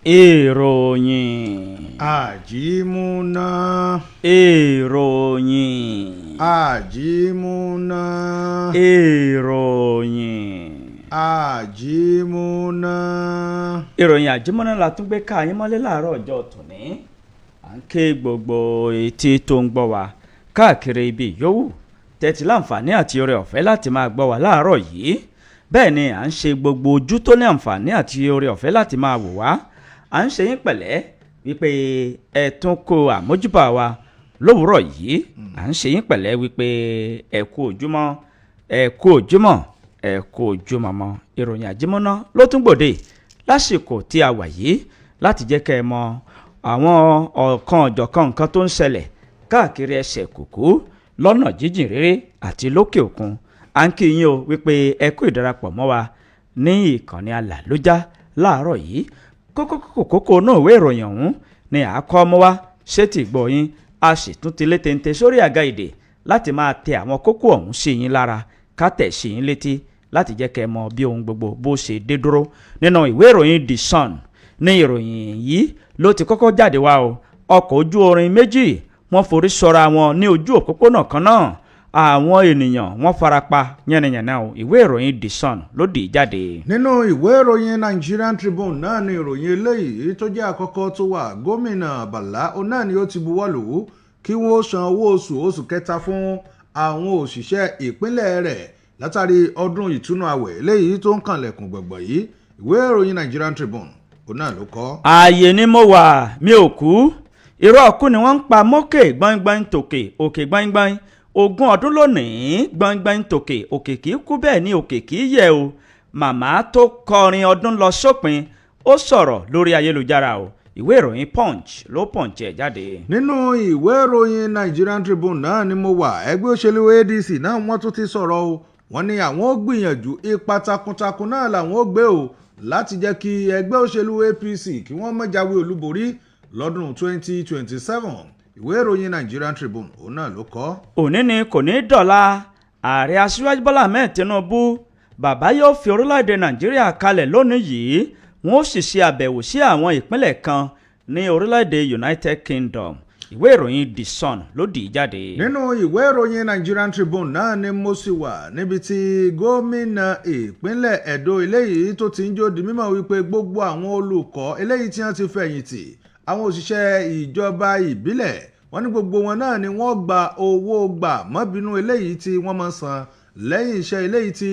ìròyìn àjímúná ìròyìn àjímúná ìròyìn àjímúná. ìròyìn àjímúná la tún gbé ká yín mọ́lé láàárọ̀ ọjọ́ tòní. à ń ké gbogbo etí tó ń gbọ́ wa káàkiri ibi yòówù tẹ́tí láǹfààní àti oore ọ̀fẹ́ láti máa gbọ́ wa láàárọ̀ yìí. bẹ́ẹ̀ ni à ń ṣe gbogbo ojú tó ní àǹfààní àti oore ọ̀fẹ́ láti máa wò wá. à ń ṣe yín pẹ̀lẹ́ wípé ẹ tún kó àmójúbà wa lówùúrọ̀ yìí. à ń ṣe yín pẹ̀lẹ́ wípé ẹ kú ojúmọ́ ẹ kú ojúmọ́ ẹ kú ojúmọ́ mọ́. ìròyìn àjímọ́ná ló tún gbòde lásìkò tí a wà yìí láti jẹ́ kẹ́ ẹ mọ àwọn ọ̀kan ọ̀jọ̀kan nǹkan tó ń ṣẹlẹ̀ káàkiri ẹsẹ̀ kùkú lọ́nà jíjìn réré àti lókè òkun. à ń kí yín o wípé ẹ kú ìdarapọ̀ mọ́ wa ní ìkànnì Alálùjá láàárọ̀ yìí. kókó náà ìwé ìròyìn ọ̀hún ni àkọ́ mọ́ wa ṣètì gbọ́ yín a sì tún ti lé téńté sórí àga èdè láti máa tẹ àwọn kókó ọ̀hún sí yín lára ká tẹ̀ sí yín létí láti jẹ́ kẹ́ ẹ mọ bí ohun gbogbo bó ṣe dé dúró. nínú ìwé ìròyìn The Sun ní ìròyìn yìí ló ti kọ́kọ́ jáde wá o. ọkọ̀ ojú orin méjì wọ́n forí sọra wọn ní ojú òpópónà kan náà. àwọn ènìyàn wọ́n farapa yánnayànna o. ìwé ìròyìn The Sun ló dì í jáde. nínú ìwé ìròyìn Nigerian Tribune náà ni ìròyìn eléyìí tó jẹ́ àkọ́kọ́ tó wà. gómìnà Bala òun náà ni ó ti buwọ́lù kí wọ́n san owó oṣù kẹta fún àwọn òṣìṣẹ́ ìpínlẹ̀ rẹ̀ látàrí ọdún ìtúnu àwẹ̀ eléyìí tó ń kànlẹ̀kùn gbọ̀ngbọ̀ yìí. ìwé ìròyìn Nigerian Tribune òun náà ló kọ. ààyè ni mo wà mi ò kú irọ́ ọ̀kú ni wọ́n ń pa mókè gbọ́ngbọ́n tòkè òkè gbọ́ngbọ́n 20 ọdún lónìí gbọ́ngbọ́n tòkè òkè kì í kú bẹ́ẹ̀ ni òkè kì í yẹ̀ o. màmá tó kọrin ọdún lọ sópin ó sọ̀rọ̀ lórí ayélujára o. ìwé ìròyìn Punch ló Punch ẹ̀ jáde. nínú ìwé ìròyìn Nigerian Tribune náà ni mo wà. ẹgbẹ́ òṣèlú ADC náà wọ́n tún ti sọ̀rọ̀ o. wọ́n ní àwọn ó gbìyànjú ipa takuntakun náà làwọn ó gbé o láti jẹ́ kí ẹgbẹ́ òṣèlú APC kí wọ́n má jáwé olúborí lọ́dún 2027. ìwé ìròyìn Nigerian Tribune òun náà ló kọ. òní ni kò ní dọ̀la ààrẹ aṣíwájú Bọ́lá Ahmed Tinubu bàbá yóò fi orílẹ̀-èdè Nàìjíríà kalẹ̀ lónìí yìí wọ́n ó sì ṣe àbẹ̀wò sí àwọn ìpínlẹ̀ kan ní orílẹ̀-èdè United Kingdom. ìwé ìròyìn The Sun ló dì í jáde. nínú ìwé ìròyìn Nigerian Tribune náà ni mo sì wà níbi tí gómìnà ìpínlẹ̀ Ẹdó eléyìí tó ti ń jó di mímọ̀ wípé gbogbo àwọn olùkọ́ eléyìí tí wọ́n ti fẹ̀yìntì àwọn òṣìṣẹ́ ìjọba ìbílẹ̀ wọ́n ní gbogbo wọn náà ni wọ́n gba owó gbà mọ́bínú eléyìí tí wọ́n máa san lẹ́yìn iṣẹ́ eléyìí tí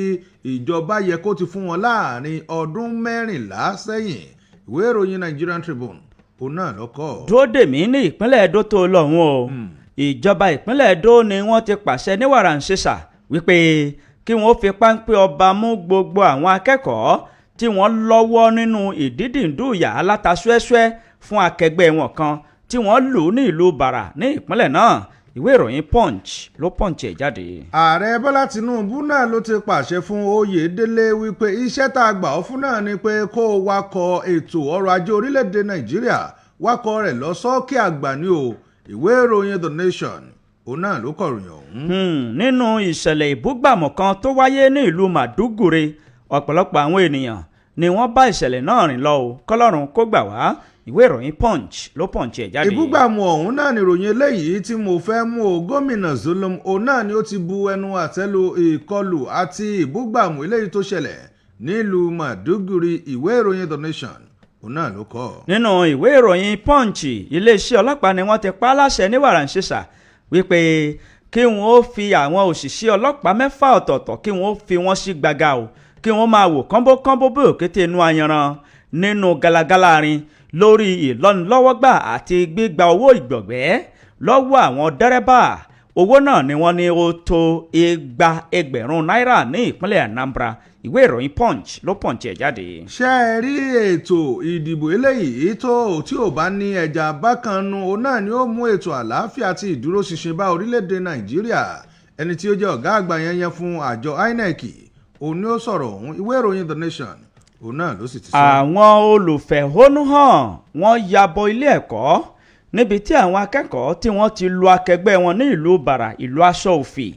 ìjọba yẹ kó ti fún wọn láàrin ọdún 14 sẹ́yìn. ìwé ìròyìn Nigerian Tribune òun náà lọ́kọ̀. dúró dè mí ní ìpínlẹ̀ Ẹdó tó lọ́hùn o. ìjọba ìpínlẹ̀ Ẹdó ni wọ́n ti pàṣẹ ní wàràǹṣeṣà wípé kí wọ́n fi páńpẹ́ ọba mú gbogbo àwọn akẹ́kọ̀ọ́ tí wọ́n lọ́wọ́ nínú ìdídìndúyà alátaṣúẹ́ṣúẹ́ fún akẹgbẹ́ wọn kan tí wọ́n lù ní ìlú Bàrà ní ìpínlẹ̀ náà. ìwé ìròyìn Punch ló Punch ẹ̀ jáde. ààrẹ Bọ́lá Tinubu náà ló ti pàṣẹ fún Oyèdélé wípé iṣẹ́ tá a gbà ọ́ fún náà ni pé kó o wakọ̀ ètò ọrọ̀ ajé orílẹ̀-èdè Nàìjíríà wakọ̀ rẹ̀ lọ sọ́ọ̀kì àgbà ni o. ìwé ìròyìn The Nation òun náà ló kọ̀ròyìn ọ̀hún. nínú ìṣẹ̀lẹ̀ ìbúgbàmù kan tó wáyé ní ìlú Màdúgùrè ọ̀pọ̀lọpọ̀ àwọn ènìyàn ni wọ́n bá ìṣẹ̀lẹ̀ náà rìn lọ o kọ́lọ́run kó gbà wá. ìwé ìròyìn Punch ló Punch ẹ̀ jáde. ìbúgbàmù ọ̀hún náà ni ìròyìn eléyìí tí mo fẹ́ mú o. gómìnà Zulum òun náà ni ó ti bu ẹnu àtẹ́lu ìkọlù àti ìbúgbàmù eléyìí tó ṣẹlẹ̀ nílùú Màdúgùrì. ìwé ìròyìn The Nation òun náà ló kọ. nínú ìwé ìròyìn Punch iléeṣẹ́ ọlọ́pàá ni wọ́n ti pa á láṣẹ ní wàràǹṣeṣà wípé kí wọ́n ó fi àwọn òṣìṣẹ́ ọlọ́pàá 6 ọ̀tọ̀ọ̀tọ̀ kí wọ́n ó fi wọ́n sí gbàgà o kí wọ́n máa wò kánbókánbó bí òkété inú ayanran nínú galagala rin lórí ìlọ́nilọ́wọ́gbà àti gbígba owó ìgbọ̀gbẹ́ lọ́wọ́ àwọn dẹ́rẹ́bà. owó náà ni wọ́n ní ó tó 200,000 náírà ní ìpínlẹ̀ Anambra. ìwé ìròyìn Punch ló Punch ẹ̀ jáde. ṣé ẹ rí ètò ìdìbò eléyìí tó tí ò bá ní ẹja bákan nu òun náà ni ó mú ètò àlàáfíà àti ìdúróṣinṣin bá orílẹ̀-èdè Nàìjíríà. ẹni tí ó jẹ́ ọ̀gá àgbà yẹn fún àjọ INEC òun ni ó sọ̀rọ̀ ọ̀hún. ìwé ìròyìn The Nation òun náà ló sì ti sọ. àwọn olùfẹ̀hónúhàn wọ́n ya bọ ilé ẹ̀kọ́ níbi tí àwọn akẹ́kọ̀ọ́ tí wọ́n ti lu akẹgbẹ́ wọn ní ìlú Bàrà ìlú aṣọ òfì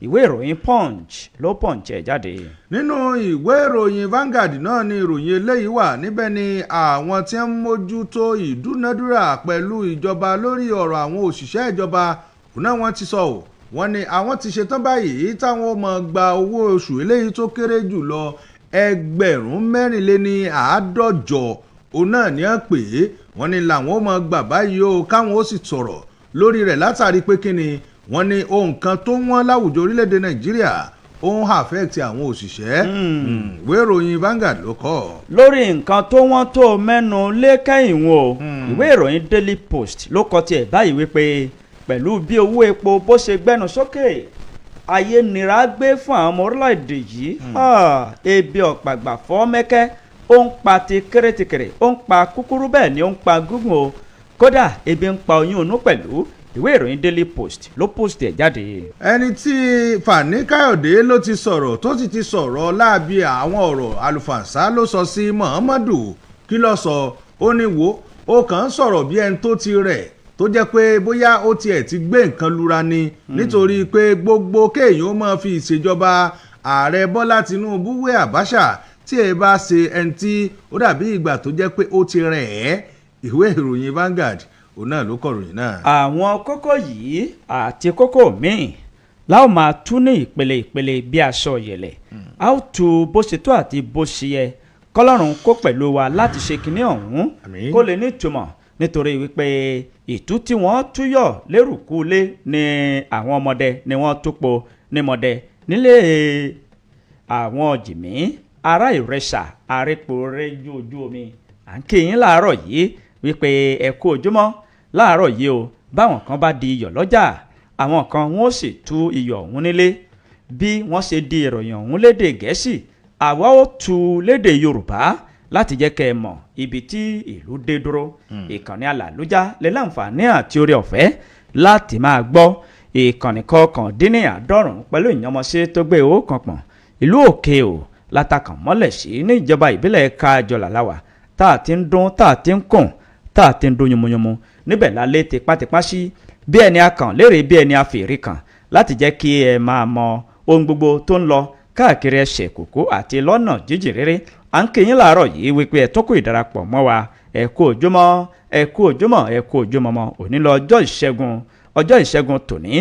ìwé ìròyìn punch ló punch ẹ̀ jáde. nínú ìwé ìròyìn Vanguard náà ni ìròyìn eléyìí wà níbẹ̀ ni àwọn tí ń mójútó ìdúnadúrà pẹ̀lú ìjọba lórí ọ̀rọ̀ àwọn òṣìṣẹ́ ìjọba náà wọ́n ti sọ ọ́ wọ́n ní àwọn ti ṣetán báyìí táwọn máa gba owó oṣù eléyìí tó kéré jù lọ 4,450 òun náà ní à ń pè é wọ́n ní làwọn ó máa gbà báyìí o káwọn ó sì sọ̀rọ̀ lórí rẹ̀ látàrí pé kí ni wọ́n ní ohun kan tó wọ́n láwùjọ orílẹ̀-èdè Nàìjíríà ó ń affect àwọn òṣìṣẹ́ ìwé ìròyìn Vanguard ló kọ. lórí nǹkan tó wọ́n tó mẹ́nu lé kẹ́yìn wọn o ìwé ìròyìn Daily Post ló kọ tiẹ̀ báyìí wípé pẹ̀lú bí owó epo bó ṣe gbẹ́nu sókè ayé nira gbé fún àwọn ọmọ orílẹ̀-èdè yìí ebi ọ̀pàgbà fọ́ mẹ́kẹ́ ó ń pa ti kérétikèrè ó ń pa kúkúrú bẹ́ẹ̀ ni ó ń pa gúngùn o kódà ebi ń pa oyún inú pẹ̀lú ìwé ìròyìn Daily Post ló post ẹ̀ jáde. ẹni tí Fani Káyọ̀dé ló ti sọ̀rọ̀ tó sì ti sọ̀rọ̀ láabi àwọn ọ̀rọ̀ àlùfànṣá ló sọ sí Muhammadu kí ló sọ ó ní wo ó kàn ń sọ̀rọ̀ bí ẹni tó ti rẹ̀ tó jẹ́ pé bóyá ó tiẹ̀ ti gbé nǹkan lura ni nítorí pé gbogbo kéèyàn ó máa fi ìṣèjọba ààrẹ Bọ́lá Tinubu wé Àbáṣà tí ẹ bá ṣe ẹni tí ó dàbí ìgbà tó jẹ́ pé ó ti rẹ̀ ẹ́ ìwé ìròyìn Vanguard òun náà ló kọ̀ròyìn náà. àwọn kókó yìí àti kókó míì láwọn máa tú ní ìpele ìpele bí aṣọ yẹ̀lẹ̀ a ó tu bó ṣe tó àti bó ṣe yẹ kọ́lọ́run kó pẹ̀lú wa láti ṣe kinní ọ̀hún kó lè ní ìtumọ̀ nítorí wípé ìtú tí wọ́n túyọ̀ lérùkúlé ni àwọn ọmọdé ni wọ́n túpo ní mọ̀dẹ nílé àwọn jìmí ará ìrẹsà àrèpò rẹ́jú ojú omi à ń kí yín láàárọ̀ yìí wípé ẹ kú ojúmọ́ láàárọ̀ yìí o báwọn kan bá di iyọ̀ lọ́jà àwọn kan wọ́n sì tú iyọ̀ ọ̀hún nílé bí wọ́n ṣe di ìròyìn ọ̀hún lédè gẹ̀ẹ́sì àwa ó tú lédè yorùbá láti jẹ́ kẹ́ ẹ mọ̀ ibi tí ìlú dé dúró ìkànnì alàlújá lè láǹfààní àti oore ọ̀fẹ́ láti máa gbọ́ ìkànnì kọkàndínníàádọ́rùn pẹ̀lú ìyànmọ́sí tó gbé owó kan pọ̀n ìlú òkè o látàkàn mọ́lẹ̀ sí ní ìjọba ìbílẹ̀ kájọlà láwà tá a ti ń dún tá a ti ń kùn tá a ti ń dún yomoyomo níbẹ̀ lálé tipátipá sí bí ẹni akàn lérè bí ẹni afèrè kàn láti jẹ́ kí ẹ máa mọ ohun gbogbo tó ń lọ káàkiri ẹsẹ̀ kòkó àti lọ́nà jíjìn rere à ń kéyìn láàárọ̀ yìí wípé ẹ tó kó ìdarapọ̀ mọ́ wa ẹ kú ojúmọ́ ẹ kú ojúmọ́ ẹ kú ojúmọ́ mọ́ òní lọ ọjọ́ ìṣẹ́gun tòní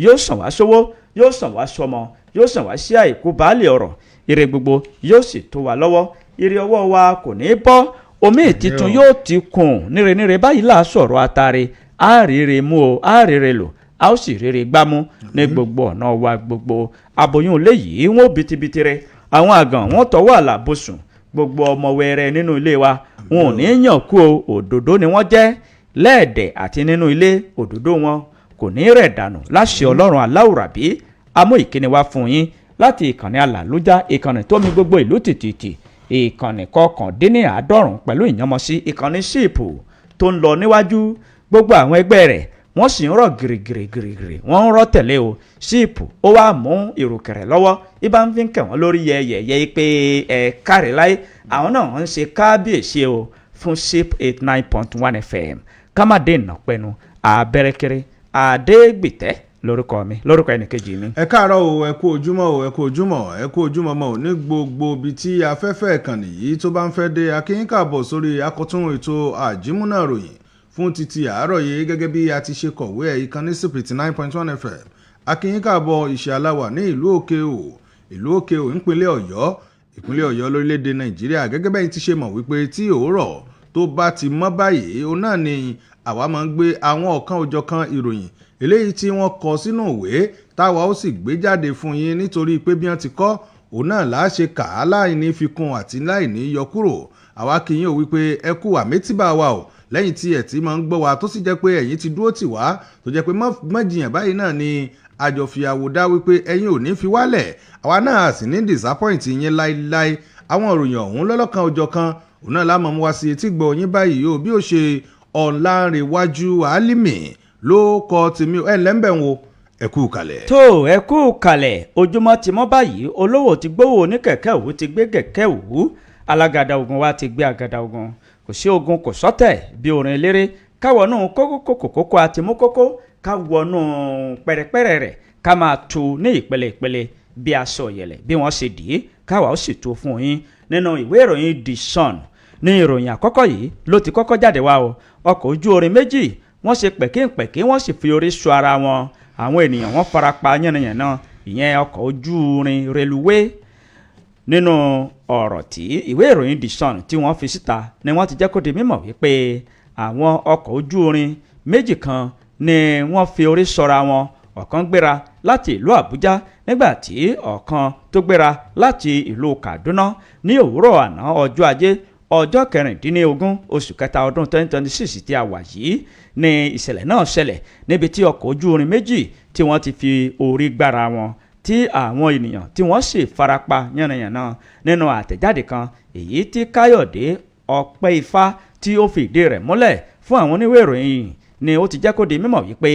yóò sàn wá sówó yóò sàn wá sọmọ yóò sàn wá sí àìkú baálé ọ̀rọ̀ ire gbogbo yóò sì tó wa lọ́wọ́ ire ọwọ́ wa kò ní bọ́ omi ìtitun yóò ti kùn nírenire báyìí là sọ̀rọ̀ atare á rere mú o á rere lò a ó sì rere gbámú ní gbogbo ọ̀nà wa gbogbo aboyún ilé yìí wọ́n bitibiti rẹ àwọn àgàn wọ́n tọwọ́ àlàbòsùn gbogbo ọmọ wẹrẹ nínú ilé wa wọn ò ní yàn kú o òdòdó ni wọ́n jẹ́ lẹ́ẹ̀dẹ̀ àti nínú ilé òdòdó wọn kò ní rẹ̀ dànù láṣẹ ọlọ́run aláwùrábí amú ìkíni wá fún yín láti ìkànnì alàlújá ìkànnì tó mi gbogbo ìlú tìtìtì ìkànnì kọkàndínníàádọ́rùn pẹ̀lú ìyànmọ́sí ìkànnì síìpù tó ń lọ níwájú gbogbo àwọn ẹgbẹ́ rẹ̀ wọ́n sì ń rọ̀ gírígírígírí wọ́n ń rọ́ tẹ̀lé o síìpù ó wá mú ìrùkẹ̀rẹ̀ lọ́wọ́ ibà ń fi ń kẹ̀ wọ́n lórí yẹ̀yẹ̀ pé ẹ̀ kárí láyé àwọn náà ń ṣe kábíyèsí o fún síp 89.1 FM kámádé ìnàpẹ́nu àbẹ̀rẹ̀kẹrẹ àdégbìtẹ́ lórúkọ mi lórúkọ ẹnìkejì mi. ẹ káàárọ̀ o ẹ kú ojúmọ́ o ẹ kú ojúmọ́ ẹ kú ojúmọ́ mọ́ ò ní gbogbo ibi tí afẹ́fẹ́ ìkànnì yìí tó bá ń fẹ́ dé akínyìn káàbọ̀ sórí akọ̀tún ètò àjímúnà ròyìn fún títí àárọ̀ yìí gẹ́gẹ́ bí a ti ṣe kọ̀wé ẹ̀ ìkànnì síp 89.1 FM akínyìn káàbọ̀ ìṣẹ́ aláwà ní ìlú òkè o ìpínlẹ̀ ọ̀yọ́ lórílẹ̀‐èdè nàìjíríà gẹ́gẹ́ bẹ́ẹ̀ ti ṣe mọ̀ wípé tí òórọ̀ tó bá ti mọ́ báyìí òun náà ni àwa máa ń gbé àwọn ọ̀kan òjọ̀kan ìròyìn eléyìí tí wọ́n kọ sínú ìwé táwa ó sì gbé jáde fún yín nítorí pé bí wọ́n ti kọ òun náà là á ṣe kà á láìní fikún àti láìní yọ kúrò àwa kì í yín ò wípé ẹ kú àmẹ́tíbà wa o lẹ́yìn tí ẹ̀ tí máa ń gbọ́ wa tó sì jẹ́ pé ẹ̀yin ti dúró tì wá tó jẹ́ pé mọ́jìyàn báyìí náà ni àjọfìyàwó dá wípé ẹ̀yin ò ní fi wálẹ̀ àwa náà sì ní disappoint yín láíláí àwọn ìròyìn ọ̀hún lọ́lọ́kan òjọ̀kan òun náà lámọ̀ mú wá sí etí gbọ́ yín báyìí o bí ó ṣe ọ̀làǹrẹ̀wájú Álímì ló kọ tèmi ẹ lẹ́ńbẹ̀ wo ẹ kú kalẹ̀. tó ẹ kú kalẹ̀ ojúmọ́ ti mọ́ báyìí olówó ti gbówó oníkẹ̀kẹ́ òwú ti gbé kẹ̀kẹ́ òwú alágàdá ogun wa ti gbé àgàdá ogun kò sí ogun kò sọ́tẹ̀ bí orin eléré káwọnú kókó àti mú kókó káwọnú pẹ̀rẹ̀pẹ̀rẹ̀ rẹ̀ ká máa tú ní ìpele ìpele bí aṣọ ìyẹ̀lẹ̀ bí wọ́n ṣe dì í káwa ó sì tú fún yín nínú ìwé ìròyìn The Sun ní ìròyìn àkọ́kọ́ yìí ló ti kọ́kọ́ jáde wá o ọkọ̀ ojú orin méjì wọ́n ṣe pẹ̀kínpẹ̀kí wọ́n sì fi orí sọ ara wọn àwọn ènìyàn wọ́n farapa yánnayànna ìyẹn ọkọ̀ ojú irin reluwé nínú ọ̀rọ̀ tí ìwé ìròyìn The Sun tí wọ́n fi síta ni wọ́n ti jẹ́ kó di mímọ̀ wípé àwọn ọkọ̀ ojú irin méjì kan ni wọ́n fi orí sọra wọn ọ̀kan gbéra láti ìlú Àbújá nígbà tí ọ̀kan tó gbéra láti ìlú Kaduna ní òwúrọ̀ àná ọjọ́ ajé ọjọ́ 16 oṣù kẹta ọdún 2026 tí a wà yìí ni ìṣẹ̀lẹ̀ náà ṣẹlẹ̀ níbi tí ọkọ̀ ojú irin méjì tí wọ́n ti fi orí gbára wọn tí àwọn ènìyàn tí wọ́n sì farapa yánnayànna nínú àtẹ̀jáde kan èyí tí Káyọ̀dé Ọpẹ́ifá tí ó fi ìdí rẹ̀ múlẹ̀ fún àwọn oníwèé ìròyìn ni ó ti jẹ́ kó di mímọ̀ wípé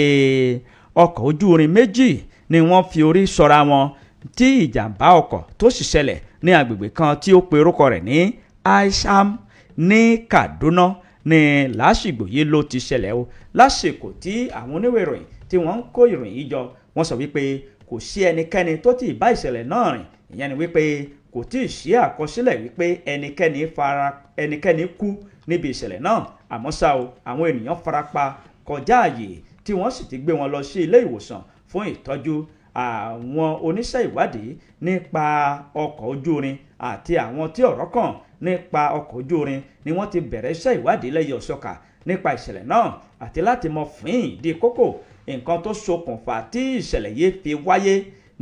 ọkọ̀ ojú irin méjì ni wọ́n fi orí sọra wọn tí ìjàmbá ọkọ̀ tó sì ṣẹlẹ̀ ní agbègbè kan tí ó pe orúkọ rẹ̀ ní Aisham ní Kaduna ní lásìgbò yìí ló ti ṣẹlẹ̀ o lásìkò tí àwọn oníwèé ìròyìn tí wọ́n ń kó ìròyìn yìí jọ wọ́n sọ wípé kò sí ẹnikẹ́ni tó ti bá ìṣẹ̀lẹ̀ náà rìn ìyẹn ni wípé kò tí ì sí àkọsílẹ̀ wípé ẹnikẹ́ni kú níbi ìṣẹ̀lẹ̀ náà àmọ́ ṣá o àwọn ènìyàn farapa kọjá àyè tí wọ́n sì ti gbé wọn lọ sí ilé ìwòsàn fún ìtọ́jú àwọn oníṣẹ́ ìwádìí nípa ọkọ̀ ojú irin àti àwọn tí ọ̀rọ̀ kàn nípa ọkọ̀ ojú irin ni wọ́n ti bẹ̀rẹ̀ iṣẹ́ ìwádìí lẹ́yẹ òṣọ́ka nípa ìṣẹ̀lẹ̀ náà àti láti mọ fín ìdí kókó nǹkan tó ṣokùnfà tí ìṣẹ̀lẹ̀ yìí fi wáyé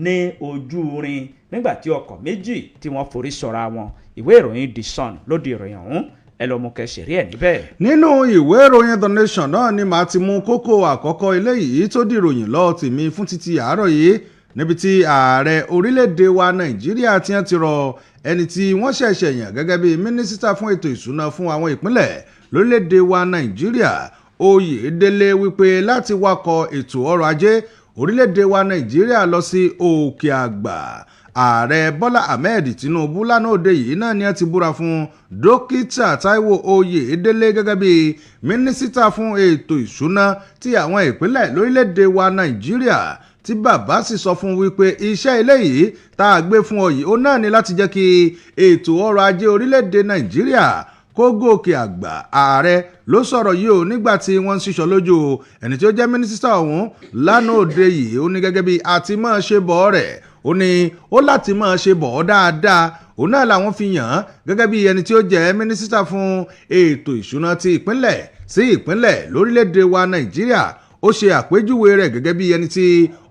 ní ojú irin nígbà tí ọkọ̀ méjì tí wọ́n forí sọra wọn ìwé ìròyìn The Sun ló di ìròyìn ọ̀hún ẹ lọ mú kẹsì rí ẹ níbẹ̀. nínú ìwé ìròyìn The Nation náà ni màá ti mú kókó àkọ́kọ́ eléyìí tó dìròyìn lọ́ọ́ tèmi fún títí àárọ̀ yìí níbi tí ààrẹ orílẹ̀-èdè wa Nàìjíríà ti ń ti rọ ẹni tí wọ́n ṣẹ̀ṣẹ̀ yàn gẹ́gẹ́ bí mínísítà fún ètò ìṣúná fún àwọn ìpínlẹ̀ lórílẹ̀-èdè wa Nàìjíríà Oyèdélé wípé láti wakọ̀ ètò ọrọ̀ ajé orílẹ̀-èdè wa Nàìjíríà lọ sí òkè àgbà ààrẹ Bọ́lá Ahmed Tinubu lánàá òde yìí náà ni a ti búra fún dókítà Táíwò Oyèdélé gẹ́gẹ́ bí mínísítà fún ètò ìṣúná ti àwọn ìpínlẹ̀ lórílẹ̀-èdè wa Nàìjíríà tí bàbá sì sọ fún wípé iṣẹ́ eléyìí tá a gbé fún ọ yìí ó náà ní láti jẹ́ kí ètò ọrọ̀ ajé orílẹ̀-èdè Nàìjíríà kó gòkè àgbà ààrẹ ló sọ̀rọ̀ yìí ó nígbà tí wọ́n ń ṣiṣọ́ lójú ẹni tí ó jẹ́ mínísítà ọ̀hún lánàá òde yìí ó ní gẹ́gẹ́ bí àti máa ṣe bọ̀ rẹ̀ ó ní ó láti máa ṣe bọ̀ dáadáa òun náà làwọn fi yàn án gẹ́gẹ́ bí ẹni tí ó jẹ́ mínísítà fún ètò ìṣúná ti ìpínlẹ̀ sí ìpínlẹ̀ lórílẹ̀‐èdè wa Nàìjíríà ó ṣe àpèjúwe rẹ̀ gẹ́gẹ́ bí ẹni tí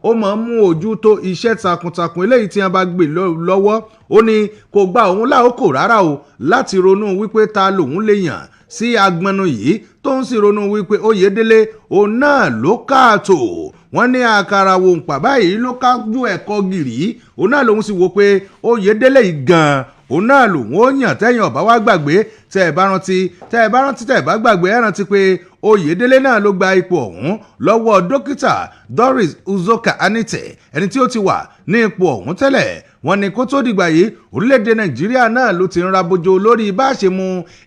ó máa ń mú ojú tó iṣẹ́ takuntakun eléyìí tí wọ́n bá gbé lọ́wọ́ ó ní kò gba òun láòkò rárá o láti ronú wípé ta lòun lè yàn sí agbọnnu yìí tó ń sì ronú wípé Oyèdélé òun náà ló káàtó wọ́n ní àkàrà wòǹpà báyìí ló kájú ẹ̀kọ́ gìrì òun náà lòun sì wò pé Oyèdélé yìí gan-an òun náà lòun ó yàn tẹ́yìn ọ̀bá wá gbàgbé tẹ́ ẹ bá rántí tẹ́ ẹ bá gbàgbé ẹ rántí pé Oyèdélé náà ló gba ipò ọ̀hún lọ́wọ́ dókítà Doris Uzoka Anite ẹni tí ó ti wà ní ipò ọ̀hún tẹ́lẹ̀ wọ́n ní kó tó dìgbà yìí orílẹ̀-èdè Nàìjíríà náà ló ti ń rabojo lórí bá a ṣe mú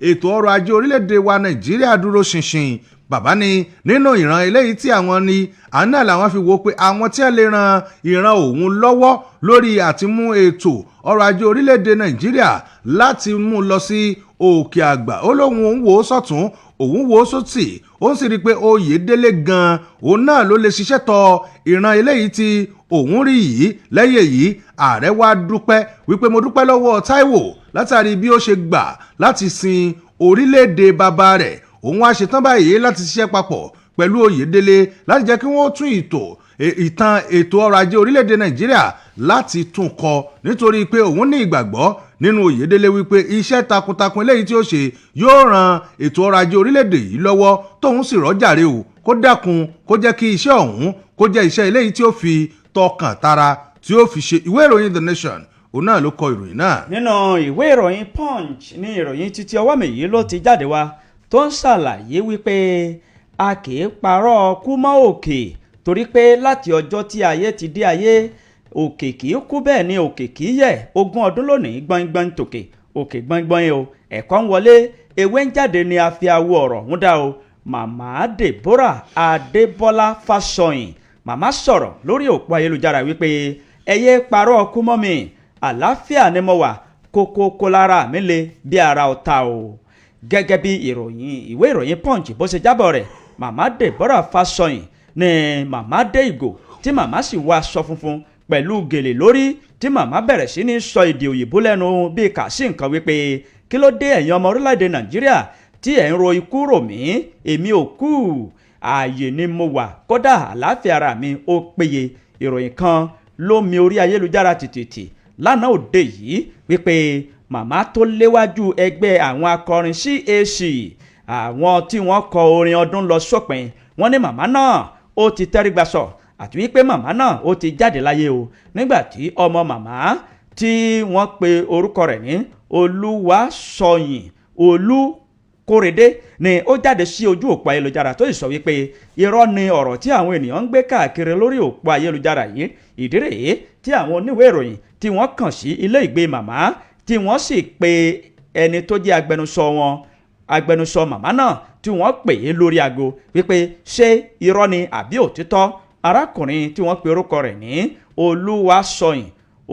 ètò ọrọ̀ ajé orílẹ̀-èdè wa Nàìjíríà dúró ṣinṣin bàbá ni nínú ìran eléyìí tí àwọn ní àná làwọn fi wo pé àwọn tí wọ́n lè ran ìran òun lọ́wọ́ lórí àti mú ètò ọrọ̀ ajé orílẹ̀-èdè Nàìjíríà láti mú lọ sí òkè àgbà ó lóun òun wò ó sọ̀tún òun wò ó sótì ó sì rí i pé Oyèdélé gan-an òun náà ló lè ṣiṣẹ́ tọ ìran eléyìí tí òun rí yìí lẹ́yìn èyí ààrẹ wá dúpẹ́ wípé mo dúpẹ́ lọ́wọ́ Táíwò látàrí bí ó ṣe gbà láti sin orílẹ̀-èdè bàbá rẹ̀ òun wá ṣetán báyìí láti ṣiṣẹ́ papọ̀ pẹ̀lú Oyèdélé láti jẹ́ kí wọ́n tún ìtàn ètò ọrọ̀ ajé orílẹ̀-èdè Nàìjíríà láti tún kọ nítorí pé òun ní ìgbàgbọ́ nínú Oyèdélé wípé iṣẹ́ takuntakun eléyìí tí ó ṣe yóò ran ètò ọrọ̀ ajé orílẹ̀-èdè yìí lọ́wọ́ tóun sì rọ́jàre o kó dákun kó jẹ́ kí iṣẹ́ ọ̀hún kó jẹ́ iṣẹ́ eléyìí tí ó fi tọkàn tara tí ó fi ṣe ìwé ìròyìn The Nation òun náà ló kọ ìròyìn náà. nínú ìwé ìròyìn Punch ní ìròyìn títí ọwọ́ mi yìí ló ti jáde wá tó ń ṣàlàyé wípé a kì í parọ́ kú mọ́ òkè torí pé láti ọjọ́ tí ayé ti dé ayé òkè kì í kú bẹ́ẹ̀ ni òkè kì í yẹ̀ 20 ọdún lónìí gbọ́ngbọ́n tòkè òkè gbọ́ngbọ́n o ẹ̀kọ́ ń wọlé ewé ń jáde ni a fi awọ ọ̀rọ̀ ń dá o màmá Deborah Adébọ́lá Fásọyìn màmá sọ̀rọ̀ lórí òpó ayélujára wípé ẹ yé parọ́ ọkú mọ́ mi, àlàáfíà ni mo wà, kókó lára mi le bí ara ọ̀tá o. Gẹ́gẹ́ bí ìwé ìròyìn Punch bó ṣe jábọ̀ rẹ̀, màmá Deborah Fásọyìn ni màmá dé ìgò tí màmá sì wọ aṣọ funfun pẹ̀lú gèlè lórí tí màmá bẹ̀rẹ̀ sí ní sọ èdè òyìnbó lẹ́nu bíi kà sí nǹkan wípé kí ló dé ẹ̀yin ọmọ orílẹ̀-èdè Nàìjíríà tí ẹ̀ ń ro ikú rò mí, èmi ò kú, ààyè ni mo wà, kódà àlàáfíà ara mi ó péye. Ìròyìn kan ló mi orí ayélujára tìtìtì lánàá òde yìí wípé màmá tó léwájú ẹgbẹ́ àwọn akọrin CAC, àwọn tí wọ́n kọ orin ọdún lọ sópin, wọ́n ní màmá náà ó ti tẹ́rígbàsọ àti wípé màmá náà ó ti jáde láyé o, nígbà tí ọmọ màmá tí wọ́n pe orúkọ rẹ̀ ní Olúwaṣọyìn Olúkórèdé ni ó jáde sí ojú òpó ayélujára tó sì sọ wípé irọ́ ni ọ̀rọ̀ tí àwọn ènìyàn ń gbé káàkiri lórí òpó ayélujára yìí. Ìdí rèé tí àwọn oníwèé ìròyìn tí wọ́n kàn sí ilé ìgbé màmá tí wọ́n sì pe ẹni tó jẹ́ agbẹnusọ màmá náà tí wọ́n pè é lórí aago wípé ṣé irọ́ ni àbí òtítọ́. Arákùnrin tí wọ́n pe orúkọ rẹ̀ ní Olúwaṣọyìn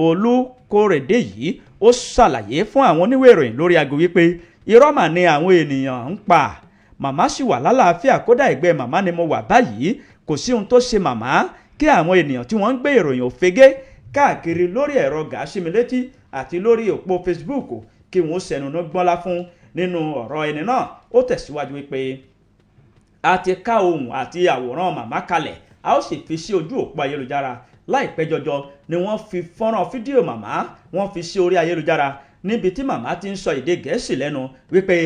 Olúkórèdé yìí ó ṣàlàyé fún àwọn oníwèé ìròyìn lórí aago wípé irọ́ mà ni àwọn ènìyàn ń pa, màmá sì wà lálàáfíà, kódà ẹ̀gbẹ́ màmá ni mo wà báyìí, kò sí ohun tó ṣe màmá. Kí àwọn ènìyàn tí wọ́n ń gbé ìròyìn òfegè káàkiri lórí ẹ̀rọ gàásímílétí àti lórí òpó Facebook kí wọ́n sẹnu gbọ́nlá fún nínú ọ̀rọ̀ ẹni náà. Ó tẹ̀síwájú wípé a ti ká ohùn àti àwòrán màmá kalẹ̀, a ó sì fi sí ojú òpó ayélujára. Láìpẹ́ jọjọ ni wọ́n fi fọ́nrán fídíò màmá wọ́n fi sí orí ayélujára níbi tí màmá ti ń sọ èdè Gẹ̀ẹ́sì lẹ́nu wípé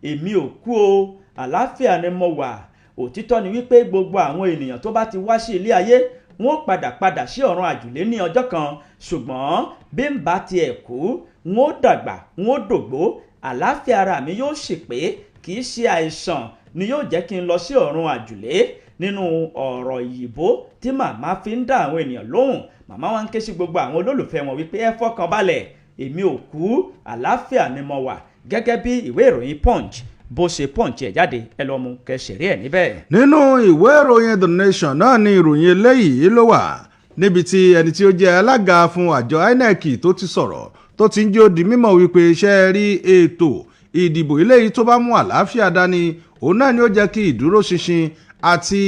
èmi ò kú o, àlàáfíà ni mo wà. Òtítọ́ ni wípé gbogbo àwọn ènìyàn tó bá ti wá sí ilé ayé wọ́n padà sí ọ̀run àjùlé ní ọjọ́ kan, ṣùgbọ́n bí n bá tiẹ̀ kú wọ́n dàgbà wọ́n dògbó, àlàáfíà ara mi yóò sì pé, kì í ṣe àìsàn ni yóò jẹ́ kí n lọ sí ọ̀run àjùlé. Nínú ọ̀rọ̀ ìyìnbó tí màmá fi ń dá àwọn ènìyàn lóhùn, màmá wa ń ké sí gbogbo àwọn olólùfẹ́ wọn wípé ẹ fọkàn balẹ̀, èmi ò kú, àlàáfíà ni mo wà. Gẹ́gẹ́ bí ìwé ìròyìn Punch bó ṣe Punch ẹ̀ jáde, ẹ lọ mú kẹsìrì ẹ̀ níbẹ̀. nínú ìwé ìròyìn The Nation náà ni ìròyìn eléyìí ló wà níbi tí ẹni tí ó jẹ́ alága fún àjọ INEC tó ti sọ̀rọ̀ tó ti ń jó di mímọ̀ wípé iṣẹ́ rí ètò ìdìbò eléyìí tó bá mú àlàáfíà dání, òun náà ni ó jẹ́ kí ìdúróṣinṣin àti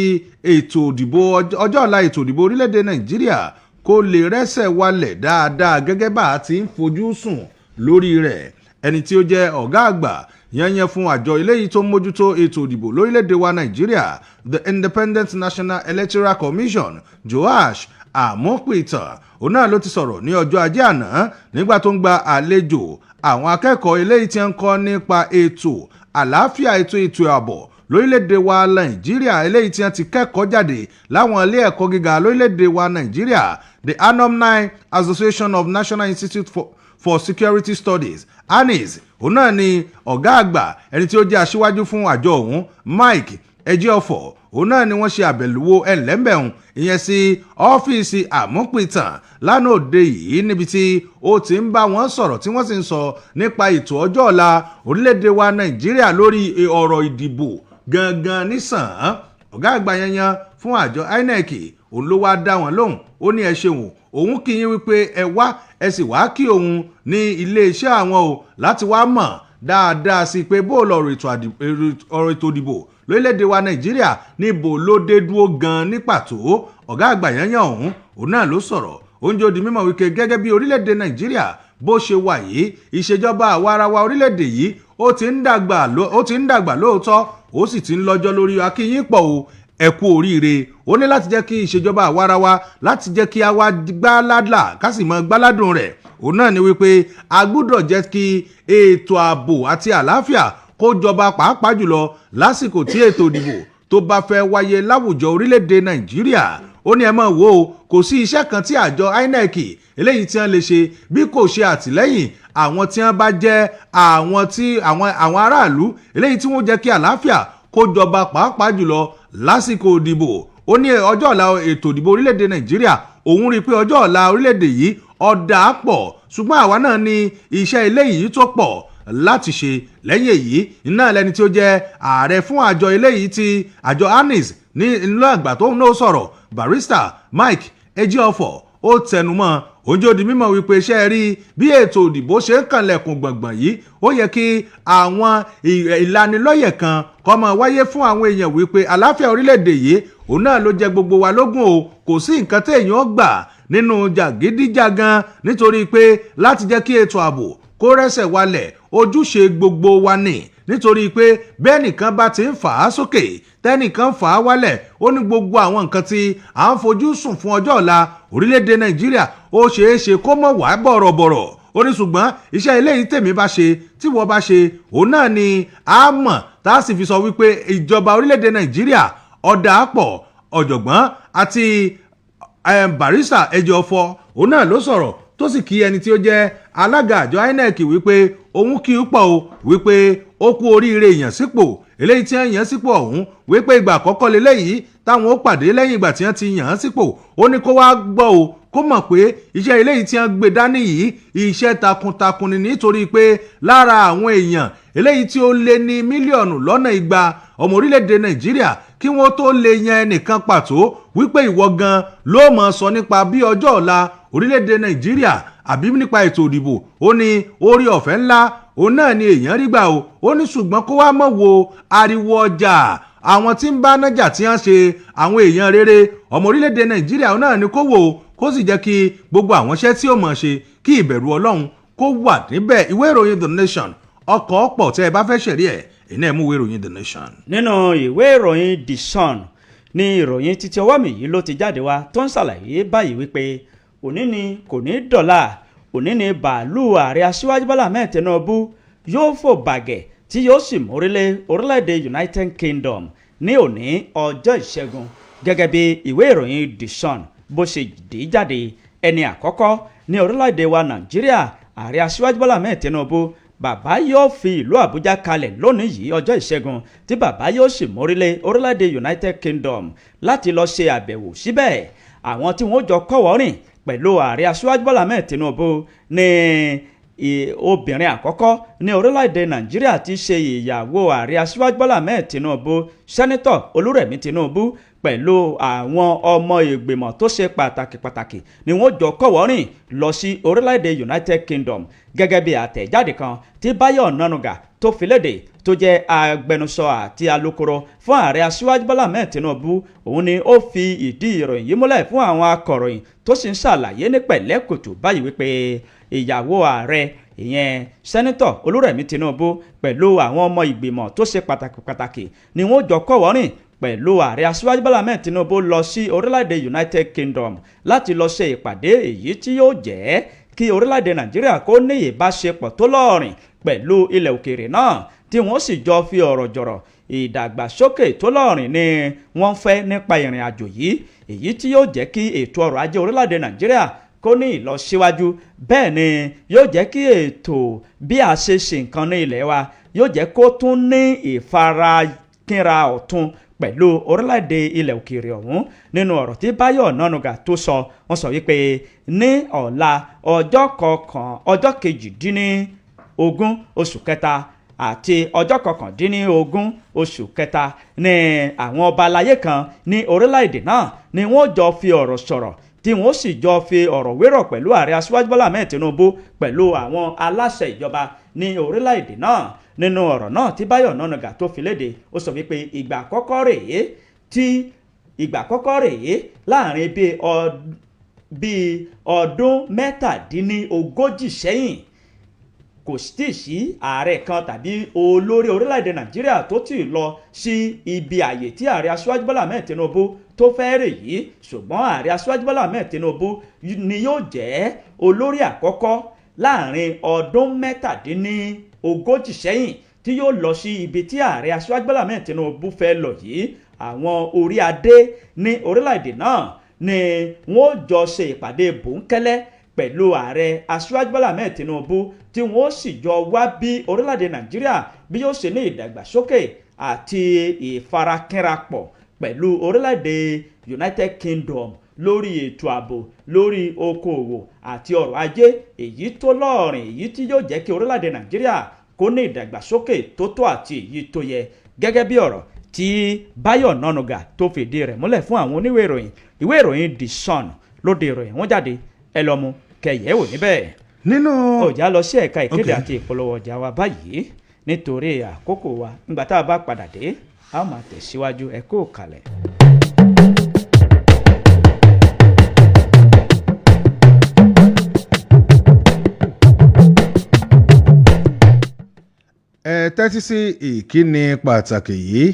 ètò ìdìbò ọjọ́ ọ̀la ètò ìdìbò orílẹ̀-èdè Nàìjíríà kó lè rẹ́sẹ̀ walẹ̀ dáadáa gẹ́gẹ́ bá a ti ń fojú sùn lórí rẹ̀. Ẹni tí ó jẹ́ ọ̀gá àgbà yẹnyẹn fún àjọ eléyìí tó mójútó ètò ìdìbò lórílẹ̀-èdè wa Nàìjíríà, the Independent National Electoral Commission, Joash Amopitan, òun náà ló ti sọ̀rọ̀ ní ọjọ́ Ajé àná nígbà tó ń gba àlejò àwọn akẹ́kọ̀ọ́ eléyìí tí ń kọ́ nípa ètò àlàáfíà ètò ààbò lórílẹ̀-èdè wa Nàìjíríà eléyìí tí wọ́n ti kẹ́kọ̀ọ́ jáde láwọn ilé ẹ̀kọ́ gíga lórílẹ̀-èdè wa Nàìjíríà. The Alumni Association of National Institute for Security Studies, ANIS, òun náà ni ọ̀gá àgbà ẹni tí ó jẹ́ aṣíwájú fún àjọ ọ̀hún, Mike Ejiofor, òun náà ni wọ́n ṣe àbẹ̀lúwò ẹ̀lẹ́mbẹ̀hún ìyẹn sí ọ́fíìsì Amopitan lánàá òde yìí níbi tí ó ti ń bá wọn sọ̀rọ̀ tí wọ́n sì ń sọ nípa ètò ọjọ́ ọ̀la orílẹ̀-èdè wa Nàìjíríà lórí ọ̀rọ̀ ìdìbò gangan nísàn-án. Ọ̀gá àgbà yanyan fún àjọ INEC òun ló wá dá wọn lóhùn, ó ní ẹ ṣeun, òun kí yín wípé ẹ wá ẹ sì wá kí òun ní iléeṣẹ́ àwọn o láti wá mọ̀ dáadáa sí pé bó lọ̀rọ̀ ètò ìdìbò lórílẹ̀‐èdè wa Nàìjíríà níbo ló dé dúró gan ní pàtó. Ọ̀gá àgbà yanyan ọ̀hún òun náà ló sọ̀rọ̀, oúnjẹ òdì mímọ̀ wípé gẹ́gẹ́ bí orílẹ̀‐èdè Nàìjíríà bó ṣe wà yìí, ìṣèjọba àwarawa orílẹ̀‐èdè yìí ó ti ń dàgbà lóòótọ́, ó sì ti ń lọ́jọ́ lórí. Akínyìn pọ̀ o, ẹ kú oríire. Ó ní láti jẹ́ kí ìṣèjọba àwarawa láti jẹ́ kí a wá gbáládà ká sì mọ gbáládùn rẹ̀. Òun náà ni wípé a gbúdọ̀ jẹ́ kí ètò ààbò àti àlàáfíà kó jọba pàápàá jùlọ lásìkò tí ètò ìdìbò tó bá fẹ́ wáyé láwùjọ orílẹ̀-èdè Nàìjíríà. Ó ní ẹ máa wò ó, kò sí iṣẹ́ kan tí àjọ INEC eléyìí tí wọ́n lè ṣe bí kò ṣe àtìlẹ́yìn àwọn tí wọ́n bá jẹ́ àwọn aráàlú eléyìí tí wọ́n jẹ́ kí àlàáfíà kó jọba pàápàá jùlọ lásìkò ìdìbò. Ó ní ọjọ́ ọ̀la ètò ìdìbò orílẹ̀-èdè Nàìjíríà, òun rí i pé ọjọ́ ọ̀la orílẹ̀-èdè yìí ọ̀dà pọ̀, ṣùgbọ́n àwa náà ní iṣẹ́ eléyìí tó pọ̀ láti ṣe. Lẹ́yìn èyí iná lẹni tí ó jẹ́ ààrẹ fún àjọ eléyìí tí àjọ ANIS ní ìlú àgbà tóun náà sọ̀rọ̀ Barrister Mike Ejiofor ó tẹnumọ́ ojú di mímọ̀ wípé iṣẹ́ rí bí ètò òdìbò ṣe ń kànlẹ̀kùn gbọ̀ngbọ̀n yìí ó yẹ kí àwọn ìlanilọ́yẹ̀ kan kó máa wáyé fún àwọn èèyàn wípé àlàáfíà orílẹ̀-èdè yìí òun náà ló jẹ gbogbo wa lógún o kò sí nǹkan téèyàn gbà nínú jàgídíjàgan nítorí pé láti jẹ́ kí ètò ààbò kó rẹ́sẹ̀ walẹ̀ ojúṣe gbogbo wa ni nítorí pé bẹ́ẹ̀ nìkan bá ti ń fà á sókè tẹ́nìkan fà á wálẹ̀ ó ní gbogbo àwọn nǹkan tí à ń fojú sùn fún ọjọ́ ọ̀la orílẹ̀-èdè Nàìjíríà ó ṣeé ṣe kó mọ̀ wá bọ̀rọ̀bọ̀rọ̀ ó ní ṣùgbọ́n iṣẹ́ eléyìí tèmi bá ṣe tí wọ́n bá ṣe òun náà ni a mọ̀ tá a sì fi sọ wípé ìjọba orílẹ̀-èdè Nàìjíríà ọ̀dà pọ̀ ọ̀jọ̀gbọ́n àti Barrister Ejiofor òun náà ló sọ̀rọ̀ tó sì kí ẹni tí ó jẹ́ alága àjọ INEC wípé òun kì í pọ̀ o wípé ó kú oríire èèyàn sípò eléyìí tí wọ́n yàn sípò ọ̀hún wípé ìgbà àkọ́kọ́ lélẹ́yìí táwọn ó pàdé lẹ́yìn ìgbà tí wọ́n ti yàn án sípò ó ní kó wá gbọ́ o kó mọ̀ pé iṣẹ́ eléyìí tí wọ́n gbé dání yìí iṣẹ́ takuntakun ni nítorí pé lára àwọn èèyàn eléyìí tí ó lé ní mílíọ̀nù lọ́nà igba ọmọ orílẹ̀-èdè Nàìjíríà kí wọ́n tó lè yan ẹnìkan pàtó wípé ìwọ gan ló mọ̀ sọ nípa bí ọjọ́ ọ̀la orílẹ̀-èdè Nàìjíríà àbí nípa ètò òdìbò ó ní orí ọ̀fẹ́ ńlá òun náà ni èèyàn rí gbà o ó ní ṣùgbọ́n kó wá mọ̀ wo ariwo ọjà àwọn tí ń bá nájà tí wọ́n ṣe àwọn èèyàn rere ọmọ orílẹ̀-èdè Nàìjíríà òun náà ni kó wò ó kó sì jẹ́ kí gbogbo àwọn iṣẹ́ tí ó mọ̀ ṣe kí ìbẹ̀rù Ọlọ́run kó wà níbẹ̀. ìwé ìròyìn The Nation ọkọ̀ ọ̀pọ̀ tẹ́ ẹ bá fẹ́ ṣẹ̀rí ẹ̀ iná ẹ̀ mú ìwé ìròyìn The Nation. nínú ìwé ìròyìn The Sun ní ìròyìn títí ọwọ́ mi yìí ló ti jáde wá tó ń ṣàlàyé báyìí wípé òní ni kò ní dọ̀là òní ni bàálù ààrẹ aṣíwájú Bọ́lá Ahmed Tinubu yóò fò bàgẹ̀ tí yóò sì mórílẹ̀ orílẹ̀-èdè United Kingdom ní òní ọjọ́ ìṣẹ́gun gẹ́gẹ́ bí ìwé ìròyìn The Sun bó ṣe dé jáde ẹni àkọ́kọ́ ní orílẹ̀-èdè wa Nàìjíríà ààrẹ aṣíwájú Bọ́lá Ahmed Tinubu bàbá yóò fi ìlú Àbújá kalẹ̀ lónìí yìí ọjọ́ ìṣẹ́gun tí bàbá yóò sì mórílẹ̀ orílẹ̀-èdè United Kingdom láti lọ ṣe àbẹ̀wò síbẹ̀ àwọn tí wọ́n jọ kọ́wọ́ rìn pẹ̀lú ààrẹ aṣíwájú Bọ́lá Ahmed Tinubu ní obìnrin àkọ́kọ́ ní orílẹ̀-èdè Nàìjíríà ti ṣe ìyàwó ààrẹ aṣíwájú Bọ́lá Ahmed Tinubu sẹ́nitọ̀ Olúrẹ̀mí Tinubu pẹ̀lú àwọn ọmọ ìgbìmọ̀ tó ṣe pàtàkì ni wọ́n jọ kọ́wọ́ rìn lọ sí orílẹ̀-èdè United Kingdom gẹ́gẹ́ bí àtẹ̀jáde kan tí Báyọ̀ Ọ̀nànúgà tó fi léde tó jẹ́ agbẹnusọ àti alukoro fún ààrẹ aṣíwájú Bọ́lá Ahmed Tinubu òun ni ó fi ìdí ìròyìn yìí múlẹ̀ fún àwọn akọ̀ròyìn tó sì ń ṣàlàyé ní pẹ̀lẹ́kùtù báyìí wípé ìyàwó ààrẹ ìyẹn sẹ́nitọ̀ Olúrẹ̀mí Tinubu pẹ̀lú àwọn ọmọ ìgbìmọ̀ tó ṣe pàtàkì ni wọ́n jọ kọ́wọ́ rìn pẹ̀lú ààrẹ aṣíwájú Bọ́lá Ahmed Tinubu lọ sí orílẹ̀-èdè United Kingdom láti lọ ṣe ìpàdé èyí tí yóò jẹ́ kí orílẹ̀-èdè Nàìjíríà kó ní ìbáṣepọ̀ tó lọ́ọ̀rìn pẹ̀lú ilẹ̀ òkèèrè náà tí wọ́n sì jọ fi ọ̀rọ̀ jọ̀rọ̀ ìdàgbàsókè tó lọ́ọ̀rìn ni wọ́n fẹ́ nípa ìrìn àjò yìí èyí tí yóò jẹ́ kí ètò ọrọ̀ ajé orílẹ̀-èdè Nàìjíríà kó ní ìlọsíwájú bẹ́ẹ̀ ni yóò jẹ́ kí ètò bí a ṣe ṣe nǹkan ní ilẹ̀ wa yóò jẹ́ kó tún ní ìfarakínra ọ̀tun pẹ̀lú orílẹ̀-èdè ilẹ̀ òkèèrè ọ̀hún nínú ọ̀rọ̀ tí Báyọ̀ Ọ̀nànúgà tó sọ wọ́n sọ wípé ní ọ̀la ọjọ́ kejìdínlógún oṣù kẹta àti ọjọ́ kọkàndínlógún oṣù kẹta ní àwọn ọba aláyé kan ní orílẹ̀-èdè náà ni wọ́n jọ fi ọ̀rọ̀ sọ̀rọ̀ tí wọ́n sì jọ fi ọ̀rọ̀ wérọ̀ pẹ̀lú ààrẹ aṣíwájú Bọ́lá Ahmed Tinubu pẹ̀lú àwọn aláṣẹ ìjọba ní orílẹ̀-èdè náà nínú ọ̀rọ̀ náà tí Báyọ̀ Ọ̀nànúgà tó fi léde ó sọ wípé ìgbà àkọ́kọ́ rèé láàrin bíi ọdún mẹ́tàdínlógójì sẹ́yìn kò tí sí ààrẹ kan tàbí olórí orílẹ̀-èdè Nàìjíríà tó ti lọ sí ibi àyè tí ààrẹ aṣíwájú Bọ́lá Ahmed Tinubu tó fẹ́ rè yìí ṣùgbọ́n ààrẹ aṣíwájú Bọ́lá Ahmed Tinubu ni yóò jẹ́ olórí àkọ́kọ́ láàrin ọdún mẹ́tàdínlógójì sẹ́yìn tí yóò lọ sí ibi tí ààrẹ aṣíwájú Bọ́lá Ahmed Tinubu fẹ́ lọ yìí àwọn orí adé ní orílẹ̀-èdè náà ni wọ́n jọ ṣe ìpàdé bòńkẹ́lẹ́ pẹ̀lú ààrẹ aṣíwájú Bọ́lá Ahmed Tinubu tí wọ́n sì jọ wá bí orílẹ̀-èdè Nàìjíríà bí yóò ṣe ní ìdàgbàsókè àti ìfarakínrapọ̀ pẹ̀lú orílẹ̀-èdè United Kingdom lórí ètò ààbò lórí okòòwò àti ọrọ̀ ajé èyí tó lọ́ọ̀rìn èyí tí yóò jẹ́ kí orílẹ̀-èdè Nàìjíríà kó ní ìdàgbàsókè tó tó àti èyí tó yẹ gẹ́gẹ́ bí ọ̀rọ̀ tí Báyọ̀ Ọ̀nànúgà tó fìdí rẹ̀ múlẹ̀ fún àwọn oníwèé ìròyìn. Ìwé ìròyìn The Sun ló de ìròyìn wọn jáde, ẹ lọ mú kẹyẹ̀wò níbẹ̀. nínú ọjà lọ sí ẹ̀ka ìkéde àti ìpolówó ọjà wa báyìí nítorí àkókò wa. nígbà tá a bá padà dé a máa tẹ̀síwájú, ẹ kú kalẹ̀. ẹ tẹ́tí sí ìkíni pàtàkì yìí.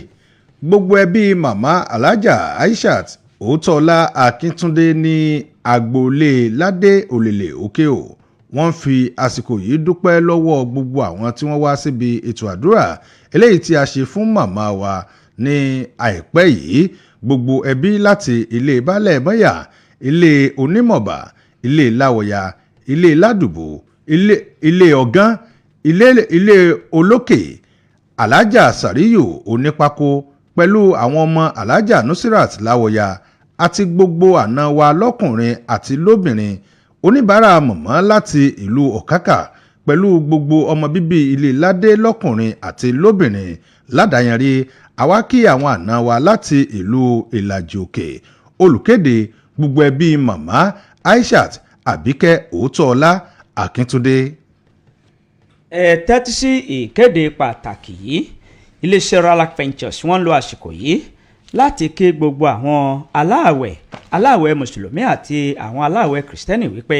Gbogbo ẹbí màmá Alhaja Aishat Òótọ́lá Akíntúndé ní agboolé Ládé Òlèlè Òkè-ò wọ́n fi àsìkò yìí dúpẹ́ lọ́wọ́ gbogbo àwọn tí wọ́n wá síbi ètò àdúrà eléyìí tí a ṣe fún màmá wa ní àìpẹ́ yìí. Gbogbo ẹbí láti ilé Baálẹ̀ Mọ́yà, ilé Onímọ̀bà, ilé Láwọ̀yà, ilé Ládùbò, ilé Ọ̀gán, ilé Olókè, Alhaja Sàríyù Onípákó pẹ̀lú àwọn ọmọ Alhaja Nusirat Láwọ̀yà àti gbogbo àna wa lọ́kùnrin àti lóbìnrin, oníbàárà mọ̀mọ́ láti ìlú Ọ̀kákà pẹ̀lú gbogbo ọmọ bíbí ilé Ládé lọ́kùnrin àti lóbìnrin ládàáyanrí. Àwa kí àwọn àna wa láti ìlú Ìlàjì Òkè. Olùkéde gbogbo ẹbí màmá Aishat Àbíkẹ́ Òótọ́lá Akíntúndé. ẹ tẹ́tí sí ìkéde pàtàkì yìí. Iléeṣẹ́ Ralac Ventures wọ́n ń lo àsìkò yìí láti ké gbogbo àwọn aláàwẹ̀ mùsùlùmí àti àwọn aláàwẹ̀ kìrìsìtẹ́nì wípé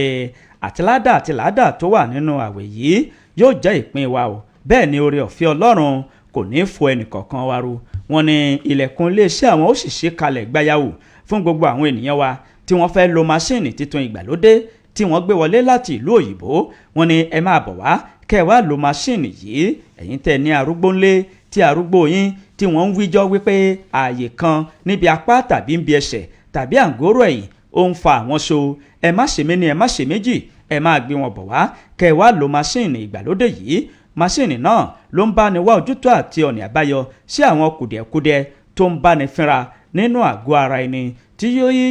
àtìládà tó wà nínú àwẹ̀ yìí yóò jẹ́ ìpín wa o. bẹ́ẹ̀ ni oore ọ̀fẹ́ Ọlọ́run kò ní fo ẹnìkọ̀ọ̀kan wa ru. wọ́n ní ilẹ̀kùn iléeṣẹ́ àwọn ó sì ṣí kalẹ̀ gbáyàwó fún gbogbo àwọn ènìyàn wa tí wọ́n fẹ́ lo máṣíìnì tuntun ìgbàlódé tí wọ́n gbé wọlé láti ìlú òyìnbó. wọ́n ní ẹ máa bọ̀ wá kẹ́ wá lo máṣíìnì yìí. ẹ̀yin tẹ́ ní arúgbó ńlé tí arúgbó yín tí wọ́n ń wíjọ́ wípé ààyè kan níbi apá tàbí níbi ẹsẹ̀ tàbí àǹgóró ẹ̀yìn ó ń fa àwọn so. ẹ má ṣe méní ẹ má ṣe méjì, ẹ máa gbé wọn bọ̀ wá kẹ́ wá lo máṣíìnì ìgbàlódé yìí. máṣíìnì náà ló ń báni wá ojútùú àti ọ̀nà àbáyọ sí àwọn kùdìẹ̀kudiẹ tó ń báni fínra nínú àgọ́ ara ẹni, tí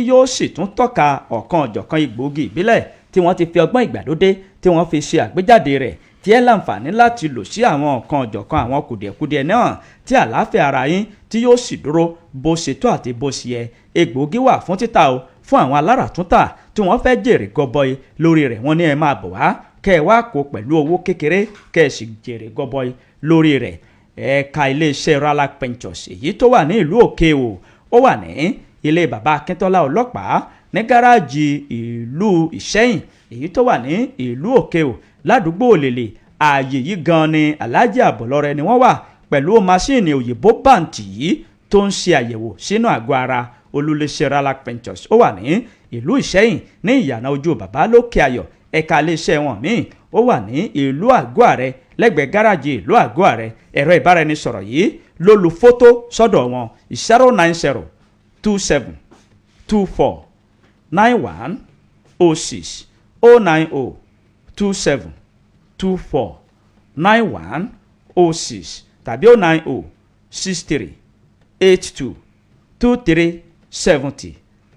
yóò sì tún tọ́ka ọ̀kan ọ̀jọ̀kan egbòogi ìbílẹ̀ tí wọ́n ti fi ọgbọ́n ìgbàlódé tí wọ́n fi ṣe àgbéjáde rẹ̀, tí ẹ láǹfààní láti lò sí àwọn ọ̀kan ọ̀jọ̀kan àwọn kùdìẹ̀kudiẹ náà tí àlàáfíà ara yín tí yóò sì dúró bó ṣe tó àti bó ṣe yẹ. Egbòogi wà fún títà o fún àwọn aláràtúntà tí wọ́n fẹ́ jèrè gọbọi lórí rẹ̀. wọ́n ní ẹ máa bọ̀ wá kẹ́ ẹ wá kó pẹ̀lú owó kékeré kẹ́ ẹ sì jèrè gọbọi lórí rẹ̀. ẹ̀ka iléeṣẹ́ Ralac Ventures èyí tó wà ní ìlú Òkè-ò ó wà ní ilé bàbá Akíntọ́lá ọlọ́pàá ní gáràjì ìlú Ìṣẹ́yìn èyí tó wà ní ìlú Òkè-ò ládùúgbò Òlèlè. ààyè yìí gan ni Alhaji Àbọ̀lọ́rẹ́ ni wọ́n wà pẹ̀lú máṣíìnì òyìnbó bàǹtì yìí tó ń ṣe àyẹ̀wò sínú àgọ́ ara. olùléṣẹ́ Ralac Ventures ó wà ní ìlú Ìṣẹ́yìn ní ìyànà ojú bàbá Lókè Ayọ̀. ẹ̀ka iléeṣẹ́ wọn míì ó wà ní ìlú Àgọ́ Àrẹ lẹ́gbẹ̀ẹ́ gáràjì ìlú Àgọ́ Àrẹ. ẹ̀rọ ìbáraẹnisọ̀rọ̀ yìí ló lu fótó sọ́dọ̀ wọn 090 27 24 91 06 090 27 24 91 06 tàbí 090 63 82 23 70.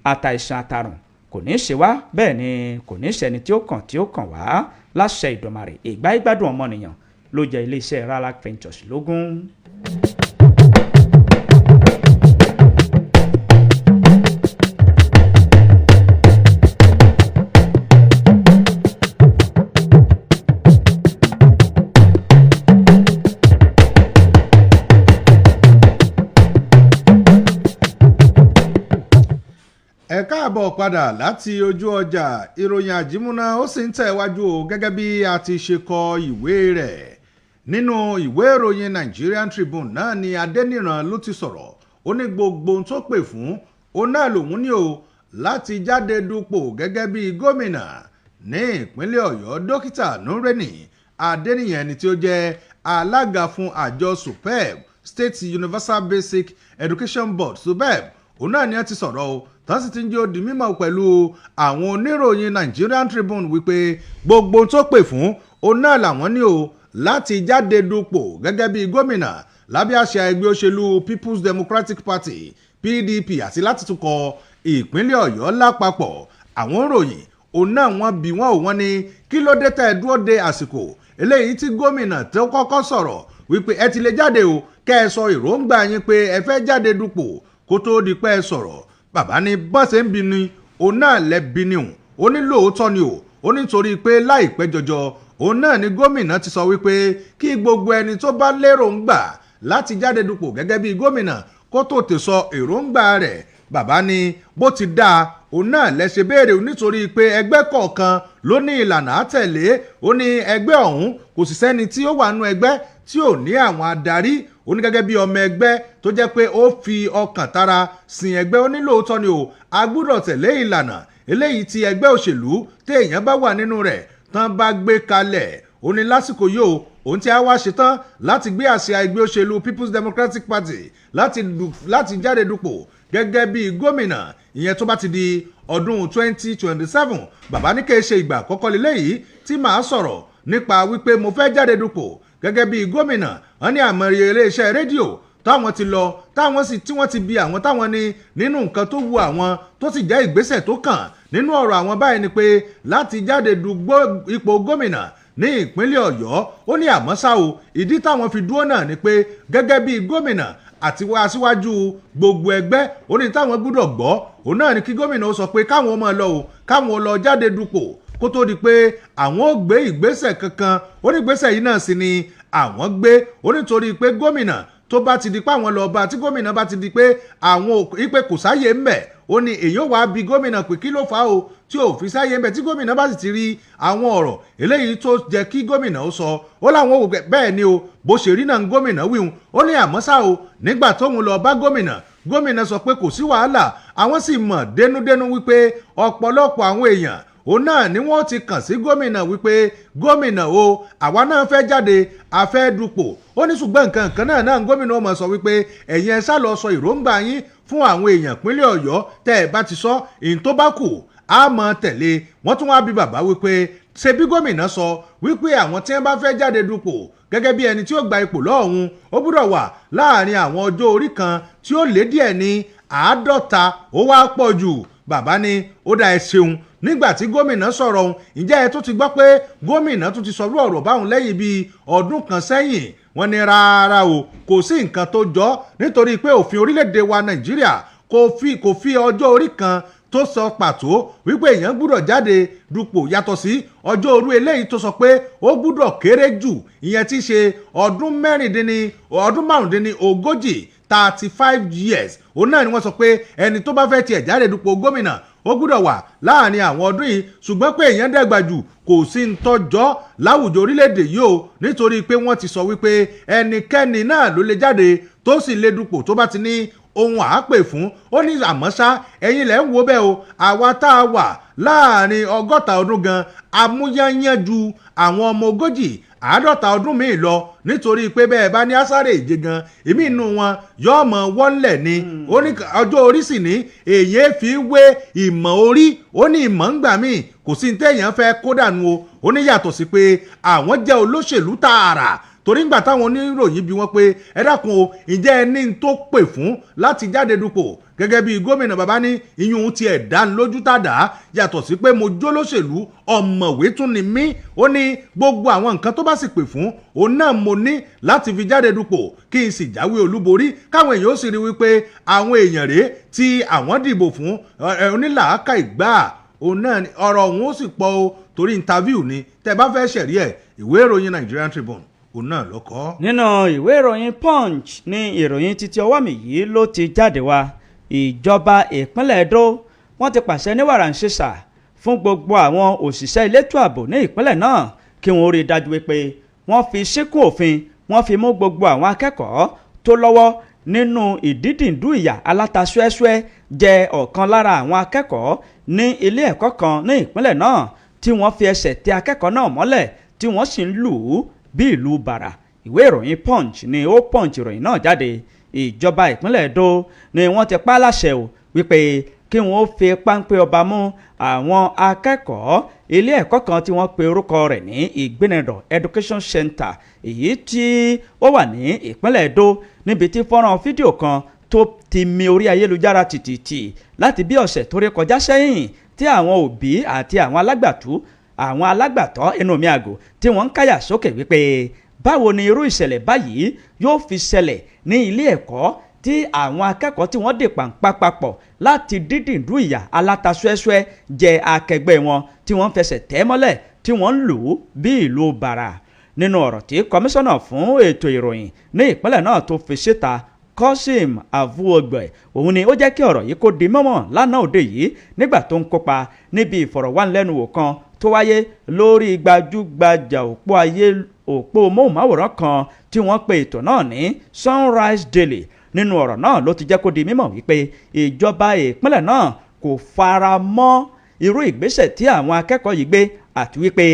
àtàìsàn àtàrùn kò ní í ṣe wá, bẹ́ẹ̀ ni kò ní í ṣẹni tí ó kàn wá láṣẹ Ìdùmarè. ìgbà ìgbádùn ọmọnìyàn ló jẹ́ iléeṣẹ́ Ralac Ventures lógún. ẹ káàbọ̀ padà láti ojú ọjà. ìròyìn àjímúná ó sì ń tẹ̀wájú o gẹ́gẹ́ bí a ti ṣe kọ ìwé rẹ̀ nínú ìwé ìròyìn Nigerian Tribune náà ni Adéníran ló ti sọ̀rọ̀. ó ní gbogbo ohun tó pè fún òun náà lòun ní o láti jáde dupò gẹ́gẹ́ bí gómìnà ní ìpínlẹ̀ Ọ̀yọ́. Dókítà Nureni Adéníyàn ẹni tí ó jẹ́ alága fún àjọ SUPEB State Universal Basic Education Board SUPEB òun náà ni ẹ ti sọ̀rọ̀ o tán sì ti ń jẹ́ ó di mímọ̀ pẹ̀lú àwọn oníròyìn Nigerian Tribune wípé gbogbo tó pè fún òun náà làwọn ní o láti jáde dupò gẹ́gẹ́ bí gómìnà lábẹ́ àṣẹ ẹgbẹ́ òṣèlú People's Democratic Party PDP àti láti tukọ̀ ìpínlẹ̀ Ọ̀yọ́ lápapọ̀. àwọn òròyìn òun náà wọ́n bí wọ́n ní kí ló dé tẹ́ ẹ dúró de àsìkò eléyìí tí gómìnà tó kọ́kọ́ sọ̀rọ̀ wípé ẹ ti lè jáde o kẹ́ ẹ sọ èròǹgbà yín pé ẹ fẹ́ jáde dupò kó tó di pé ẹ sọ̀rọ̀. Bàbá ní bọ́sẹ̀ ń bi ni òun náà lẹ́bi ni ó ní lóòótọ́ ni ó nítorí pé láìpẹ́ jọjọ òun náà ni gómìnà ti sọ wípé kí gbogbo ẹni tó bá léròǹgbà láti jáde dupò gẹ́gẹ́ bí gómìnà kó tó tè sọ èròǹgbà rẹ̀. Bàbá ní bó ti dáa òun náà lẹ́sẹ̀ béèrè nítorí pé ẹgbẹ́ kọ̀ọ̀kan ló ní ìlànà àtẹ̀lé. Ó ní ẹgbẹ́ ọ̀hún kò sì sẹ́ni tí ó wà nú ẹgbẹ́ tí ò ní àwọn adarí. Ó ní gẹ́gẹ́ bí ọmọ ẹgbẹ́ tó jẹ́ pé ó fi ọkàn tara sin ẹgbẹ́. Ó ní lóòótọ́ ni a gbúdọ̀ tẹ̀lé ìlànà eléyìí tí ẹgbẹ́ òṣèlú téèyàn bá wà nínú rẹ̀ tán bá gbé kalẹ̀. Ó ní lásìkò yìí òun tí a wá ṣetán láti gbé àsíá ẹgbẹ́ òṣèlú People's Democratic Party láti jáde dupò gẹ́gẹ́ bí gómìnà ìyẹn tó bá ti di ọdún 2027. Bàbá ní kí ṣe ìgbà àkọ́kọ́ lélẹ́yìí tí màá sọ̀rọ̀ nípa wípé mo fẹ́ jáde dupò gẹ́gẹ́ bí gómìnà. Wọ́n ní àmọ̀ràn iléeṣẹ́ rédíò táwọn ti lọ tí wọ́n ti bi àwọn táwọn ní nínú nǹkan tó wu àwọn tó sì jẹ́ ìgbésẹ̀ tó kàn nínú ọ̀rọ̀ àwọn báyìí ni pé láti jáde du ipò gómìnà ní ìpínlẹ̀ Ọ̀yọ́. Ó ní àmọ́ ṣá o ìdí táwọn fi dúró náà ni pé gẹ́gẹ́ bí gómìnà àti wá síwájú gbogbo ẹgbẹ́ ó ní táwọn gbúdọ̀ gbọ́ òun náà ni kí gómìnà ó sọ pé káwọn máa lọ káwọn lọ jáde dupò kó tó di pé àwọn ò gbé ìgbésẹ̀ kankan. Ó ní ìgbésẹ̀ yìí náà sì ni àwọn gbé. Ó nítorí pé gómìnà tó bá ti di pé àwọn lọ bá tí gómìnà bá ti di pé àwọn ìpè kò sáyé ń bẹ̀. Ó ní èyàn wá bi gómìnà pé kí ló fà á tí ò fi sáyé ń bẹ̀ tí gómìnà bá sì ti rí àwọn ọ̀rọ̀ eléyìí tó jẹ́ kí gómìnà ó sọ. Ó láwọn ò bẹ́ẹ̀ ni bó ṣe rí náà gómìnà wíhun. Ó ní àmọ́ ṣá nígbà tóun lọ bá gómìnà sọ pé kò sí wàhálà àwọn sì mọ̀ dénúdénú wípé ọ̀pọ̀lọpọ̀ àwọn èèyàn òun náà ni wọ́n ti kàn sí gómìnà wípé gómìnà àwa náà fẹ́ jáde a fẹ́ dupò. Ó ní ṣùgbọ́n nǹkan náà gómìnà ó mọ̀ sọ wípé ẹ̀yin ẹ sá lọ sọ èròǹgbà yín fún àwọn èèyàn ìpínlẹ̀ Ọ̀yọ́ tẹ́ ẹ bá ti sọ ìyìn tó bá kù á mọ̀ tẹ̀lé. Wọ́n tún wá bí bàbá wípé ṣe bí gómìnà sọ wípé àwọn tí wọ́n bá fẹ́ jáde dupò gẹ́gẹ́ bí ẹni tí ó gba ipò lọ́hùn ó gbúdọ̀ wà láàrin àwọn ọjọ́ orí kan tí ó lé díẹ̀ ní 50 ó wá pọ̀ jù. Bàbá ní ó dá ẹ ṣeun nígbà tí gómìnà sọ̀rọ̀ ohun ǹjẹ́ ẹ tó ti gbọ́ pé gómìnà tún ti sọ̀rọ̀ ọ̀rọ̀ báwọn lẹ́yìn bíi ọdún kan sẹ́yìn. Wọ́n ní rárá kò sí nǹkan tó jọ nítorí pé òfin orílẹ̀-èdè wa Nàìjíríà kò fi ọjọ́ orí kan tó sọ pàtó wípé èèyàn gbúdọ̀ jáde dupò yàtọ̀ sí ọjọ́ orí eléyìí tó sọ pé ó gbúdọ̀ kéré jù ìyẹn tí ṣe ọdún márùndínlógójì 35 years. Òun náà ni wọ́n sọ pé ẹni tó bá fẹ́ tiẹ̀ jáde dupò gómìnà ó gbúdọ̀ wà láàrin àwọn ọdún yìí. Ṣùgbọ́n pé èèyàn dàgbà jù kò sí ń tọ́jọ́ láwùjọ orílẹ̀-èdè yìí nítorí pé wọ́n ti sọ wípé ẹnikẹ́ni náà ló lè jáde tó sì lè dupò tó bá ti ní ohun àápè fún. Ó ní àmọ́ ṣá ẹ̀yin lẹ́ ń wo bẹ́ẹ̀ àwa tá a wà láàrin 60 ọdún gan amúyányán ju àwọn ọmọ 50 ọdún míì lọ nítorí pé bẹ́ẹ̀ bá ní àsáré ìje gan èmi inú wọn yóò mọ wọ́nlẹ̀ ni. Ó ní ọjọ́ orí sì ní èyí fi wé ìmọ̀ orí. Ó ní ìmọ̀ ń gbà míì kò sí ní téèyàn fẹ́ kó dànù ó ní yàtọ̀ sí pé àwọn jẹ́ olóṣèlú tààrà torí ńgbà táwọn oníròyìn bi wọ́n pé ẹ dákun ǹjẹ́ ẹ ní tó pè fún láti jáde dupò gẹ́gẹ́ bí gómìnà. Bàbá ní iyún ti ẹ̀ dá lójú tàdá yàtọ̀ sí pé mo jólóṣèlú ọ̀mọ̀wé tún ni mí. Ó ní gbogbo àwọn nǹkan tó bá sì pè fún òun náà mo ní láti fi jáde dupò kí n sì jáwé olúborí káwọn èèyàn ó sì rí wípé àwọn èèyàn rèé tí àwọn dìbò fún onílàákà ìgbà òun náà ọ̀rọ̀ òun ó sì pọ̀ torí interview ni tẹ́ bá fẹ́ ṣẹ̀rí ẹ̀ ìwé ìròyìn Nigerian Tribune òun náà ló kọ. nínú ìwé ìròyìn Punch ní ìròyìn títí ọwọ́ mi yìí ló ti jáde wá. Ìjọba ìpínlẹ̀ Edo wọ́n ti pàṣẹ ní wàràǹṣeṣà fún gbogbo àwọn òṣìṣẹ́ elétò ààbò ní ìpínlẹ̀ náà kí wọ́n rí i dájú pé wọ́n fi síkún òfin wọ́n fi mú gbogbo àwọn akẹ́kọ̀ọ́ tó lọ́wọ́ nínú ìdídìndú ìyà aláta ṣúẹ́ṣúẹ́ jẹ́ ọ̀kan lára àwọn akẹ́kọ̀ọ́ ní ilé ẹ̀kọ́ kan ní ìpínlẹ̀ náà tí wọ́n fi ẹsẹ̀ tẹ akẹ́kọ̀ọ́ náà mọ́lẹ̀ tí wọ́n sì ń lù ú bí ìlú bàrà. Ìwé ìròyìn Punch ni ó Punch ìròyìn náà jáde. Ìjọba ìpínlẹ̀ Edo ni wọ́n ti pa láṣẹ wípé kí wọ́n fi páńpẹ́ ọba mú àwọn akẹ́kọ̀ọ́ ilé ẹ̀kọ́ kan tí wọ́n pe orúkọ rẹ̀ ní Ìgbénẹ̀dọ̀ Education Center èyí tí ó wà ní ìpínlẹ̀ Edo níbi tí fọ́nrán fídíò kan tó ti mi orí ayélujára tìtìtì láti bí ọ̀sẹ̀ tó rí kọjá sẹ́yìn tí àwọn òbí àti àwọn alágbàtọ́ ẹnu mi àgò tí wọ́n ń káyà sókè wípé báwo ni irú ìṣẹ̀lẹ̀ báyìí yóò fi ṣẹlẹ̀ ní ilé ẹ̀kọ́ tí àwọn akẹ́kọ̀ọ́ tí wọ́n dè pàǹpá papọ̀ láti dídìndú ìyà alátasúẹ́súẹ́ jẹ akẹgbẹ́ wọn tí wọ́n fẹsẹ̀ tẹ́ mọ́lẹ̀ tí wọ́n ń lù ú bí ìlú bàrà. Nínú ọ̀rọ̀ tí kọmíṣánná fún ètò ìròyìn ní ìpínlẹ̀ náà tó fi síta Kọ́sìm Àvúọgbẹ̀ òun ni ó jẹ́ kí ọ̀rọ̀ yìí kó di mọ́mọ́ lánàá òde yìí nígbà tó ń kópa níbi ìfọ̀rọ̀wánilẹ́nuwò kan tó wáyé lórí gbajúgbajà òpó móhùnmáwòrán kan tí wọ́n pe ètò náà ní Sunrise Daily. Nínú ọ̀rọ̀ náà ló ti jẹ́ kó di mímọ̀ wípé ìjọba ìpínlẹ̀ náà kò fara mọ́ irú ìgbésẹ̀ tí àwọn akẹ́kọ̀ọ́ yìí gbé àti wípé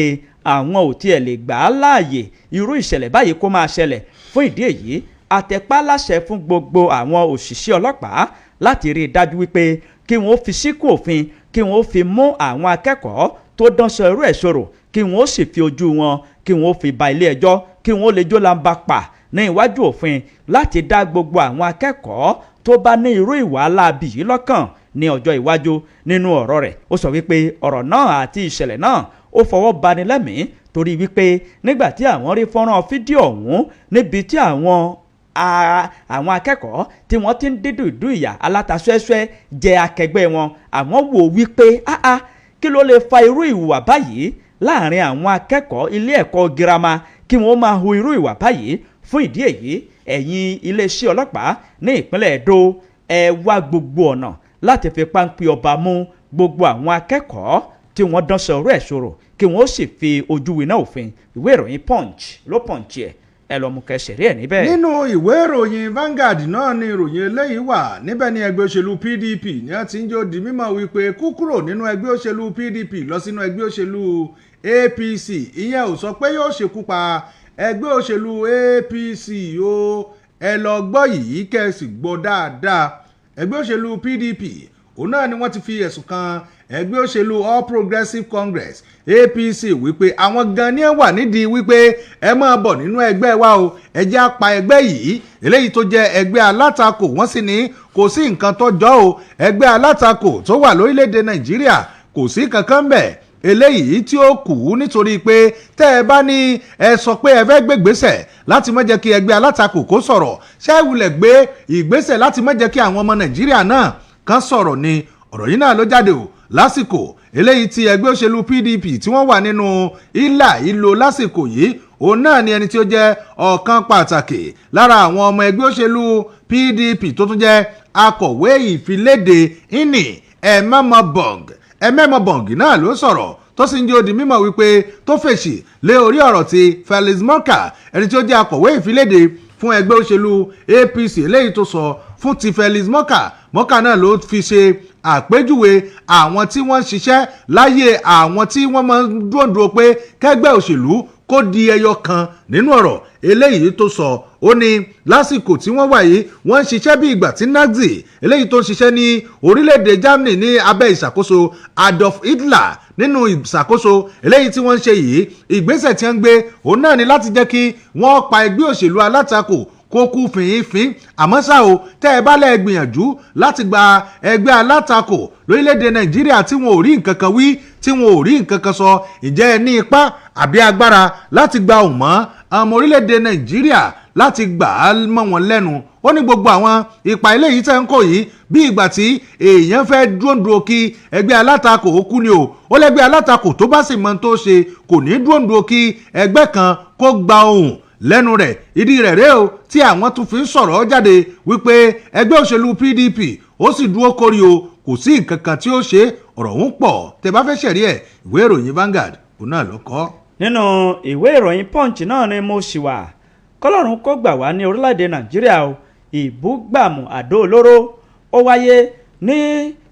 àwọn ò tiẹ̀ lè gbà á láàyè irú ìṣẹ̀lẹ̀ báyìí kó máa ṣẹlẹ̀. Fún ìdí èyí àtẹ̀pá láṣẹ fún gbogbo àwọn òṣìṣẹ́ ọlọ́pàá láti rí i dájú wípé kí wọ́n fi síkùn òfin kí wọ́n fi mú àwọn akẹ́kọ̀ọ́ tó dánsọ irú ẹ̀ sọ̀rọ̀ kí wọ́n sì fi ojú wọn kí wọ́n fi ba ilé ẹjọ́ kí wọ́n lè jó lamba pa ní iwájú òfin láti dá gbogbo àwọn akẹ́kọ̀ọ́ tó bá ní irú ìwà aláàbí yìí lọ́kàn ní ọjọ́ iwájú. Nínú ọ̀rọ̀ rẹ̀ ó sọ wípé ọ̀rọ̀ náà àti ìṣẹ̀lẹ̀ náà ó fọwọ́ bani lẹ́mìí torí wípé nígbà tí àwọn rí fọ́nrán fídíò ọ̀hún níbi tí àwọn akẹ́kọ̀ọ́ tí wọ́n ti ń dídùn ìyà alátasúẹ́súẹ́ jẹ akẹgbẹ́ wọn àwọn wò wípé kí ló lè fa irú ìwà báyìí láàrin àwọn akẹ́kọ̀ọ́ ilé ẹ̀kọ́ girama kí wọ́n máa hu irú ìwà báyìí. Fún ìdí èyí ẹ̀yin iléeṣẹ́ ọlọ́pàá ní ìpínlẹ̀ Ẹdó ẹ wá gbogbo ọ̀nà láti fi páńpẹ́ ọba mú gbogbo àwọn akẹ́kọ̀ọ́ tí wọ́n dán sọ̀rọ̀ ẹ̀ sọ̀rọ̀ kí wọ́n sì fi ojú winá òfin. Ìwé ìròyìn Punch ló Punch ẹ lọ mú kẹsẹ̀rí ẹ̀ níbẹ̀. Nínú ìwé ìròyìn Vanguard náà ni ìròyìn eléyìí wà níbẹ̀ ni ẹgbẹ́ òṣèlú PDP ní a ti ń jó di mímọ̀ wípé kú kúrò nínú ẹgbẹ́ òṣèlú PDP lọ sínú ẹgbẹ́ òṣèlú APC ìyẹn ò sọ pé yóò ṣekú pa ẹgbẹ́ òṣèlú APC o ẹ lọ gbọ́ yìí kẹ́sì gbọ́ dáadáa. Ẹgbẹ́ òṣèlú PDP òun náà ni wọ́n ti fi ẹ̀sùn kan ẹgbẹ́ òṣèlú All Progressives Congress APC wípé àwọn gan ni wà nídìí wípé ẹ máa bọ̀ nínú ẹgbẹ́ wa o ẹ jẹ́ á pa ẹgbẹ́ yìí eléyìí tó jẹ́ ẹgbẹ́ alátakò wọ́n sì ní kò sí nǹkan tó jọ o ẹgbẹ́ alátakò tó wà lórílẹ̀‐èdè Nàìjíríà kò sí kankan bẹ́ẹ̀ eléyìí tí ó kù nítorí pé tẹ́ ẹ bá ní ẹ sọ pé ẹ fẹ́ gbégbésẹ̀ láti má jẹ́ kí ẹgbẹ́ alátakò kó sọ̀rọ̀ ṣé ẹ wulẹ̀ gbé ìgbésẹ̀ láti má jẹ́ kí àwọn ọmọ Nàìjíríà náà kan sọ̀rọ̀ ni ọ̀rọ̀ yìí náà ló jáde o lásìkò eléyìí tí ẹgbẹ́ òṣèlú PDP tí wọ́n wà nínú ìlà ìlò lásìkò yìí òun náà ni ẹni tí ó jẹ́ ọ̀kan pàtàkì lára àwọn ọmọ ẹgbẹ́ òṣèlú PDP tó tún jẹ́ akọ̀wé ìfiléde ìní Ẹ̀mẹ́mọ̀bọ̀ng náà ló sọ̀rọ̀ tó sì ń jẹ́ odi mímọ̀ wípé tó fèsì lé orí ọ̀rọ̀ tí Felix Morka ẹni tí ó jẹ́ akọ̀wé ìfiléde fún ẹgbẹ́ òṣèlú APC eléyìí tó sọ fún ti Felix Morka náà ló fi ṣe àpèjúwe àwọn tí wọ́n ń ṣiṣẹ́ láyé àwọn tí wọ́n máa ń dúró pé kẹ́gbẹ́ òṣèlú kó di ẹyọ kan nínú ọ̀rọ̀ eléyìí tó sọ ó ní lásìkò tí wọ́n wà yìí wọ́n ń ṣiṣẹ́ bí ìgbà tí Nazi eléyìí tó ń ṣiṣẹ́ ní orílẹ̀-èdè Germany ní abẹ́ ìṣàkóso Adolf Hitler nínú ìṣàkóso eléyìí tí wọ́n ń ṣe yìí ìgbésẹ̀ tí wọ́n ń gbé òun náà ni láti jẹ́ kí wọ́n pa ẹgbẹ́ òṣèlú alátakò kó kú fìyínfín àmọ́ ṣá o tẹ́ ẹ bá lẹ́ gbìyànjú láti gba ẹgbẹ́ alátakò lórílẹ̀‐èdè Nàìjíríà tí wọn ò rí nǹkan kan wí tí wọn ò rí nǹkan kan sọ ìjẹ́ ẹ ní ipá àbí agbára láti gba òmọ́ ọmọ orílẹ̀‐èdè Nàìjíríà láti gbà á mọ́ wọn lẹ́nu ó ní gbogbo àwọn ipa eléyìí tẹ́ ń kó yìí bí ìgbà tí èèyàn fẹ́ dúró kí ẹgbẹ́ alátakò ó kú ni o ó lẹ́gbẹ́ alátakò tó bá sì mọ tó ṣe kò ní dúró kí ẹgbẹ́ kan kó gba ohùn lẹ́nu rẹ̀ ìdí rẹ̀ rèé o tí àwọn tún fi ń sọ̀rọ̀ jáde wípé ẹgbẹ́ òṣèlú PDP ó sì dúró kórí o kò sí nǹkan kan tí ó ṣe ọ̀rọ̀ ń pọ̀ tẹ́ bá fẹ́ ṣẹ̀rí ẹ̀ ìwé ìròyìn Vanguard òun náà ló kọ. nínú ìwé ìròyìn Punch náà ni mo ṣì wà kọ́lọ́run kó gbà wá ní orílẹ̀-èdè Nàìjíríà o ìbúgbàmù àdó olóró ó wáyé ní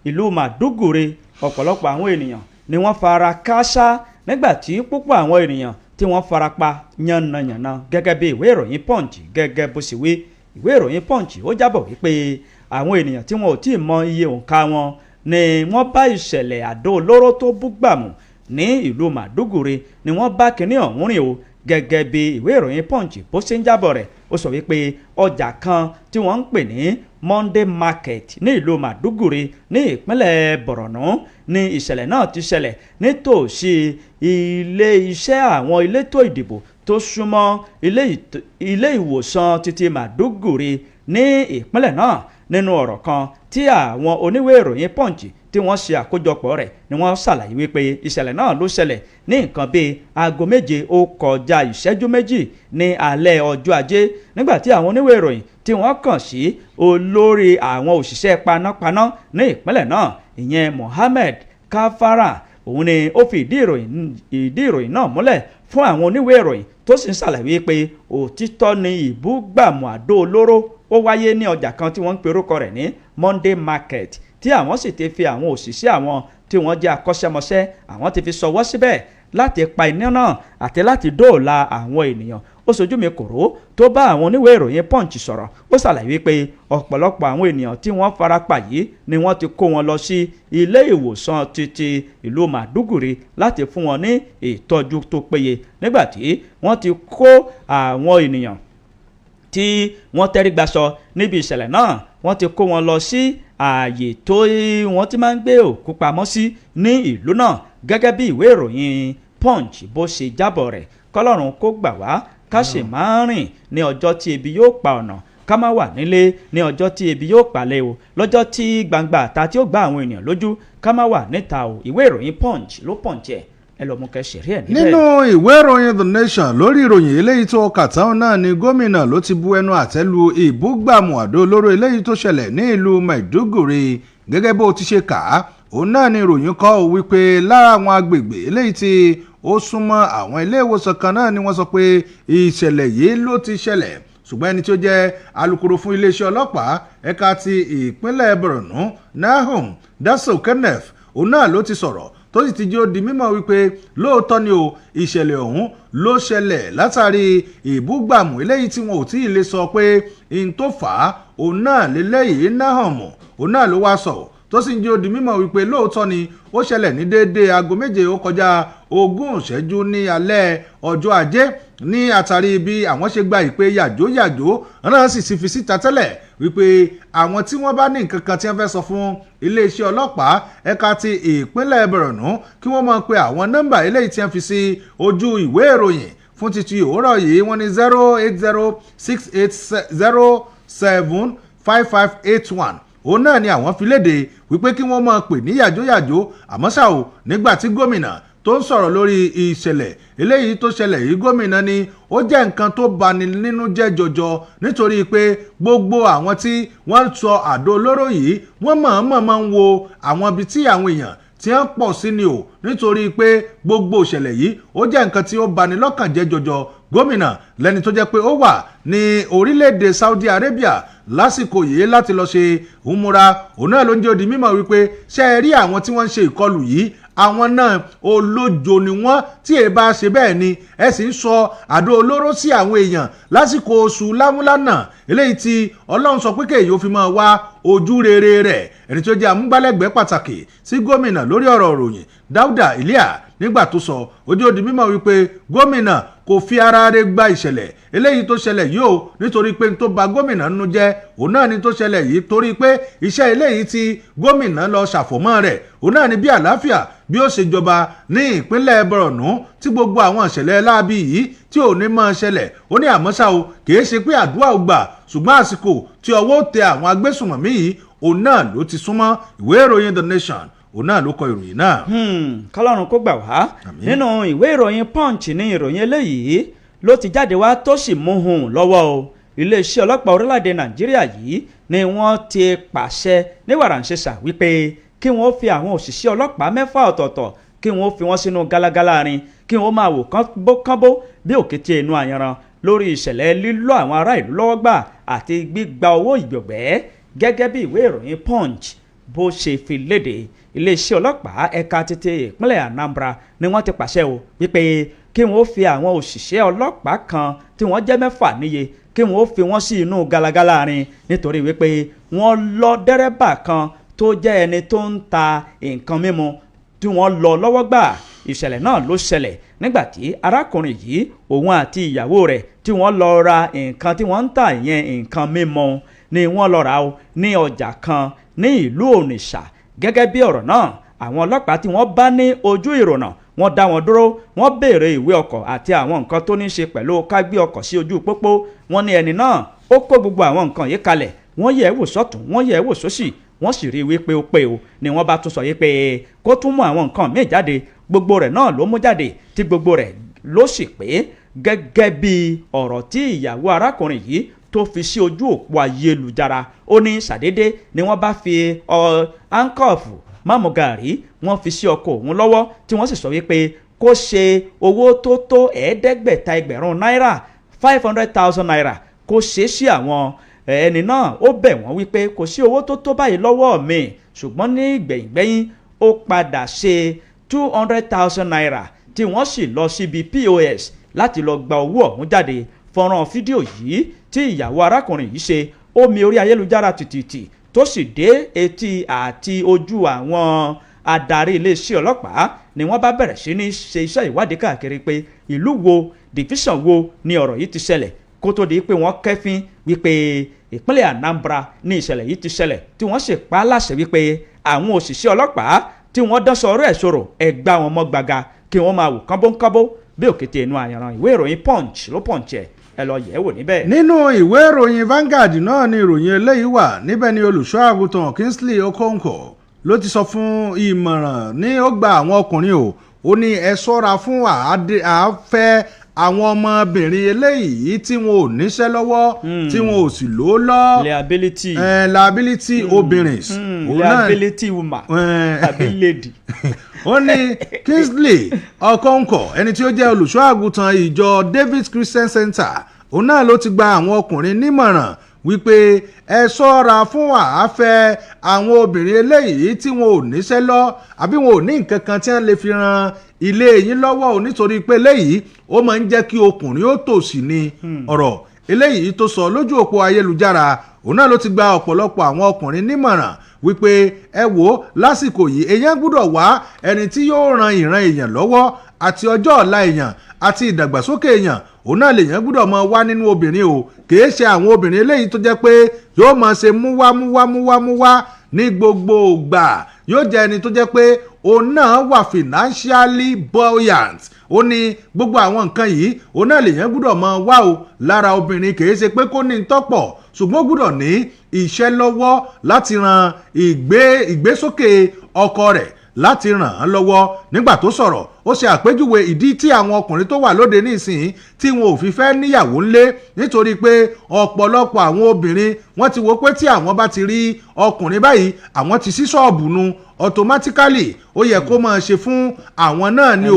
ìlú Màdúgùrí ọ̀pọ̀lọpọ̀ àwọn ènìyàn ni wọ́n fara kááṣá nígbà tí púpọ̀ àwọn ènìyàn tí wọ́n farapa yànnàyànnà gẹ́gẹ́ bí ìwé ìròyìn Punch gẹ́gẹ́ bó sì wí ìwé ìròyìn Punch ó jábọ̀ wípé àwọn ènìyàn tí wọn ò tí ì mọ iye òǹkà wọn ni wọ́n bá ìṣẹ̀lẹ̀ àdó olóró tó búgbàmù ní ìlú Màdúgùrí ni wọ́n bá kinní ọ̀hún rìn o gẹ́gẹ́ bí ìwé ìròyìn Punch bó ṣe ń jábọ̀ rẹ̀ ó sọ wípé ọjà kan tí wọ́n ń pè ní Monday Market ní ìlú Màdúgùrí ní ìpínlẹ̀ Borno ní ìṣẹ̀lẹ̀ náà ti ṣẹlẹ̀ nítòsí ilé iṣẹ́ àwọn elétò ìdìbò tó súnmọ́ ilé ìwòsàn títí Maiduguri ní ìpínlẹ̀ náà. Nínú ọ̀rọ̀ kan tí àwọn oníwèé ìròyìn Punch tí wọ́n ṣe àkójọpọ̀ rẹ̀ ni wọ́n ṣàlàyé wípé ìṣẹ̀lẹ̀ náà ló ṣẹlẹ̀ ní nǹkan bíi aago 7 ó kọjá ìṣẹ́jú 2 ní alẹ́ ọjọ́ Ajé, nígbà tí àwọn oníwèé ìròyìn tí wọ́n kàn sí olórí àwọn òṣìṣẹ́ panápaná ní ìpínlẹ̀ náà, ìyẹn Mohammed Kafara. Òun ni ó fi ìdí ìròyìn náà múlẹ̀ fún àwọn oníwèé ìròyìn tó sì ń ṣàlàyé pé òtítọ́ ni ìbúgbàmù àdó olóró ó wáyé ní ọjà kan tí wọ́n ń pe orúkọ rẹ̀ ní Monday Market, tí àwọn sì ti fi àwọn òṣìṣẹ́ àwọn tí wọ́n jẹ́ akọ́ṣẹ́mọṣẹ́ àwọn ti fi ṣọwọ́ síbẹ̀ láti pa iná náà àti láti dóòlà àwọn ènìyàn. Ó sojú mi kòró tó bá àwọn oníwèé ìròyìn Punch sọ̀rọ̀, ó ṣàlàyé pé ọ̀pọ̀lọpọ̀ àwọn ènìyàn tí wọ́n farapa yìí ni wọ́n ti kó wọn lọ sí ilé ìwòsàn títí ìlú Maiduguri láti fún wọn ní ìtọ́jú tó péye, nígbà tí wọ́n ti kó àwọn ènìyàn tí wọ́n tẹ́rí gbaṣọ níbi ìṣẹ̀lẹ̀ náà, wọ́n ti kó wọn lọ sí ààyè tó wọ́n ti máa ń gbé òkú pamọ́ sí ní ìlú náà, gẹ́gẹ́ bí ìwé ìròyìn Punch bó ṣe jábọ̀ rẹ̀. Kọ́lọ́run kó gbà wá ká sì máa rìn ní ọjọ́ tí ebi yóò pa ọ̀nà, ká má wà nílé ní ọjọ́ tí ebi yóò palẹ̀ o, lọ́jọ́ tí gbangba àta tí ó gbá àwọn ènìyàn lójú ká má wà níta o. Ìwé ìròyìn Punch ló Punch ẹ̀ ẹ lọ mú kẹsìrì ẹ níbẹ̀. nínú ìwé ìròyìn The Nation lórí ìròyìn eléyìí tó kà táwọn náà ni gómìnà ló ti bu ẹnu àtẹ́ lu ìbúgbàmù àdó olóró eléyìí tó ṣẹlẹ̀ ní ìlú Maiduguri. Gẹ́gẹ́ bó ti ṣe kà á, òun náà ni ìròyìn kọ wípé lára àwọn agbègbè eléyìí tí ó súnmọ́ àwọn ilé ìwòsàn kan náà ni wọ́n sọ pé ìṣẹ̀lẹ̀ yìí ló ti ṣẹlẹ̀, ṣùgbọ́n ẹni tí ó jẹ́ alukoro fún iléeṣẹ́ ọlọ́pàá ẹ̀ka ti ìpínlẹ̀ Borno Nahum Daso Kenneth, òun náà ló ti sọ̀rọ̀ tó sì ti jẹ́ ó di mímọ̀ wípé lóòótọ́ ni o ìṣẹ̀lẹ̀ ọ̀hún ló ṣẹlẹ̀ látàrí ìbúgbàmù eléyìí tí wọn ò tí ì lè sọ pé in tó fà á òun náà lélẹ́yìí Nahum òun náà ló wá sọ̀rọ̀ tó sì ń jẹ́ ó di mímọ̀ wípé lóòótọ́ ni ó ṣẹlẹ̀ ní déédéé aago 7 ó kọjá 20 ìṣẹ́jú ní alẹ́ ọjọ́ Ajé ní àtàrí bí àwọn ṣe gba ìpè yàjóyàjó náà sì ti fi síta tẹ́lẹ̀ wípé àwọn tí wọ́n bá ní nǹkan kan tí wọ́n fẹ́ sọ fún iléeṣẹ́ ọlọ́pàá ẹ̀ka ti ìpínlẹ̀ Borno kí wọ́n máa pe àwọn nọ́mbà eléyìí tí wọ́n fi sí ojú ìwé ìròyìn fún títí òwúrọ̀ yìí. wọ́n ní 08068075581 òun náà ni àwọn fi léde wípé kí wọ́n máa pè ní yàjóyàjó. àmọ́ ṣá o nígbà tí gómìnà tó ń sọ̀rọ̀ lórí ìṣẹ̀lẹ̀ eléyìí tó ṣẹlẹ̀ yìí, gómìnà ni ó jẹ́ nǹkan tó bani nínú jẹ́ jọjọ nítorí pé gbogbo àwọn tí wọ́n sọ àdó olóró yìí wọ́n mọ̀ọ́mọ̀ máa ń wo àwọn ibi tí àwọn èèyàn tí wọ́n pọ̀ sí ni o, nítorí pé gbogbo ìṣẹ̀lẹ̀ yìí ó jẹ́ nǹkan tí ó bani lọ́kàn jẹ́ jọjọ. gómìnà lẹ́ni tó jẹ́ pé ó wà ní orílẹ̀-èdè Saudi Arabia lásìkò yìí láti lọ ṣe umura, òun náà ló ń jẹ́ ó di mímọ̀ wípé ṣé ẹ rí àwọn tí wọ́n ń ṣe ìkọlù yìí, àwọn náà olójo ni wọ́n, tí ẹ bá ṣe bẹ́ẹ̀ ni ẹ sì ń sọ àdó olóró sí àwọn èèyàn lásìkò oṣù lámúlánà eléyìí tí Ọlọ́run sọ pé kéèyàn ó fi máa wá ojú rere rẹ̀. ẹni tó jẹ́ amúgbálẹ́gbẹ̀ẹ́ pàtàkì sí gómìnà lórí ọ̀rọ̀ ìròyìn Dáúdà Ìlíà nígbà tó sọ ojú ó di mímọ̀ wípé gómìnà kò fi ara rẹ̀ gba ìṣẹ̀lẹ̀ eléyìí tó ṣẹlẹ̀ yìí o, nítorí pé tó bà gómìnà nínú jẹ́ òun náà ni tó ṣẹlẹ̀ yìí, torí pé iṣẹ́ eléyìí tí gómìnà lọ ṣàfọ̀mọ́ rẹ̀ òun náà ni bí àlàáfíà bí ó ṣe jọba ní ìpínlẹ̀ Borno tí gbogbo àwọn ìṣẹ̀lẹ̀ láabi yìí tí ò ní máa ṣẹlẹ̀. ó ní àmọ́ ṣá o kìí ṣe pé àdúrà ò gbà, ṣùgbọ́n àsìkò tí ọwọ́ tẹ àwọn agbésùnmọ̀mí yìí òun náà ló ti súnmọ́. ìwé ìròyìn The Nation òun náà ló kọ ìròyìn náà. Kọ́lọ́run kó gbà wá. nínú ìwé ìròyìn Punch ní ìròyìn eléyìí ló ti jáde wá tó sì mú hùn lọ́wọ́ o. iléeṣẹ́ ọlọ́pàá orílẹ̀-èdè Nàìjíríà yìí ni wọ́n ti pàṣẹ ní wàràǹṣeṣà wípé kí wọ́n fi àwọn òṣìṣẹ́ ọlọ́pàá 6 ọ̀tọ̀ọ̀tọ̀ kí wọ́n fi wọ́n sínú gálágálá rin kí wọ́n máa wò kánbó bí òkété inú àyanran lórí ìṣẹ̀lẹ̀ lílọ́ àwọn ará ìlú lọ́wọ́ gbà àti gbígba owó ìgbọ̀gbẹ́. gẹ́gẹ́ bí ìwé ìròyìn Punch bó ṣe fi léde, iléeṣẹ́ ọlọ́pàá ẹ̀ka títí ìpínlẹ̀ Anambra ni wọ́n ti pàṣẹ o wípé kí wọ́n fi àwọn òṣìṣẹ́ ọlọ́pàá kan tí wọ́n jẹ́ 6 níye kí wọ́n fi wọ́n sí inú gálágálá rin nítorí wípé wọ́n lọ dẹ́rẹ́bà kan tó jẹ́ ẹni tó ń ta nǹkan mímu tí wọ́n lọ lọ́wọ́ gbà. ìṣẹ̀lẹ̀ náà ló ṣẹlẹ̀ nígbà tí arákùnrin yìí òun àti ìyàwó rẹ̀ tí wọ́n lọ ra nǹkan tí wọ́n ń tà yẹn nǹkan mímu ni wọ́n lọ rà ó ní ọjà kan ní ìlú Onitsha. gẹ́gẹ́ bí ọ̀rọ̀ náà, àwọn ọlọ́pàá tí wọ́n bá ní ojú ìrònà wọ́n dá wọn dúró wọ́n béèrè ìwé ọkọ̀ àti àwọn nǹkan tó ní ṣe pẹ̀lú ká gbé ọkọ̀ sí ojú pópó. wọ́n ní ẹni náà ó kó gbogbo àwọn nǹkan yìí kalẹ̀ wọ́n yẹ̀ wò sọ́tún wọ́n yẹ̀ wò sósì wọ́n sì rí i wípé ó pé o ni wọ́n bá tún sọ yìí pé kó tún mú àwọn nǹkan míì jáde gbogbo rẹ̀ náà ló mú jáde tí gbogbo rẹ̀ ló sì pé gẹ́gẹ́ bí ọ̀rọ̀ tí ìyàwó arákùnrin yìí tó fi sí ojú òpó ayélujára. ó ní ṣàdédé ni wọ́n bá fi áńkọ́ọ̀fù máàmù gàrí wọ́n fi sí ọkọ̀ òun lọ́wọ́ tí wọ́n sì sọ wípé kó ṣe owó tó tó ẹgbẹ̀rún náírà 500,000 naira kó ṣe sí àwọn ẹni náà. ó bẹ̀ wọ́n wípé kò sí owó tó tó báyìí lọ́wọ́ mi ṣùgbọ́n ní gbẹ̀yìngbẹ́yìn ó padà ṣe 200,000 naira tí wọ́n sì lọ síbi POS láti lọ gba owó ọ̀hún jáde. fọ́nrán fídíò yìí tí ìyàwó arákùnrin yìí ṣe ó mi orí ayélujára tìtìtì tó sì dé etí àti ojú àwọn adarí iléeṣẹ́ ọlọ́pàá ni wọ́n bá bẹ̀rẹ̀ sí ní ṣe iṣẹ́ ìwádìí káàkiri pé ìlú wo division wo ni ọ̀rọ̀ yìí ti ṣẹlẹ̀ kó tó di pé wọ́n kẹ́fín wípé ìpínlẹ̀ Anambra ní ìṣẹ̀lẹ̀ yìí ti ṣẹlẹ̀ tí wọ́n sì pa á láṣẹ wípé àwọn òṣìṣẹ́ ọlọ́pàá tí wọ́n dán sọ̀rọ̀ ẹ̀ sọ̀rọ̀ ẹ̀ gbá wọn mọ́ gbaga kí wọ́n máa wò kánbóńkábó bí òkété inú àyànràn. ìwé ìròyìn Punch ló Punch ẹ lọ yẹ̀ wò níbẹ̀. nínú ìwé ìròyìn Vanguard náà ni ìròyìn eléyìí wà níbẹ̀ ni olùṣọ́ àgùntàn Kingsley Okonkwo ló ti sọ fún ìmọ̀ràn ní ó gba àwọn ọkùnrin ó ní ẹ ṣọ́ra fún àáfẹ́ àwọn ọmọbìnrin eléyìí tí wọn ò níṣẹ́ lọ́wọ́ tí wọn ò sì lò lọ liability obìnrin liability woman àbí lady. ó ní Kingsley Okonkwo ẹni tí ó jẹ́ olùṣọ́ àgùntàn ìjọ David Christian Center òun náà ló ti gba àwọn ọkùnrin nímọ̀ràn wípé ẹ ṣọ́ra fún àáfẹ́ àwọn obìnrin eléyìí tí wọn ò níṣẹ́ lọ àbí wọn ò ní nǹkan kan tí wọ́n lè fi ran ilé yín lọ́wọ́ ò nítorí pé eléyìí ó máa ń jẹ́ kí ọkùnrin ó tòṣì ní ọ̀rọ̀ eléyìí tó sọ lójú òpó ayélujára. òun náà ló ti gba ọ̀pọ̀lọpọ̀ àwọn ọkùnrin nímọ̀ràn wípé ẹ wò lásìkò yìí èèyàn gbọ́dọ̀ wá ẹni tí yóò ran ìran èèyàn lọ́wọ́ àti ọjọ́ ọ̀la èèyàn àti ìdàgbàsókè èèyàn. òun náà lèèyàn gbọ́dọ̀ máa wá nínú obìnrin kìí ṣe àwọn obìnrin eléyìí tó jẹ́ pé yóò máa ṣe múwá ní gbogbo ìgbà. yóò jẹ́ ẹni tó jẹ́ pé òun náà wà financially buoyant. ó ní gbogbo àwọn nǹkan yìí òun náà lèèyàn gbọ́dọ̀ máa wá lára obìnrin kìí ṣe pé kó ní tọ́pọ̀ ṣùgbọ́n gbọ́dọ̀ ní iṣẹ́ lọ́wọ́ láti ran ìgbésókè ọkọ rẹ̀ láti ràn án lọ́wọ́. nígbà tó sọ̀rọ̀ ó ṣe àpèjúwe ìdí tí àwọn ọkùnrin tó wà lóde nísìnyí tí wọn ò fi fẹ́ níyàwó ńlé nítorí pé ọ̀pọ̀lọpọ̀ àwọn obìnrin wọ́n ti wò pé tí àwọn bá ti rí ọkùnrin báyìí àwọn ti ṣí ṣọ́ọ̀bù nu automatically ó yẹ kó máa ṣe fún àwọn náà ni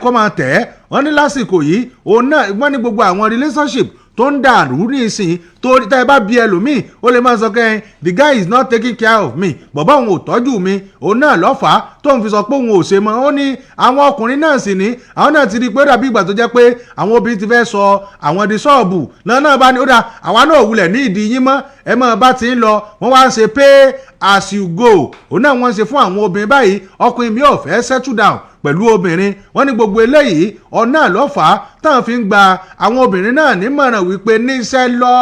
kó máa tẹ̀ wọ́n ní lásìkò yìí òun náà wọ́n ní gbogbo àwọn relationship tó ń dàrú ní ìsìn tó tẹ́ ẹ bá bí ẹlòmíì ó lè máa sọ pé the guy is not taking care of me bọ̀bá òun ò tọ́jú mi òun náà lọ́fàá tóun fi sọ pé òun ò ṣe mọ́. ó ní àwọn ọkùnrin náà sì ní àwọn náà ti rí i pé dàbí ìgbà tó jẹ́ pé àwọn obìnrin ti fẹ́ sọ àwọn di ṣọ́ọ̀bù náà bá ní ó dà àwa náà wulẹ̀ ní ìdí yín mọ́ ẹ máa bá ti ń lọ wọ́n wá ń ṣe pay as you go. òun náà wọ́n ń ṣe fún àwọn obìnrin báyìí ọkùnrin mi ò fẹ́ settle down pẹ̀lú obìnrin. wọ́n ní gbogbo eléyìí ọ̀nà lọ́fàá táwọn fi ń gba àwọn obìnrin náà nímọ̀ràn wípé níṣẹ́ lọ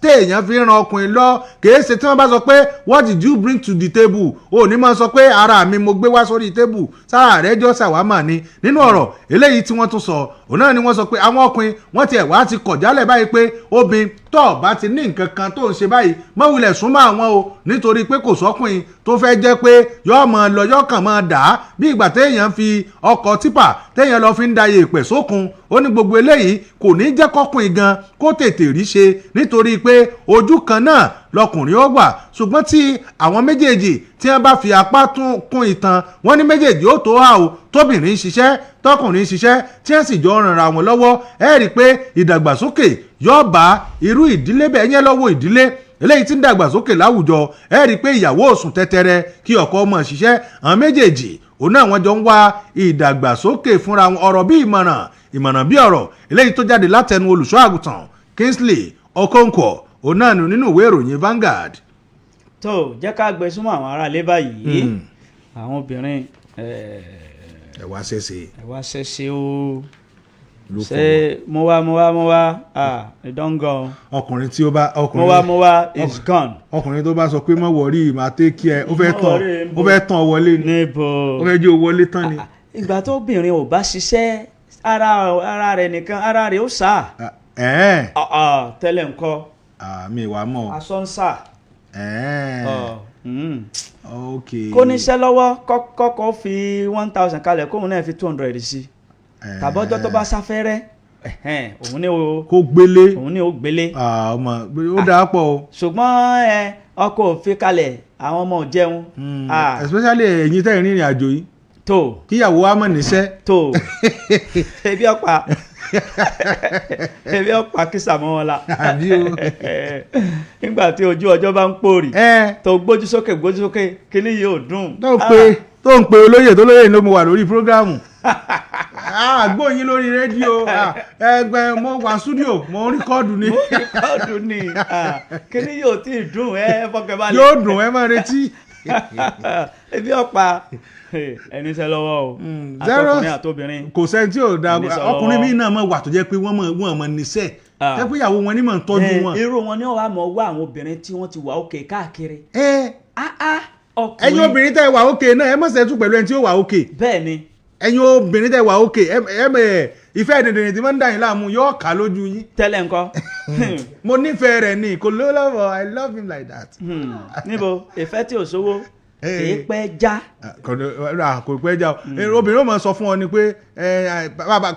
téèyàn fi ń ran ọkùnrin lọ kìí ṣe tí wọ́n bá sọ pé what did you bring to the table ò ní máa sọ pé ara mi mo gbé wá sórí tébù sára rẹ̀ jọ ṣàwámà ni. nínú ọ̀rọ̀ eléyìí tí wọ́n tún sọ òun náà ni wọ́n sọ pé àwọn ọkùnrin wọ́n ti ẹ̀wá ti kọ̀ jálẹ̀ báyìí pé obìnrin tó bá ti ní nǹkan kan tó ń ṣe báyìí má wulẹ̀ súnmọ́ àwọn o nítorí pé kò sọ́kùnrin tó fẹ́ jẹ́ pé yọ́ máa lọ yọ́ kàn máa dà á bí ìgbà téèyàn fi ọkọ̀ típà téèyàn lọ fi ń da yèèpẹ̀ sókun. ó ní gbogbo eléyìí kò ní jẹ́ kọ́kùnrin gan kó tètè rí ṣe nítorí pé ojú kan náà lọkùnrin ó wà ṣùgbọ́n tí àwọn méjèèjì tí wọ́n bá fi apá kún ìtàn wọ́n ní méjèèjì ó tó hà ó tóbìnrin ṣiṣẹ́ tọkùnrin ṣiṣẹ́ tí wọ́n sì jọ rànra wọn lọ́wọ́ ẹ rí i pé ìdàgbàsókè yóò bá irú ìdílé bẹ́ẹ̀ yẹn lọ́wọ́ ìdílé eléyìí tí ń dàgbàsókè láwùjọ ẹ rí i pé ìyàwó òsùn tẹ́tẹ́rẹ́ kí ọkọ ọmọ ṣiṣẹ́ àwọn méjèèjì òun náà wọ́n jọ ń wá ìdàgbàsókè fúnra wọn ọ̀rọ̀ bí ìmọ̀ràn bí ọ̀rọ̀ eléyìí tó jáde látẹnu olùṣọ́ àgùntàn Kingsley Okonkwo òun náà nínú ìwé ìròyìn Vanguard. tó jẹ́ ká gbé súnmọ́ àwọn aráalé báyìí àwọn obìnrin ẹ wá ṣẹṣẹ o ṣe mo wá don go. ọkùnrin tí ó bá mo wá is gone. ọkùnrin tó bá sọ pé má wọrí máa take care ó fẹ́ tán wọlé ni níbo ó fẹ́ jẹ́ owó wọlé tán ni. ìgbà tó obìnrin ò bá ṣiṣẹ́ ara rẹ̀ nìkan ara rẹ̀ ó sá. tẹ́lẹ̀ ńkọ́. mi wà mọ́. aṣọ ń sá. ok. kó níṣẹ́ lọ́wọ́ kọ́kọ́ fi 1000 kalẹ̀ kóun náà fi 200 sí. tàbọ́jọ́ tó bá sáfẹ́rẹ́ òun ni o kó gbélé. òun ni o gbélé. ọmọ ó dáa pọ̀ o. ṣùgbọ́n ọkọ ò fi kalẹ̀ àwọn ọmọ ò jẹun. especially ẹ̀yin tẹ́ ẹ̀ rìnrìn àjò yìí. tó kíyàwó wa mọ̀ níṣẹ́. tó ebi ọ̀pá kìsà mọ́ wọn la. àbí o. nígbà tí ojú ọjọ́ bá ń pòrì tó gbójú sókè kíní yóò dùn. tó ń pe olóyè tó lóyè ló mo wà lórí prógráàmù. gbóyin lórí rédíò ẹgbẹ́ mo wà studio mo ń rìkọ́ọ̀dù ni. kíní yóò tí ì dùn fọkàn balẹ̀. yóò dùn máa retí. ebi ọ̀pá ẹni sẹ́ lọ́wọ́ o àtọkùnrin àtobìnrin. kò sẹ́ni tí ò da ọkùnrin mi náà mọ̀ wà tó jẹ́ pé wọ́n mọ̀ níṣẹ́ jẹ́ pé ìyàwó wọn ní mọ̀ ń tọ́jú wọn. irú wọn ni wọ́n wá mọ̀ wá àwọn obìnrin tí wọ́n ti wà òkè káàkiri. ẹ̀yin obìnrin tẹ́ wà òkè náà ẹ mọ̀ sẹ́tù pẹ̀lú ẹni tí ó wà òkè. bẹ́ẹ̀ ni. ẹ̀yin obìnrin tẹ́ wà òkè ìfẹ́ dìndìnrín tí wọ́n ń dà yín láàmú yóò kà lójú yín. tẹ́lẹ̀ ńkọ́. mo nífẹ̀ẹ́ rẹ̀ ni kò ló lọ́wọ́ I love him like that. níbo ìfẹ́ tí ò sówó kì í pẹ́ já. kò pẹ́ já o obìnrin ó máa sọ fún ọ ni pé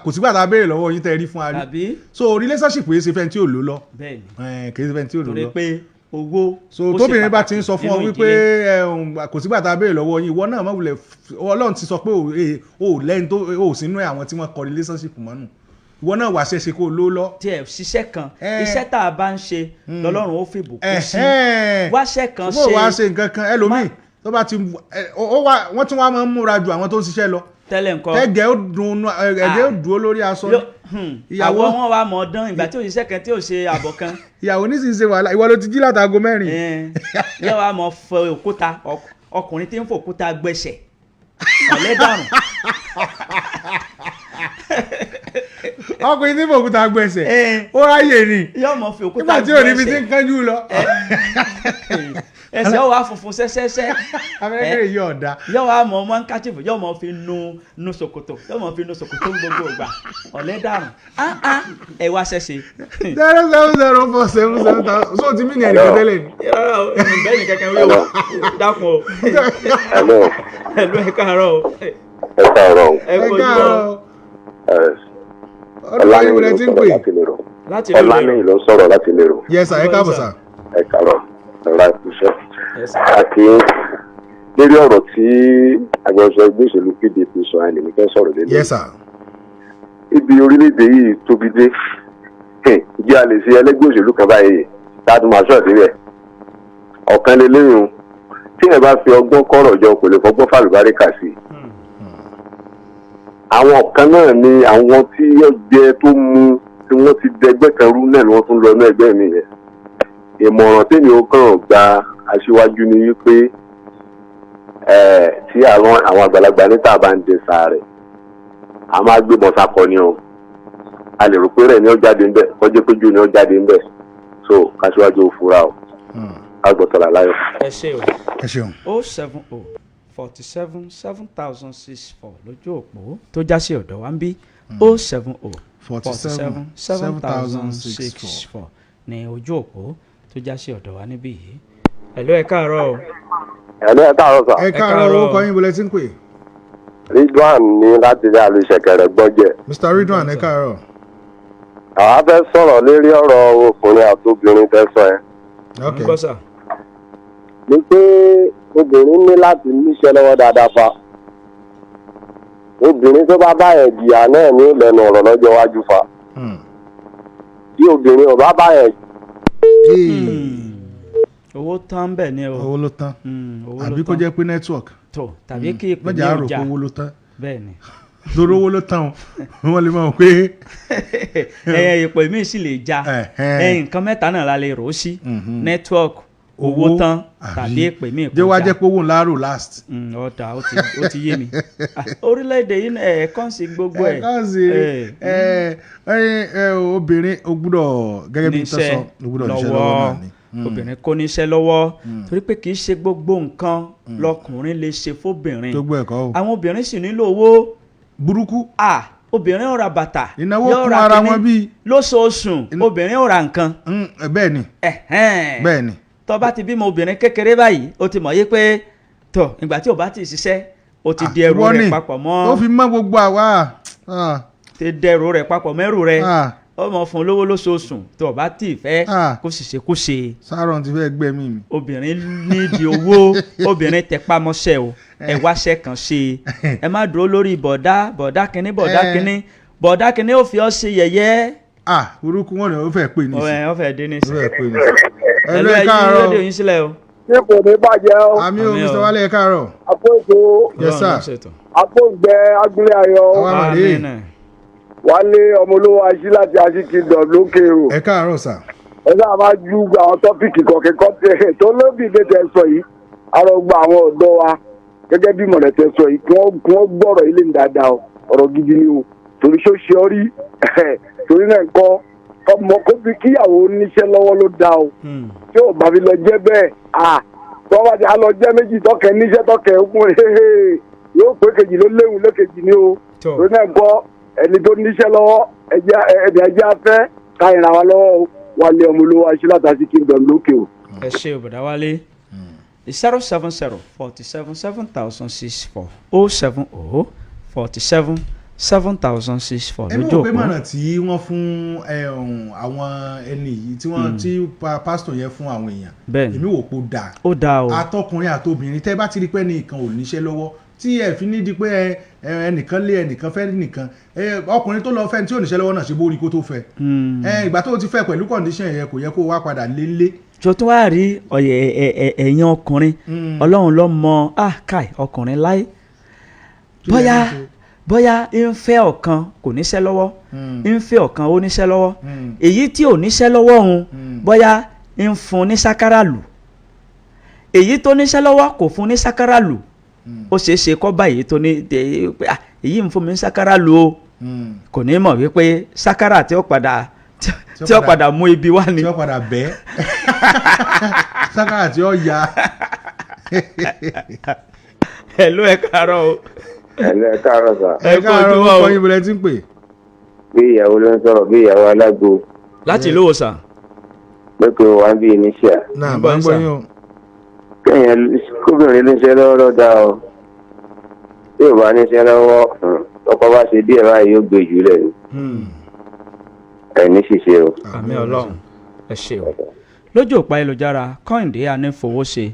kò sígbà tá a béèrè lọ́wọ́ yín tẹ́ rí fún wa rí. so relationship yìí ṣe fẹ́ tí ò ló lọ. bẹ́ẹ̀ni kì í ṣe fẹ́ tí ò ló lọ. torí pé owó. so tóbìnrin bá ti ń sọ fún ọ wípé kò sígbà tá a béèrè lọ́wọ́ yín ìwọ náà má wulẹ̀ Ọlọ́run ti sọ pé o lẹ́yìn tó o sínú àwọn tí wọ́n kọ relationship mọ́nù ìwọ náà wà ṣẹṣe kó ló lọ. tiẹ̀ ṣiṣẹ́ kan iṣẹ́ tá a bá ń ṣe lọ́lọ́run ó fi bùkún sí wáṣẹ́ kan ṣe. fún wa ṣe nǹkan kan ẹlòmíì tó bá ti wọ́n tún wá máa ń múra ju àwọn tó ń ṣiṣẹ́ lọ. tẹ́lẹ̀ nǹkan ẹ̀gẹ́ ó dúró lórí aṣọ. ìyàwó wọn wà mọ̀ ọ́dán ìgbà tí òṣìṣẹ́ kan tí ò ṣe àbọ̀ kan. ìyàwó nísìnyí ṣe wàhálà ìwọ ló ti jí látago 4. yóò wá mọ̀ fọ òkúta ọkùnrin tí ń fọ òkúta gbẹ̀ṣẹ̀ ọ̀lẹ́dàrún. ọkùnrin tí ń fọ òkúta gbẹ̀ṣẹ̀ ó ráyè ni yóò mọ̀ fi òkúta gbẹ̀ṣẹ̀ nígbà tí ò ní fi ti ń kánjú lọ. ẹsẹ̀ ó wá funfun sẹ́sẹ́sẹ́. abẹ́rẹ́ yóò da. yóò wá mọ̀ ọmọ nkáchìfù yóò mọ̀ fi nu ṣòkòtò yóò mọ̀ fi nu ṣòkòtò gbogbo ìgbà ọ̀lẹ́dàrún ẹ wá ṣẹ́ṣe. 0704777 so ti mí ní ẹnìkan tẹ́lẹ̀ ni. bẹ́ẹ̀ ni kẹ́kẹ́ wíwọ́ dákun o. ẹ̀lú ẹ káàárọ̀ o. ẹ káàárọ̀ o. ẹ káàárọ̀. ọlọ́yin wọlé tí ń pè. láti lérò. ọlọ́yin ló ń sọ̀rọ̀ láti lérò. yes sir ẹ káàbọ̀ sir. ẹ káàárọ̀ ọ̀la ìpìṣẹ́. àti lórí ọ̀rọ̀ tí agbẹnusọ ẹgbẹ́ òṣèlú PDP sọ ẹ̀ lèmi fẹ́ sọ̀rọ̀ lé lórí. yes sir. ibi orílẹ̀-èdè yìí tóbi dé ìdí a lè ṣe ẹlẹ́gbẹ́ òṣèlú kan báyìí táàdùn máa sọ̀rọ̀ síbẹ̀ ọ̀kan lélẹ́yìn tí ẹ bá fi ọgbọ́n kọ́rọ̀ jọ kò lè fọgbọ́n fàlùbáríkà sí i. àwọn kan náà ni àwọn tí ọgbẹ́ tó mú tí wọ́n ti dẹgbẹ́ kan rú náà ni wọ́n tún lọ ní ẹgbẹ́ mi yẹn. ìmọ̀ràn tèmi ó kàn gba aṣíwájú ni wípé tí àwọn àgbàlagbà níta bá ń dé sáré a máa gbé bọ́sà ni o a lè rò pé rẹ̀ ni ó jáde ń bẹ̀ kọjá pé jù ni ó jáde ń bẹ̀ so aṣíwájú ò fura o a gbọ́ tọ́lá láyọ̀. ẹ ṣe o ẹ ṣeun. 070 47 7064 lójú òpó tó já sí ọ̀dọ̀ wa ń bí 070 47 7064 ní ojú òpó tó já sí ọ̀dọ̀ wa níbí yìí. ẹ̀lú ẹ káàárọ̀ o. ẹ̀lú ẹ káàárọ̀ sà. ẹ káàárọ̀ orúkọ yín bọ́lẹ̀ tí ń pè. Ridwan ní láti rí àlùṣẹ̀kẹ̀rẹ̀ gbọ́jẹ̀. Mr. Ridwan ẹ káàárọ̀. àwa fẹ́ sọ̀rọ̀ lórí ọ̀rọ̀ ọkùnrin àti obìnrin tẹ́ sọ ẹ. ok gbọ́sà. ni pé obìnrin ní láti níṣẹ́ lọ́wọ́ dáadáa fa obìnrin tó bá báyẹn jìyà náà ní ìlànà ọ̀rọ̀ lọ́jọ́ iwájú fa tí obìnrin ò bá báyẹn. owó tán bẹ́ẹ̀ ni o. owó ló tán àbí kó jẹ́ pé network. tó tàbí kí ìpè ní ọjà ọjà àròkọ owó ló tán. bẹ́ẹ̀ ni. torí owó ló tán wọ́n lè mọ̀ pé. ìpè mi sì lè já nǹkan mẹ́ta náà la lè rò ó sí network owó tán tàbí èpè mí ìkọjá. jẹ́ wá jẹ́ pé owó ńlá rò last. ọ̀dà ó ti yé mi. orílẹ̀-èdè yìí ẹ̀ẹ̀kan sí gbogbo ẹ̀. ẹ̀ẹ̀kan sí obìnrin ó gbúdọ̀ gẹ́gẹ́ bí tọ́sọ ó gbúdọ̀ níṣẹ́ lọ́wọ́ náà ni. obìnrin kò níṣẹ́ lọ́wọ́ torí pé kì í ṣe gbogbo nǹkan lọkùnrin lè ṣe fóbìnrin. gbogbo ẹ̀kọ́ o. àwọn obìnrin sì nílò owó burúkú. obìnrin ó ra bàtà ìnáwó kún ara wọn bíi lóṣooṣù obìnrin ó ra nǹkan. bẹ́ẹ̀ ni bẹ́ẹ̀ ni. tó bá ti bímọ obìnrin kékeré báyìí ó ti mọ̀ yé pé tó ìgbà tí ò bá ti ṣiṣẹ́ ó ti di ẹrù rẹ̀ papọ̀ mọ́. ó fi mọ́ gbogbo àwa. ti dẹrù rẹ̀ papọ̀ mẹ́rù rẹ̀ ó mọ̀ fún lówó lóṣooṣù tó o bá tì fẹ́ kó sì ṣe kó ṣe. sáárọ̀ ti fẹ́ gbẹ́ mi. obìnrin nídìí owó obìnrin tẹpá mọ́ṣẹ́ o ẹ wáṣẹ́ kan ṣe ẹ má dúró lórí bọ̀dá kínní bọ̀dá kínní ó fi ọ́ ṣe yẹ̀yẹ́. burúkú wọn ni ó fẹ́ pè ní sí. ó fẹ́ dé ní sí. ẹ lọ ẹ káàárọ̀ rédíò yín sílẹ̀ o. ṣé kò ní bàjẹ́ o. àmì o Mr. Wálé ẹ káàárọ̀. àpò ètò. yes sir. àpò ìgbẹ́ agúnlé ayọ̀. àwa màdé. Wálé ọmọ olówó aṣí láti aṣíkìdọ̀ lókè o. ẹ káàárọ̀ sà. ẹ sáà máa ju àwọn tọ́pìkì kọ̀ọ̀kẹ́ tó lóbì tẹ̀ sọ yìí arọgbà àwọn ọ̀dọ́ wa gẹ́gẹ́ bí mọ̀lẹ́ tẹ̀ sọ yìí kí wọ́n gbọ́rọ̀ ilé ní dáadáa ọ̀rọ̀ gidi ni o torí ṣó ṣe ọ rí torí náà kọ́ ọmọ kó fi kíyàwó níṣẹ́ lọ́wọ́ ló dáa o tí ò bá fi lọ jẹ́ bẹ́ẹ̀ tọ́ bá ti á lọ jẹ́ méjì tọ́kẹ́ níṣẹ́ tọ́kẹ́ òkun yóò pé kejì ló léwu lékejì ni o torí náà kọ́ ẹni tó níṣẹ́ lọ́wọ́ ẹ̀jẹ̀ afẹ́ ká ìràn wa lọ́wọ́ Wálé ọmọ olówó aṣí látàsí kingdom lókè o. ẹ ṣe òbòdà Wálé 070-47-7064 070-47-7064 lójú òpó. ẹnu òpè mọ̀ràn tí wọ́n fún àwọn ẹni yìí tí pásítọ̀ yẹn fún àwọn èèyàn èmi wò pé ó dáa o àtọkùnrin àtobìnrin tẹ́ bá ti rí pé ẹnìkan ò níṣẹ́ lọ́wọ́ tí ẹ fi ní di pé ẹnìkan lé ẹnìkan fẹ́ nìkan ọkùnrin tó lọ fẹ́ tí ò níṣẹ́ lọ́wọ́ náà ṣe bórí kó tó fẹ́ ìgbà tó ti fẹ́ pẹ̀lú condition yẹn kò yẹ kó wá padà lélé. tó tún wá rí ẹ̀yìn ọkùnrin ọlọ́run ló mọ káì ọkùnrin láyé bóyá ń fẹ́ ọ̀kan kò níṣẹ́ lọ́wọ́ ń fẹ́ ọ̀kan ó níṣẹ́ lọ́wọ́ èyí tí ò níṣẹ́ lọ́wọ́ òun bóyá ń fún ní sákárà lù èyí tó níṣẹ́ lọ́wọ́ kò fún ní sákárà lù ó ṣeé ṣe kọ́ báyìí tó ní èyí ń fún mi sákárà lù o kò ní mọ̀ wípé sákárà tí ó padà mú ibi wá ni. tí ó padà bẹ́ sákárà tí ó ya. hello ẹ káàárọ̀ o. hello ẹ káàárọ̀ sà. ẹ káàárọ̀ o kọ́ yín bọ́lẹ̀ tí ń pè. bí ìyàwó ló ń sọ̀rọ̀ bí ìyàwó alágbo. láti ìlú wo sà. pé kò wá bí iníṣíà. náà bá ń gbọ́ yín o. kéèyàn kóbìnrin níṣẹ́ lọ́wọ́ lọ́dà o tí ò bá níṣẹ́ lọ́wọ́ ọkọ bá ṣe díẹ̀ báyìí yóò gbé jùlẹ̀ ni ẹni ṣiṣẹ́ o. àmì Ọlọ́run ẹ ṣé o. lójú òpá ayélujára Kọ́hìndé Anífowóṣe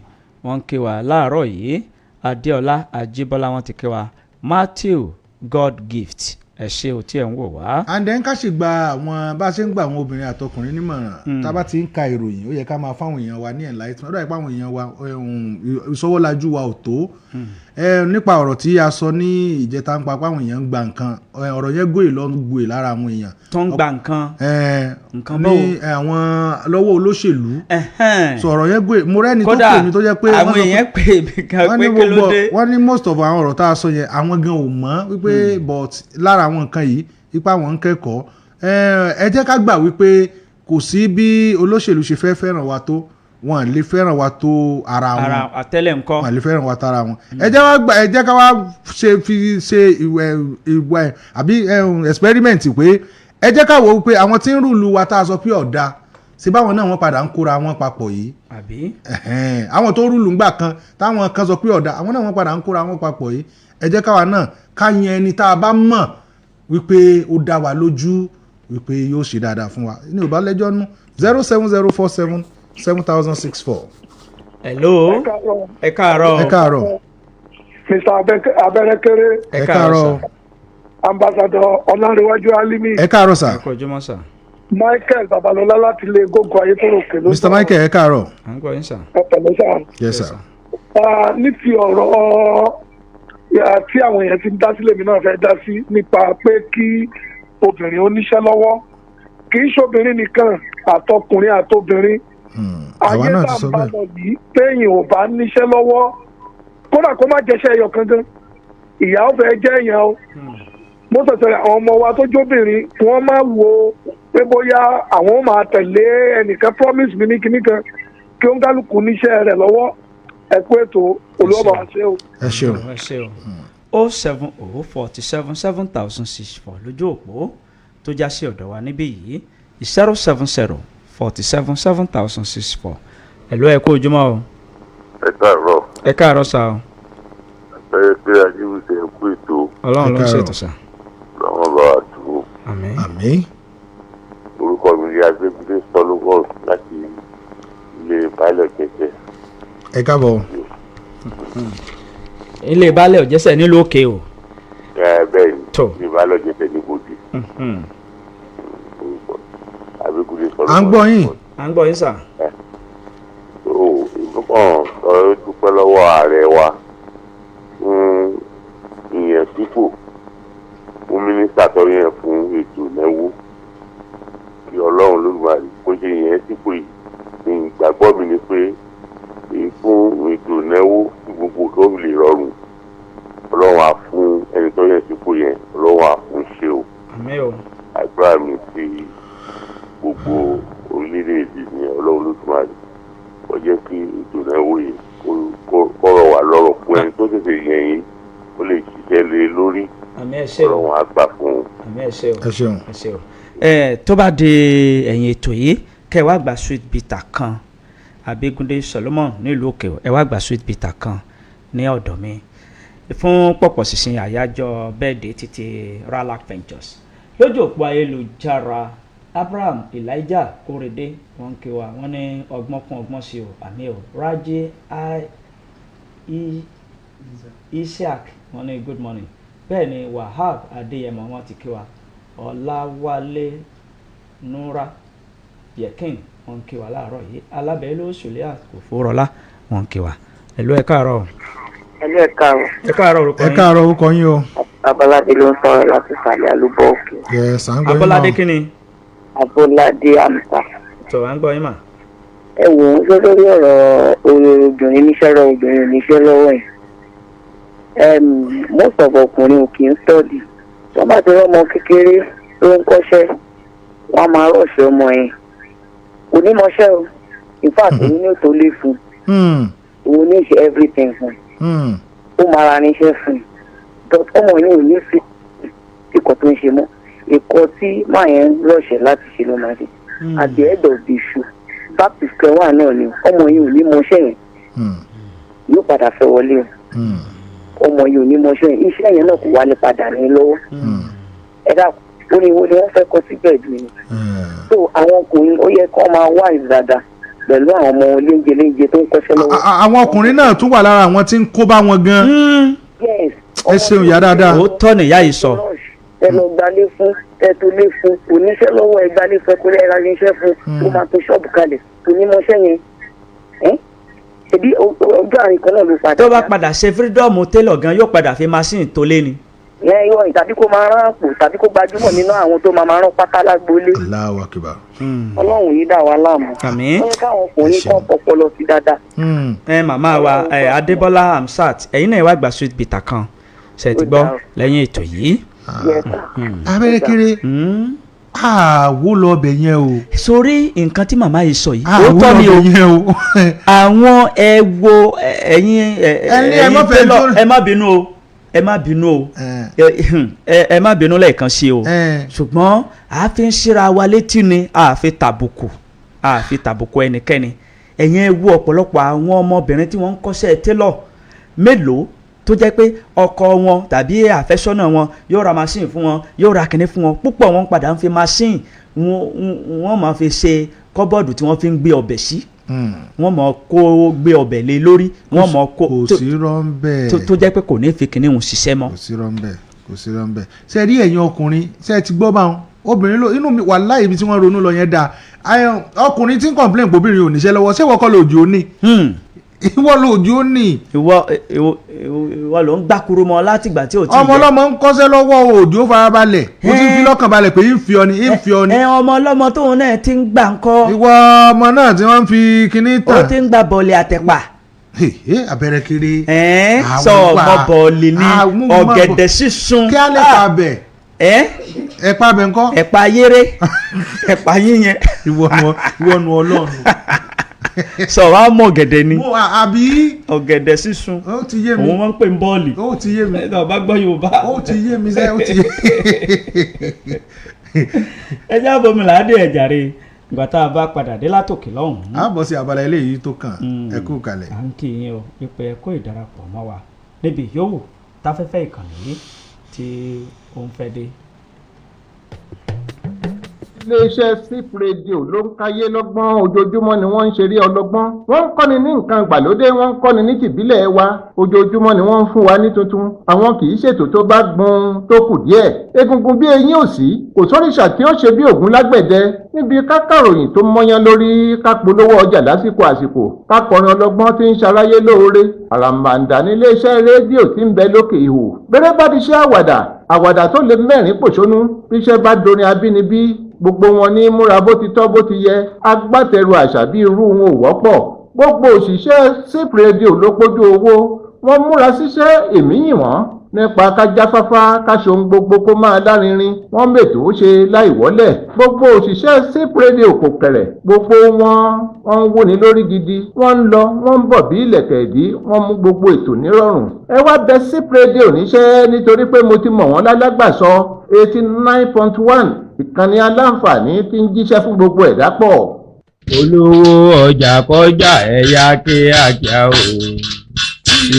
wọ́n ń kí wa láàárọ̀ yìí Adéọlá Ajíbọ́lá wọ́n ti kí wa Matthew God gift ẹ ṣé o tí ẹ ń wò wá. and then ká sì gba àwọn bá a ṣe ń gba àwọn obìnrin àtọkùnrin nímọ̀ràn tá a bá ti ń ka ìròyìn ó yẹ ká máa fáwọn èèyàn wa ní enlightenment ó dà pé àwọn èèyàn wa ìsọwọ́lajú wa ò tó nípa ọ̀rọ̀ tí a sọ ní ìjẹta ń pa pé àwọn èèyàn ń gba nǹkan ọ̀rọ̀ yẹn gòyè lọ́gòyè lára àwọn èèyàn. tó ń gba nǹkan báwo. ní àwọn lọ́wọ́ olóṣèlú sọ̀rọ̀ yẹn gòyè mo rẹ́ni tó pè mí tó jẹ́ pé àwọn èèyàn pè mí kan pé kí ló dé. wọ́n ní most of àwọn ọ̀rọ̀ tá a sọ yẹn àwọn gan ò mọ̀ wípé but lára àwọn nǹkan yìí ipa wọn ń kẹ́kọ̀ọ́ ẹ jẹ́ ká gbà wípé kò sí bí olóṣèlú ṣe fẹ́ fẹ́ràn wa tó wọn lè fẹ́ràn wa tó ara wọn àtẹ́lẹ̀ nǹkan wọn lè fẹ́ràn wa tó ara wọn ẹ jẹ́ ká wá ṣe ìwà àbí experiment pé ẹ jẹ́ ká wò ó pé àwọn tí ń rúlu wa tá a sọ pé ọ̀dà ṣe báwọn náà wọ́n padà ń kóra wọn papọ̀ yìí àbí àwọn tó rúlu ńgbà kan táwọn kan sọ pé ọ̀dà àwọn náà wọ́n padà ń kóra wọn papọ̀ yìí ẹ jẹ́ káwa náà ká yan ẹni tá a bá mọ̀ wípé ó dá wa lójú wípé yóò ṣe dáadáa fún wa ní ò bá lẹ́jọ́ nú 070477064. hello ẹ káàárọ̀. ẹ káàárọ̀. Mr. Abẹ́rẹ́kẹ́rẹ́. ẹ káàárọ̀. Ambassador Ọlárẹ̀wájú Alimi. ẹ káàárọ̀ sà. ẹ kú ojúmọ́ sà. Michael Babalọlá láti ilé gógó ayétòròkè ló sọ. Mr. Michael ẹ káàárọ̀. à ń gbọ́ yín sà. ẹ pẹ̀lẹ́ sà. yes sir. ní ti ọ̀rọ̀ tí àwọn èèyàn ti ń dá sílẹ̀ mi náà fẹ́ dá sí nípa pé kí obìnrin ó níṣẹ́ lọ́wọ́ kì í ṣobìnrin nìkan àtọkùnrin àtobìnrin ayé tá a bá lọ yìí téèyàn ò bá níṣẹ́ lọ́wọ́ kódà kó má jẹ́ṣẹ́ ẹyọ kankan ìyá ó fẹ́ jẹ́ èèyàn o mo sọ̀tẹ̀ àwọn ọmọ wa tó jóbìnrin wọ́n máa wo pé bóyá àwọn máa tẹ̀lé ẹnìkan promise mi ní kinní kan kí ó ń kálukú níṣẹ́ rẹ̀ lọ́wọ́ ẹ kú ètò olúwọ́bà wa ṣe o. ẹ ṣeun. 070477064 lójú òpó tó já sí ọ̀dọ̀ wa níbí yìí 070477064. ẹ̀lú ẹ kú ojúmọ́ o. ẹ káàárọ̀. ẹ káàárọ̀ sá o. ẹ pé ajínigbé ẹ kú ètò. ọlọ́run ló ń ṣètò sá. lọ́wọ́ bá wa tó. àmín. àmín. orúkọ mi ni agbẹ́bílẹ̀ sọlọ́gọ́ láti ilé baálẹ̀ kẹ̀kẹ́. ẹ káàbọ̀. ilé baálẹ̀ ọ̀jẹ̀sẹ̀ nílùú òkè o. bẹ́ẹ̀ ni tó. ilé baálẹ̀ kẹ̀kẹ́ ní bòde. agbẹ́bílẹ̀ sọlọ́gọ́. à ń gbọ́ yín. à ń gbọ́ yín sà. ọ̀rọ̀ dúpẹ́ lọ́wọ́ ààrẹ wa fún ìyẹn sípò fún mínísítà tó yẹn fún ètò ìnáwó kí ọlọ́run lóògbàdì kó ṣe ìyẹn sípò yìí ní ìgbàgbọ́ mi ni pé fún ètò ìnáwó tí gbogbo tó lè rọrùn ọlọ́run á fún ẹni tó yẹn sípò yẹn ọlọ́run á fún ṣe o. àmín o. àdúrà mi sí gbogbo orílẹ̀-èdè ní ọlọ́run lóògbàdì ó jẹ́ kí ètò ìnáwó yìí kọ́rọ̀ wà lọ́rọ̀ fún ẹni tó tètè yẹn yìí ó lè ṣiṣẹ́ lé lórí. àmín ẹ ṣé o. ọlọ́run á gbà fún un. àmín ẹ ṣé o. ẹ ṣeun. ẹ ṣé o. tó bá di ẹ̀yìn ètò yìí kẹ́ ẹ wá gba sweet bitter kan Abígúndé Solomon nílùú òkè ẹ wá gba sweet bitter kan ní ọ̀dọ̀ mi fún pọ̀pọ̀ ṣìnṣìn àyájọ́ bẹ́ẹ̀dẹ̀ títí Ralac Ventures lójú òpó ayélujára Abraham Elijah Kórèdé wọn kí wa wọn ní ọgbọ́n kún ọgbọ́n sí o àmì o Raji Isiaq wọn ní good morning bẹ́ẹ̀ ni Wahab Adéyẹmọ wọn ti kí wa Ọláwálé Nura Yekin wọn kí wa láàárọ̀ yìí alábẹ́lẹ́ òṣèlú Kòfórọ́lá wọn kí wa ẹ̀lú ẹ̀ káàárọ̀. ẹlú ẹ káàárọ̀. ẹ káàárọ̀ orúkọ yín. ẹ káàárọ̀ orúkọ yín o. Abọ́ládé ló ń sọ̀rọ̀ láti sàlẹ̀ àlùbọ̀ òkè. yẹ sàǹgbọ̀ yín Abọ́ládé kí ni. Abọ́ládé Amsa. tó à ń gbọ́ yín mà. ẹ wò ó ṣe lórí ọ̀rọ̀ obìnrin níṣẹ́ lọ́wọ́ obìnrin níṣẹ́ lọ́wọ́ ẹ̀. most of ọkùnrin ò kì í study. wọ́n bá ti rọ́mọ kékeré tó ń kọ́ṣẹ́ wọ́n á máa rọ̀ṣẹ́ ọmọ yẹn. onímọ̀ṣẹ́ o in fact òun ní òtó lé fún òun ní ṣe everything fún ó máa ra níṣẹ́ fún but ọmọ yẹn ò ní fi ìkọ̀ tó ń ṣe mọ́ ẹ̀kọ́ tí máa yẹn rọ̀ṣẹ̀ láti ṣe ló máa ṣe at the end of the shoe back to square one náà ni ọmọ yẹn ò ní mọṣẹ́ yẹn yóò padà fẹ́ wọlé o ọmọ yẹn ò ní mọṣẹ́ yẹn iṣẹ́ yẹn náà kò wálé padà ní lọ́wọ́ ẹ̀dá ó ní wọ́n fẹ́ kọ́ síbẹ̀ jù ni so àwọn ọkùnrin ó yẹ kó máa wá ìdàdà pẹ̀lú àwọn ọmọ léńjẹ tó ń kọ́ṣẹ́ lọ́wọ́. àwọn ọkùnrin náà tún wà lára àwọn tí ń kó bá wọn gan. yes ẹ ṣeun ìyá dáadáa. ó tọ́ nìyá yìí sọ. ẹ lọ gbalé fún ẹ tó lé fún oníṣẹ́ lọ́wọ́ ẹ gbalé fún ẹ kó lẹ́ẹ̀ra iṣẹ́ fún tó máa tó ṣọ́ọ̀bù kalẹ̀ tó ní mọ́ṣẹ́ yẹn ṣèbí ọjọ́ àrùn kan náà ló padà. tó bá padà ṣe fírídọ́ọ̀mù télọ̀ gan yóò padà fi máṣíìnì tó lé ni. yọ tàbí kó máa rán àpò tàbí kó gbajúmọ̀ nínú àwọn tó máa rán pátá lágbólé. Allahu Akbar. Ọlọ́run yìí dà wá láàmú. àmín. wọ́n yẹ káwọn ọkùnrin kan pọpọlọ sí dáadáa. Màmá wa Adébọ́lá Amsat ẹ̀yin náà wá gba sweet bitter kan ṣe ti gbọ́ lẹ́yìn ètò yìí. abẹ́rẹ́ kéré àwo lọ ọbẹ̀ yẹn o. sórí nǹkan tí màmá yìí sọ yìí ó àwo tọ́ lọ ni o ọbẹ̀ yẹn o. àwọn ẹ̀yin télọ̀ ẹ má bínú o ẹ má bínú o ẹ má bínú lẹ́ẹ̀kan sí o ṣùgbọ́n a fi ń ṣíra wa létí ni a fi tàbùkù ẹnikẹ́ni ẹ̀yin ẹ wo ọ̀pọ̀lọpọ̀ àwọn ọmọbìnrin tí wọ́n ń kọ́ṣẹ́ télọ̀ mélòó tó jẹ́ pé ọkọ wọn tàbí àfẹ́sọ́nà wọn yóò ra machine fún wọn yóò ra kinní fún wọn púpọ̀ wọn padà ń fi machine wọ́n máa fi ṣe kọ́bọ́ọ̀dù tí wọ́n fi ń gbé ọbẹ̀ sí wọ́n mọ̀ kó gbé ọbẹ̀ lé lórí wọ́n mọ̀ kó kò sí rọ́ńbẹ́ tó jẹ́ pé kò ní fi kinní hùn ṣiṣẹ́ mọ́. kò sí rọ́ńbẹ́ ṣe rí ẹ̀yin ọkùnrin ṣe ti gbọ́ báwọn obìnrin ló inú mi wà láì ibi tí wọ́n ronú lọ yẹn dáa ọkùnrin tí ń complain pé obìnrin ò níṣẹ́ lọ́wọ́ ṣé ìwọ kọ́ lòdì ó ní ìwọ lòdì ó ní. ìwọ ló ń gbàkúrú mọ látìgbà tí ò tí ì ọmọ ọlọ́mọ ń kọ́ṣẹ́ lọ́wọ́ òdì ó farabalẹ̀ ó ti fi lọ́kàn balẹ̀ pé ń fi ọ ni ń fi ọ ni. ọmọ ọlọ́mọ tóun náà ti ń gbà ń kọ́. ìwọ ọmọ náà tí wọ́n ń fi kinní tàn. ó ti ń gba bọ́ọ̀lì àtẹ̀pà. abẹ́rẹ́ kiri. sọ ọmọ bọ́ọ̀lì ní ọ̀gẹ̀dẹ̀ sísun. kí á lè pa bẹ̀. ẹ̀pà bẹ̀ ńkọ́. ẹ̀pà yéré ẹ̀pà yíyẹn. ìwọ nu ọlọ́run sọ wàá mọ ọ̀gẹ̀dẹ̀ ni mo àbí ọ̀gẹ̀dẹ̀ sísun ó ti yé mi òun wọ́n ń pè ń bọ́ọ̀lì ó ti yé mi ẹ̀ bá gbọ́ Yorùbá ó ti yé mi sẹ́ ó ti yé ẹ jẹ́ àbọ̀mí làádé ẹ̀ jàre ìgbà tá a bá padà dé látòkè lọ́hùn-ún. a bọ̀ sí abala eléyìí tó kàn ẹ kú kalẹ̀. à ń kí yín o pípẹ kó ìdarapọ̀ mọ́ wa níbi yòówù táfẹ́fẹ́ ìkànnì yìí tí ó ń fẹ́ dé. iléeṣẹ́ sip radio ló ń káyé lọ́gbọ́n ojoojúmọ́ ni wọ́n ń ṣeré ọlọ́gbọ́n wọ́n ń kọ́ni ní nǹkan ìgbàlódé wọ́n ń kọ́ni ní tìbílẹ̀ wa ojoojúmọ́ ni wọ́n ń fún wa ní tuntun àwọn kì í ṣètò tó bá gbọ́n tó kù díẹ̀ egungun bí eyín ò sí kò sóríṣà tí ó ṣe bí ògún lágbẹ̀dẹ níbi kákàròyìn tó mọ́yán lórí kápolówó ọjà lásìkò àsìkò kákọrin ọlọ́gbọ́n tí ń ṣaráyé lóore àràmàǹdà ní iléeṣẹ́ rédíò tí ń bẹ lókè ihò bẹ́rẹ́ bá ti ṣe àwàdà tó lè mẹ́rin pòṣónú bíṣẹ́ bá dorin abínibí gbogbo wọn ní múra bó ti tọ́ bó ti yẹ agbátẹrù àṣà bí irú wọn ò wọ́pọ̀ gbogbo òṣìṣẹ́ sip radio ló pójú owó wọ́n múra síṣẹ́ èmi yìn wọ́n nípa kájáfáfá káṣohun gbogbo kó máa lárinrin wọ́n mètò ó ṣe láìwọ́lẹ̀ gbogbo òṣìṣẹ́ sip radio kò kẹ̀rẹ̀ gbogbo wọn ń wúni lórí gidi wọ́n ń lọ wọ́n ń bọ̀ bí ilẹ̀kẹ̀ ìdí wọ́n mú gbogbo ètò nírọ̀rùn ẹ wá bẹ̀ sip radio níṣẹ́ nítorí pé mo ti mọ̀ wọ́n lálágbàsọ 89.1 ìkànnì aláǹfààní tí ń jíṣẹ́ fún gbogbo ẹ̀dá pọ̀. olówó ọjà kọjá ẹ̀yà kíákíá o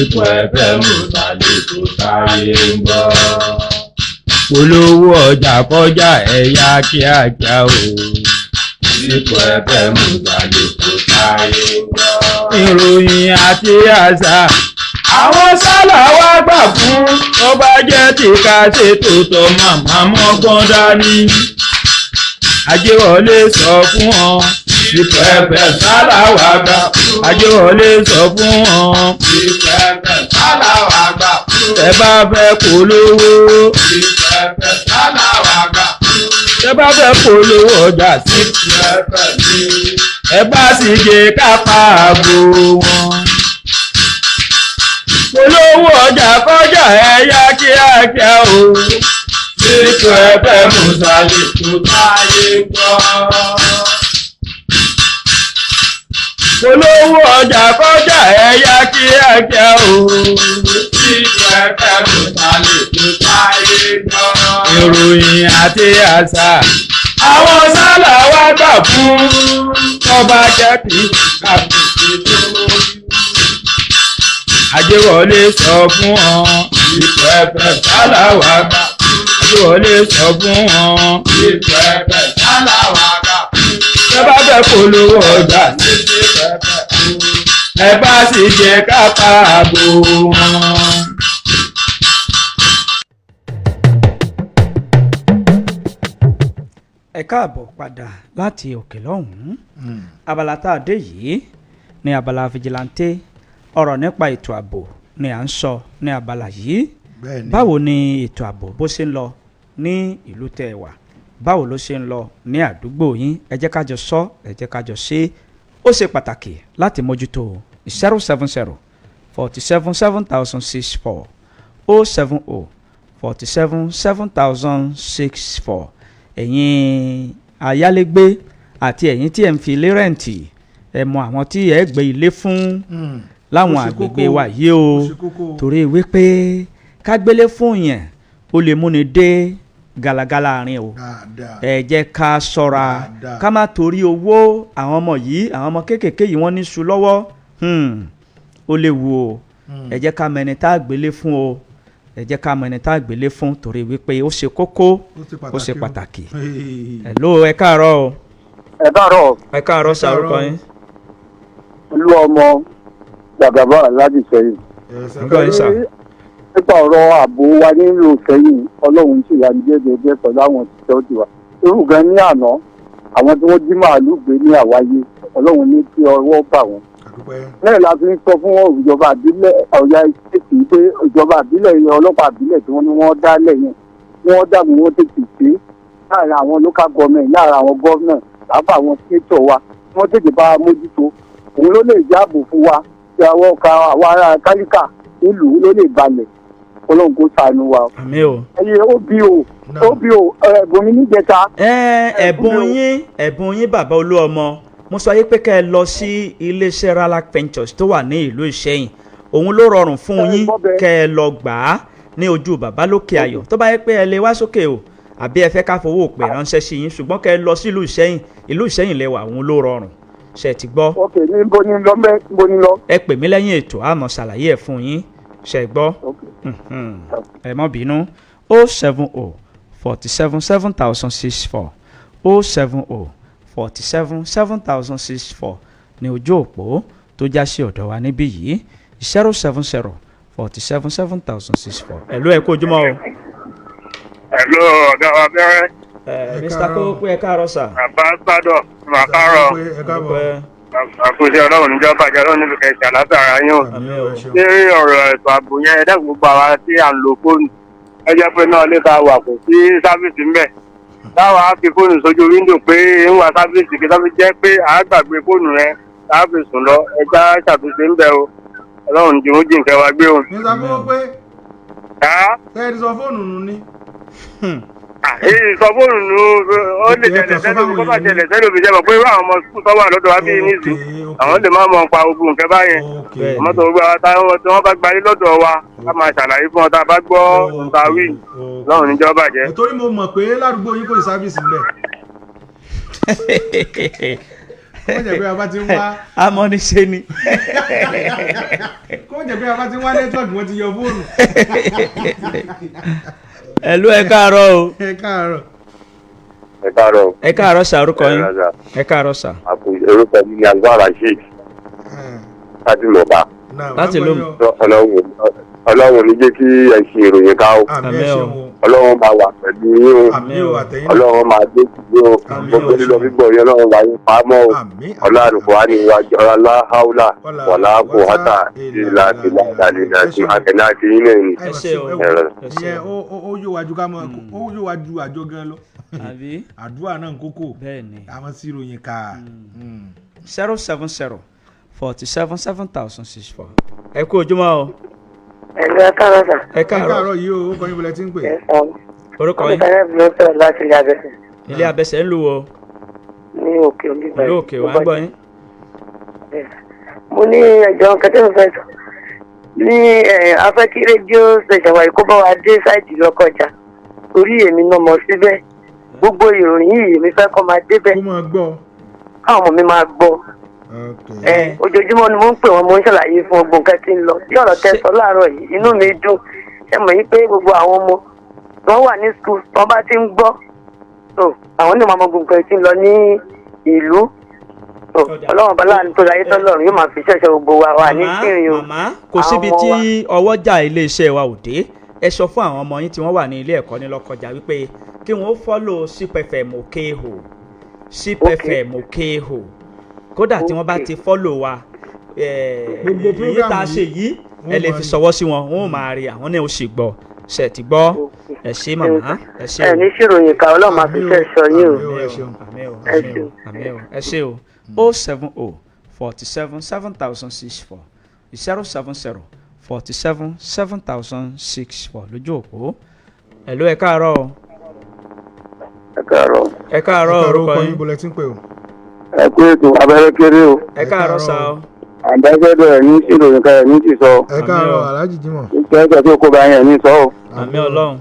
ipò ẹ̀fẹ̀ mú sàlẹ̀kù táyé ń gbọ́. olówó ọjà kọjá ẹ̀yà kíákíá o ipò ẹ̀fẹ̀ mú sàlẹ̀kù táyé ń gbọ́. ìròyìn àti àṣà àwọn sálà wá gbà fún tó bá jẹ́ tí ká ṣètò tó màmá mọ́gbọ́n dání. Ajéwọlé sọ fún ọ ipò ẹ̀fẹ̀ sálà wá gbà. Ajéwọlé sọ fún ọ ipò ẹ̀fẹ̀ sálà wá gbà. Tẹ́ bá fẹ́ polówó ipò ẹ̀fẹ̀ sálà wá gbà. Tẹ́ bá fẹ́ polówó ọjà sí ipò ẹ̀fẹ̀ sí. Ẹ bá sì gé kápá àgbo wọn. Olówó ọjà kọjá ẹ̀yà kíákíá o. Ipò ẹ̀fẹ̀ mùsàlì tó táyé gbọ́. Olówó ọjà kọjá ẹ̀yà kíákíá o. Ipò ẹ̀fẹ̀ mùsàlì tó táyé gbọ́. Ìròyìn àti àṣà àwọn sálà wá gbà fún ọba jẹ́ kí kàbùkù tó lórí. Ajéwọlé sọ fún ọ ipò ẹ̀fẹ̀ sálà wá gbà. Ajéwọlé sọ fún ọ ipò ẹ̀fẹ̀ sálà wá gbà. Ẹ bá fẹ́ polówó ọjà ní ipò ẹ̀fẹ̀ ẹ bá sì jẹ kápá àbò wọn. ẹ káàbọ̀ padà láti òkè lọ́hùn-ún abala tá a dé yìí ní abala fìjìláńtẹ́ ọ̀rọ̀ nípa ètò ààbò ni à ń sọ ní abala yìí báwo ni ètò ààbò bó ṣe ń lọ ní ìlú tẹ́ ẹ wà báwo ló ṣe ń lọ ní àdúgbò yín ẹ jẹ́ ká jọ sọ ẹ jẹ́ ká jọ ṣe ó ṣe pàtàkì láti mójútó 070 47 7064 070 47 7064 ẹ̀yin ayálégbé àti ẹ̀yin tí ẹ̀ ń fi ilé rẹ̀ǹtì ẹ mọ àwọn tí ẹ̀ gbé ilé fún láwọn àgbègbè wa yìí o torí wípé kágbélé fún yẹn ó lè múni dé galagala àárín o ẹ jẹ́ ká ṣọ́ra ká má torí owó àwọn ọmọ yìí àwọn ọmọ kéékèèké yìí wọ́n ní su lọ́wọ́ ó léwu o ẹ jẹ́ ká mẹni tá a gbélé fún o ẹ jẹ́ ká mẹni tá a gbélé fún torí wípé ó ṣe kókó ó ṣe pàtàkì hello ẹ káàárọ̀ o. ẹ káàárọ̀. ẹ káàárọ̀ sàrúkọ yín. olú ọmọ gbàgàbà láti sẹ́yìn. nígbà yín sà. nípa ọ̀rọ̀ ààbò wa nílùú sẹ́yìn ọlọ́run sì yà ní jẹ́jẹ́ pẹ̀lú àwọn òṣìṣẹ́ òdì wa. irú gan ní àná àwọn tí wọ́n jí màálù gbé ní àwáyé ọlọ́run ní kí ọwọ́ bà wọ́n. bẹ́ẹ̀ la fi ń sọ fún ìjọba àbílẹ̀ ọ̀yà ìṣèkì pé ìjọba àbílẹ̀ ọlọ́pàá àbílẹ̀ tí wọ́n ní wọ́n dá lẹ́yìn wọ́n dàbí wọ́n tètè ṣe láàrin àwọn local government láàrin àwọn governor lábà àwọn state wa wọ́n tètè bá a mójútó òun ló lè jáàbò fún wa tí àwọn ọkà àwọn ará kálíkà nílùú ló lè balẹ̀ ọlọ́run kó ṣàánú wa. àmín o. ẹyẹ ó bí o ẹ̀bùn mi níjẹta. ẹ̀bùn yín bàbá olú ọmọ mo sọ yé pé kẹ́ ẹ lọ sí iléeṣẹ́ Ralac Ventures tó wà ní ìlú Ìṣẹ́yìn òun ló rọrùn fún yín kẹ́ ẹ lọ gbà á ní ojú bàbá lókè ayọ̀ tó bá yẹ pé ẹ lè wá sókè o àbí ẹ fẹ́ ká fowó pè ránṣẹ́ sí yín ṣùgbọ́n kẹ́ ẹ lọ sí ìlú Ìṣẹ́yìn lẹ́wà òun ló rọrùn ṣe ti gbọ́. ok ní bó ni lọ. ẹ pè mí lẹ́yìn ètò àmọ́ ṣàlàyé ẹ̀ fún yín ṣe gbọ́. ẹ má bínú 070 47 7064 070 47 7064 ní ojú òpó tó já sí ọ̀dọ̀ wa níbí yìí 070 47 7064. ẹ̀lú ẹ̀ kú ojúmọ́ o. ẹ̀lú ọ̀gá wa bẹ́rẹ̀. Mr. Kókó ẹ káàárọ̀ sà. bàbá gbádọ̀ màkàrọ̀ àkóso ọlọ́run níjọ́ bàjẹ́ ọlọ́run níbi kẹsì àlàáfíà yín o. ṣé ọ̀rọ̀ ètò ààbò yẹn ẹ̀dá gbogbo àwa tí à ń lo fóònù ẹ jẹ́ pé náà lè ta wà kò sí sáfíìsì ń bẹ̀. táwa á fi fóònù sójú wíńdò pé ń wá sáfíìsì kí sáfíìsì jẹ́ pé à á gbàgbé fóònù rẹ láàfin sùn lọ ẹja ṣàtúnṣe ń bẹ̀ o ọlọ́run jìnnú jìnkẹ́ wa gbé o. ní sábà pé tẹ́ẹ̀dì sọ fóònù nù ni. sọ fóònù nù ó lè tẹ̀lé sẹ́lómi kó bá tẹ̀lé sẹ́lómi jẹ́ mọ̀ pé àwọn ọmọ sùkúl tó wà lọ́dọ̀ wa bíi níìsì àwọn lè má mọ̀ pa ogun nǹkan báyẹn àmọ́ tó gbọ́ táwọn tí wọ́n bá gbalé lọ́dọ̀ wa ká máa ṣàlàyé fún ọ tá a bá gbọ́ tàwí lọ́run níjọ́ bàjẹ́. torí mo mọ̀ pé ládùúgbò yín kò sí sáfíìsì ń bẹ̀. kó jẹ́ pé a bá ti ń wá. àmọ́ ní ṣe ni. kó jẹ́ pé a bá ti ń wá nẹ́tíwọ̀kì wọ́n ti yọ fóònù. ẹ̀lú ẹ káàárọ̀ o. ẹ káàárọ̀. ẹ káàárọ̀. ẹ káàárọ̀ sà orúkọ yín. ẹ káàárọ̀ sà. orúkọ mi ni agbára sheik láti lọ́ba. láti lómi. ọlọ́run ní jẹ́ kí ẹ ṣe ìròyìn ká o. àmín o. ọlọ́run máa wà pẹ̀lú yín o. àmín o àtẹ̀yìn. ọlọ́run máa dé sí o. gbogbo lílọ bíbọ̀ yẹn ọlọ́run wà yín pamọ́ o. ọlọ́run kò wá ní iwájú ọlá haúlá wàlá kò hátà ìlà ìlà ìdánilá àti àtẹ̀lá àti yín náà ni. ẹ ṣe o. ìyẹn ó yóò wájú ká mọ ó yóò wájú àjọ gan lọ. àdúrà náà ń kókó. bẹ́ẹ̀ni. àwọn sí ìròyìn ká. 070 47 7064. ẹ kú ojúmọ́ o. ẹ̀lú ẹ káàárọ̀ sà. ẹ káàárọ̀ yìí o ó kọ́ yín bọ́lẹ̀ tí ń pè. orúkọ yín. ọmọdé kan ló sọ̀rọ̀ láti ilé abẹ́sẹ̀. ilé abẹ́sẹ̀ ń lù wọ́. ní òkè olúgbà. ìlú òkè wà ń gbọ́ yín. mo ní ẹjọ́ kẹtẹ́ mi fẹ́ sọ ní afẹ́ kí rédíò ṣẹ̀ṣẹ̀ wáyé kó bá wa dé sáìtì lọ́kọjà orí èmi náà mọ̀ síbẹ̀ gbogbo ìròyìn yìí èmi fẹ́ kọ́ máa débẹ̀ kó máa gbọ́. káwọn ọmọ mi máa gbọ́. ojoojúmọ́ ni mo ń pè wọ́n mo ń ṣàlàyé fún ọgbọ̀n nǹkan tí ń lọ bí ọ̀rọ̀ tẹ́ sọ láàárọ̀ yìí inú mi dùn ṣe mọ̀ yín pé gbogbo àwọn ọmọ tí wọ́n wà ní skul tí wọ́n bá ti ń gbọ́ àwọn ní màmá gbogbo nǹkan tí ń lọ ní ìlú ọlọ́run bọ́lá ní tó láyé tọ́lọ́run yóò máa fi ṣẹ̀ṣẹ̀ gbogbo wa wà ní kírin o. màmá kò síbi tí ọwọ́jà iléeṣẹ́ wa ò dé ẹ sọ fún àwọn ọmọ yín tí wọ́n wà ní ilé ẹ̀kọ́ ní Lọ́kọjà wípé kí wọ́n fọ́lò CPFM Òkèhò CPFM Òkèhò kódà tí wọ́n bá ti fọ́lò wa èyí tá a ṣe yìí ẹ lè fi sọwọ́ sí wọn wọn ò máa rí àwọn náà ó sì gbọ́ ṣe ti gbọ́ ẹ ṣé màmá ẹ ṣé o. ẹ ní ṣìròyìn ká ọlọ́run máa fi ṣe sọ yín o. ẹ ṣé o 070 47 7064 070 47 7064 lójú òpó. ẹ̀lú ẹ káàárọ̀ o. ẹ káàárọ̀. ẹ káàárọ̀ orúkọ yín. bọ́lẹ̀ tí ń pè o. ẹ kú ètò abẹ́rẹ́ kéré o. ẹ káàárọ̀ sá o. àbẹ́fẹ́dọ̀ ẹ̀ ní ìròyìn kan ẹ̀ ní ti sọ. ẹ káàárọ̀ Alhaji Jimoh. ìkẹ́kẹ́ tó kó bá yẹn ní sọ o. àmín Ọlọ́run.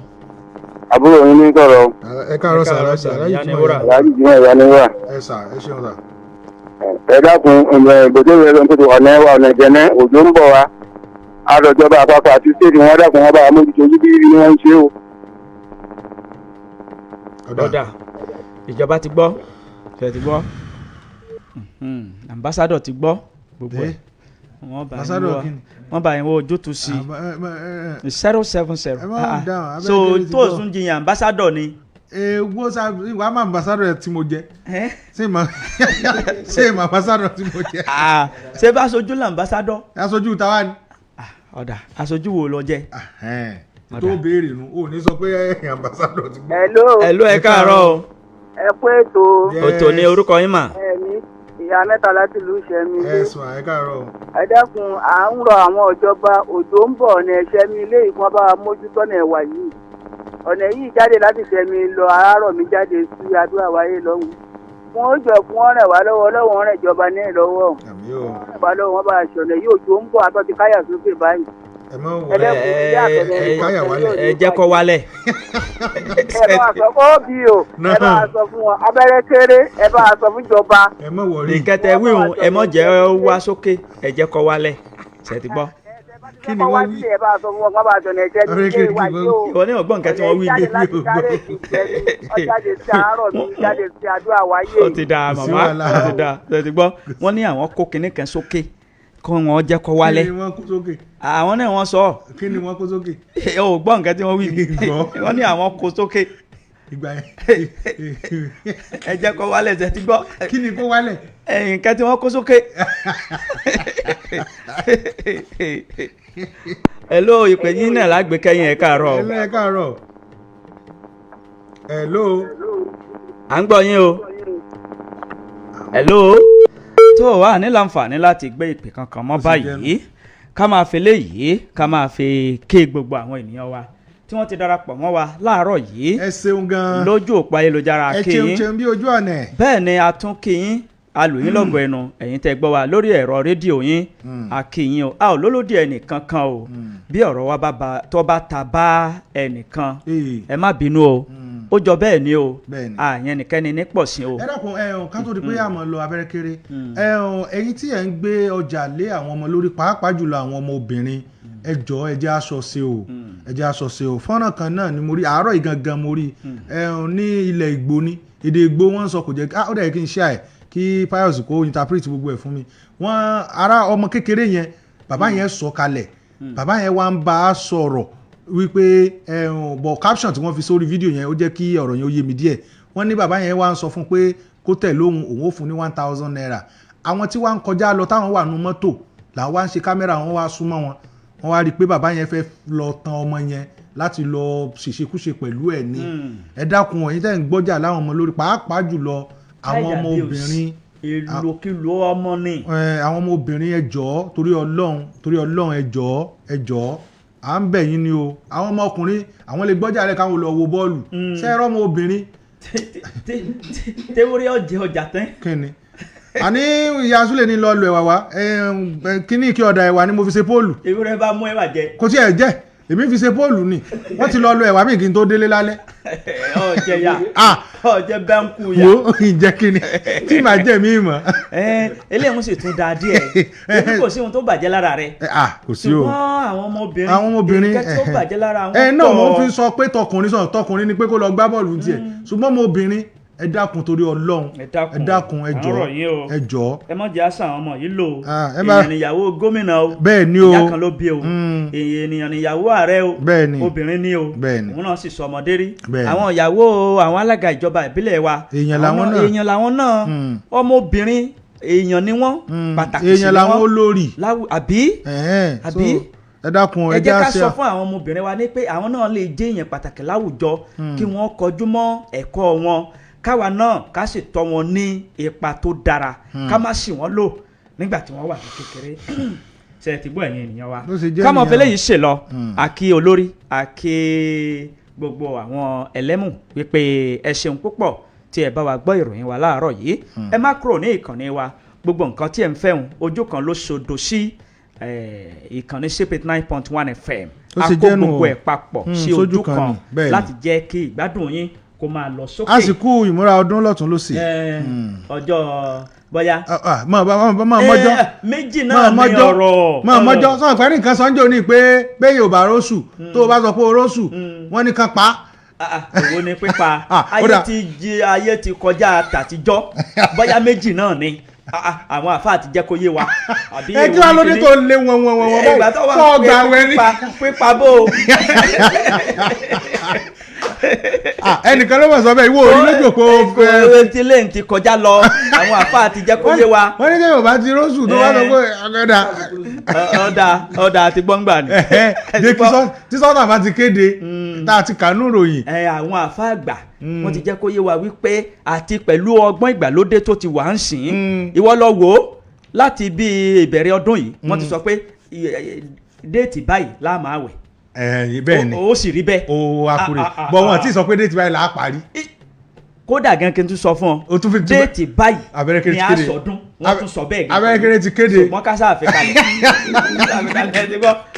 àbúrò yín ní sọ̀rọ̀. ẹ káàárọ̀ sá Alhaji Jimoh. Alhaji Jimoh ìyá ni wà. ẹ sà ẹ ṣeun sà. ẹ dákun ìbòdó rẹ ló ń tó ọ̀nà ẹwà ọ̀nà ìjẹ́nẹ́ òjò ń bọ̀ wá. àròjọba àpapọ̀ àti stéèdì wọn dákun wọn bá wa mójútó ojú bí rí wọn ń ṣe o. ọ̀dà ìjọba ti gbọ́ ṣe ti gbọ́ ambassador ti gbọ́ gbogbo ẹ̀ wọ́n bá yẹn wọ ojútùú sí 070 so tó o tún jiyàn ambassador ni. wo sa wàá ma ambassador tí mo jẹ ṣé ma ambassador tí mo jẹ. ṣé bá aṣojú la ambassador. aṣojú tàwa ni. ọ̀dà aṣojú wo lọ jẹ. tó béèrè nu ò ní sọ pé ambassador ti gbọ́. hello ẹ káàárọ̀ o. ẹ kú ètò. ètò ní orúkọ yín mà. ìyá mẹ́ta láti ìlú Ìṣẹ́mi ilé. ẹ̀sùn ẹ káàárọ̀ o. ẹ dákun à ń rọ àwọn ìjọba òjò ń bọ̀ ọ̀nà Ìṣẹ́mi ilé ìfún bá wa mójútó ọ̀nà ẹ̀wà yìí ọ̀nà yìí jáde láti Ìṣẹ́mi lọ Arárọ̀mí jáde sí Adó-Àwáyé lọ́hùn dákun ó jọ fún ọ̀rẹ́ wa lọ́wọ́ ọlọ́wọ́ ọ̀rẹ́ ìjọba ní ìlọ́wọ́ ọ̀rẹ́ wa lọ́wọ́ wọn bá aṣọ̀lẹ̀ yóò tó ń bọ̀ àtọ́ ti káyà sókè báyìí. ẹ jẹ́ kó wálẹ̀. ẹ bá sọ fún òbí o ẹ bá sọ fún wọn abẹ́rẹ́ kéré ẹ bá sọ fún ìjọba. ìkẹtẹ wíwùn ẹ mọ̀ jẹ́ wá sókè ẹ jẹ́ kó wálẹ̀ ṣe ti gbọ́. kí ni wọ́n wí. ẹ bá sọ fún wọn kó bá jọ ní ẹjẹ́ ní ilé wa yìí o. ìwọ ní ọgbọ́n nǹkan tí wọ́n wí lé. ọjáde sí àárọ̀ mi jáde sí àdúrà wáyé. ó ti da màmá ó ti da ṣe ti gbọ́ wọ́n ní àwọn kó kinní kan sókè kó wọn jẹ́ kó wálẹ̀. kí ni wọ́n kó sókè. àwọn náà wọ́n sọ. kí ni wọ́n kó sókè. o gbọ́ nǹkan tí wọ́n wí. wọ́n ní àwọn kó sókè. ìgbà yẹn. ẹ jẹ́ kó wálẹ̀ ṣe ti gbọ́. kí ni kó wálẹ̀. nǹkan tí wọ́n kó sókè. hello ìpè yín náà lágbèkẹ́yìn ẹ̀ káàárọ̀. ẹ káàárọ̀. hello. à ń gbọ́ yín o. hello. tó o wà ní láǹfààní láti gbé ìpè kankan mọ́ báyìí ká máa fi léyìí ká máa fi ké gbogbo àwọn ènìyàn wa tí wọ́n ti darapọ̀ mọ́ wa láàárọ̀ yìí. ẹ ṣeun gan. lójú òpó ayélujára kí yín. ẹ ṣeun bí ojú ọ̀nà. bẹ́ẹ̀ ni a tún kí yín alòyìn lọ́gọ̀ ẹnu ẹ̀yin tẹ́ gbọ́ wa lórí ẹ̀rọ rédíò yín a kí yín o a ò lólódì ẹnìkan kan o bí ọ̀rọ̀ wa tó bá ta bá ẹnìkan ẹ má bínú o ó jọ bẹ́ẹ̀ ni o àyẹn nìkẹ́ni ní pọ̀ sí o. ẹ dákun ká tó di pé àmọ́ lọ abẹ́rẹ́ kéré ẹ̀yin tí ẹ̀ ń gbé ọjà lé àwọn ọmọ lórí pàápàá jùlọ àwọn ọmọ obìnrin ẹ jọ̀ọ́ ẹ jẹ́ aṣọ ṣe o ẹ jẹ́ aṣọ ṣe o fọ́nrán kan náà ni mo rí àárọ̀ ìgangan mo rí ní ilẹ̀ Ìgbò ni èdè Ìgbò wọ́n sọ kò jẹ́ ó dẹ̀ kí n ṣe àì kí Pius kó interpret gbogbo ẹ̀ fún mi wọ́n ara ọmọ kékeré yẹn bàbá yẹn sọ kalẹ̀ bàbá yẹn wá ń bá a sọ̀rọ̀ wípé bọ̀ caption tí wọ́n fi sórí fídíò yẹn ó jẹ́ kí ọ̀rọ̀ yẹn ó yé mi díẹ̀ wọ́n ní bàbá yẹn wá ń sọ fún pé kó tẹ̀ lóhùn òun ó fún ní 1,000 naira àwọn tí wá ń kọjá lọ táwọn wà nù mọ́tò làwọn wá ń ṣe kámẹ́rà wọn wá súnmọ́ wọn wọ́n wá rí i pé bàbá yẹn fẹ́ lọ tan ọmọ yẹn láti lọ ṣèṣekúṣe pẹ̀lú ẹ̀ ní ẹ dákun ẹ̀yin tẹ́ ń gbọ́jà láwọn ọmọ lórí pàápàá jùlọ àwọn ọmọ obìnrin ìlòkìlò ọmọ ni. àwọn ọmọ obìnrin ẹ jọ̀ọ́ torí Ọlọ́run ẹ jọ̀ọ́ à ń bẹ̀ yín ni o àwọn ọmọ ọkùnrin àwọn lè gbọ́jà rẹ̀ káwọn lọ wo bọ́ọ̀lù sẹ́ẹ̀rọ̀ ọmọ obìnrin. tewúrẹ́ ọ̀jẹ̀ ọjà tán. kíni àní ìyá Súlè ní lọ lu ẹ̀wà wá kíní kí ọ̀dà ẹ̀wà ni mo fi ṣe póòlù. ewúrẹ́ bá mú ẹ̀wà jẹ. kò tí ẹ̀ jẹ́ èmi fi ṣe póòlù ni wọ́n ti lọ lu ẹ̀wà mi kí n tó délé lálẹ́. ọ̀jẹ̀ ya ọ̀jẹ̀ bẹ́ńkù ya. wo ìjẹ́ kíni tí màá jẹ́ mi mọ̀. eléyìí sì tún da díẹ̀ èmi kò sí ohun tó bàjẹ́ lára rẹ̀. kò sí o ṣùgbọ́n àwọn ọmọbìnrin nǹkan tó bàjẹ́ lára wọn pọ̀. náà mo fi sọ pé tọkùnrin ni pé kó lọ gbá bọ́ọ̀lù tiẹ̀ ṣùgbọ́n ọmọbìnrin ẹ dákun torí Ọlọ́run ẹ dákun ẹ jọ̀ọ́ ẹ mọ̀ jẹ́ àṣà àwọn ọmọ yìí lò èèyàn níyàwó gómìnà o bẹ́ẹ̀ ni o ìyá kan ló bí o èèyàn níyàwó ààrẹ o bẹ́ẹ̀ ni obìnrin ni o òun náà sì sọ ọmọdé rí bẹ́ẹ̀ ni àwọn ìyàwó àwọn alága ìjọba ìbílẹ̀ wa èèyàn làwọn náà ọmọbìnrin èèyàn ni wọ́n pàtàkì sí èèyàn làwọn olórí àbí ẹ dákun ẹ jẹ́ ká sọ fún àwọn ọmọbìnrin wa ní pé àwọn náà lè jẹ́ èèyàn pàtàkì láwùjọ kí wọ́n kọjú mọ́ ẹ̀kọ́ wọn káwa náà ká sì tọ́ wọn ní ipa tó dára ká má sì wọ́n lò nígbà tí wọ́n wà ní kékeré ṣe ti gbọ́ ẹ̀yin ènìyàn wa ká mọ̀ fẹ́lẹ́ yìí ṣe lọ àkí olórí àkí gbogbo àwọn ẹlẹ́mù wípé ẹ ṣeun púpọ̀ tí ẹ bá wa gbọ́ ìròyìn wa láàárọ̀ yìí ẹ má kúrò ní ìkànnì wa gbogbo nǹkan tí ẹ ń fẹ́hùn ojú kan ló ṣodo sí ìkànnì Shapeit 9.1 FM a kó gbogbo ẹ̀ papọ̀ sí ojú kan láti jẹ́ kí ìgbádùn yín kó máa lọ sókè. àsìkò ìmúra ọdún lọ́tún ló sì. ọjọ́ bóyá. mọ́jọ́ méjì náà ní ọ̀rọ̀. mọ́jọ́ sọ ìparí nǹkan sọ́njọ́ ní pé bẹ́ẹ̀ yóò bá róṣù tó o bá sọ pé o róṣù wọ́n ní kan pa. èwo ni pípa ayé ti kọjá tàtijọ́ bóyá méjì náà ni àwọn àfáà ti jẹ́ kó yé wa. ẹ kí wàá lóde tó lé wọn báyìí fọ́ ọgbà wẹ́rí. pípa bó o. ẹnìkan ló mọ̀ sọ bẹ́ẹ̀ ìwọ orí lójú òpó. etí lẹ́yìn ti kọjá lọ àwọn àfáà ti jẹ́ kó yé wa. wọ́n ní sẹ́yìn ò bá ti róṣù tó wá sọ pé ọ̀dà àti gbọ́ngbà ni. tí sọ́nà bá ti kéde tá a ti kànú ròyìn. àwọn àfáà àgbà wọ́n ti jẹ́ kó yé wa wípé àti pẹ̀lú ọgbọ́n ìgbàlódé tó ti wà ń sìn ìwọ lọ wò ó láti bí ìbẹ̀rẹ̀ ọdún yìí wọ́n ti sọ pé déètì báyìí la máa wẹ̀. bẹ́ẹ̀ ni ó sì rí bẹ́ẹ̀. o akure bọ̀ wọ́n ti sọ pé déètì báyìí là á parí. kódà gan kí n tún sọ fún ọ déètì báyìí ni a sọdún wọ́n tún sọ bẹ́ẹ̀ gẹ́gẹ́ abẹ́rẹ́kẹ́rẹ́ ti kéde ṣùgbọ́n ká sáà fi kalẹ̀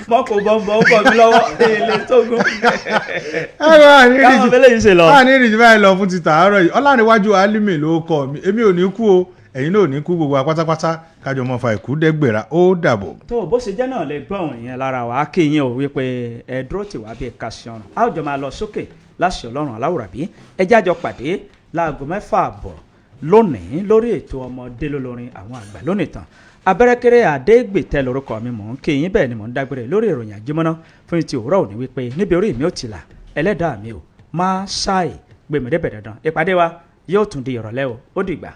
mọ́ kò bọ́ ó kọ̀ mí lọ́wọ́ èlé tógun káwọn fẹ́lẹ́ yìí ṣe lọ. káwọn ní ìrìnjì báyìí lọ fún ti tàárọ̀ yìí Ọláníwájú Álímì ló kọ mi èmi ò ní kú o ẹ̀yin náà ò ní kú gbogbo apátápátá kájọ mọ́ fa ìkú dẹ́gbẹ̀rà ó dàbọ̀. tó bó ṣe jẹ́ náà lè gbọ́ òun yẹn lára wa kí yín o wípé ẹ dúró tì wá bí ẹ̀ka sí ọ̀run a ó jọ máa lọ sókè láṣẹ Ọlọ́run aláwùrábí ẹ jájọ pàdé láago 6:30 lónìí lórí ètò ọmọdé lólórin àwọn àgbà lónìí tán Abẹ́rẹ́kẹ́rẹ́ Adégbètẹ́ lórúkọ mi mò ń kí yín bẹ́ẹ̀ ni mò ń dágbére lórí ìròyìn àjímọ́ná fún ti òwúrọ̀ òní wípé níbi orí mi ò ti là ẹlẹ́dàá mi ò máa ṣáì gbèmídébẹ̀ dandan ìpàdé wa yóò tún di ìrọ̀lẹ́ o ó dìgbà.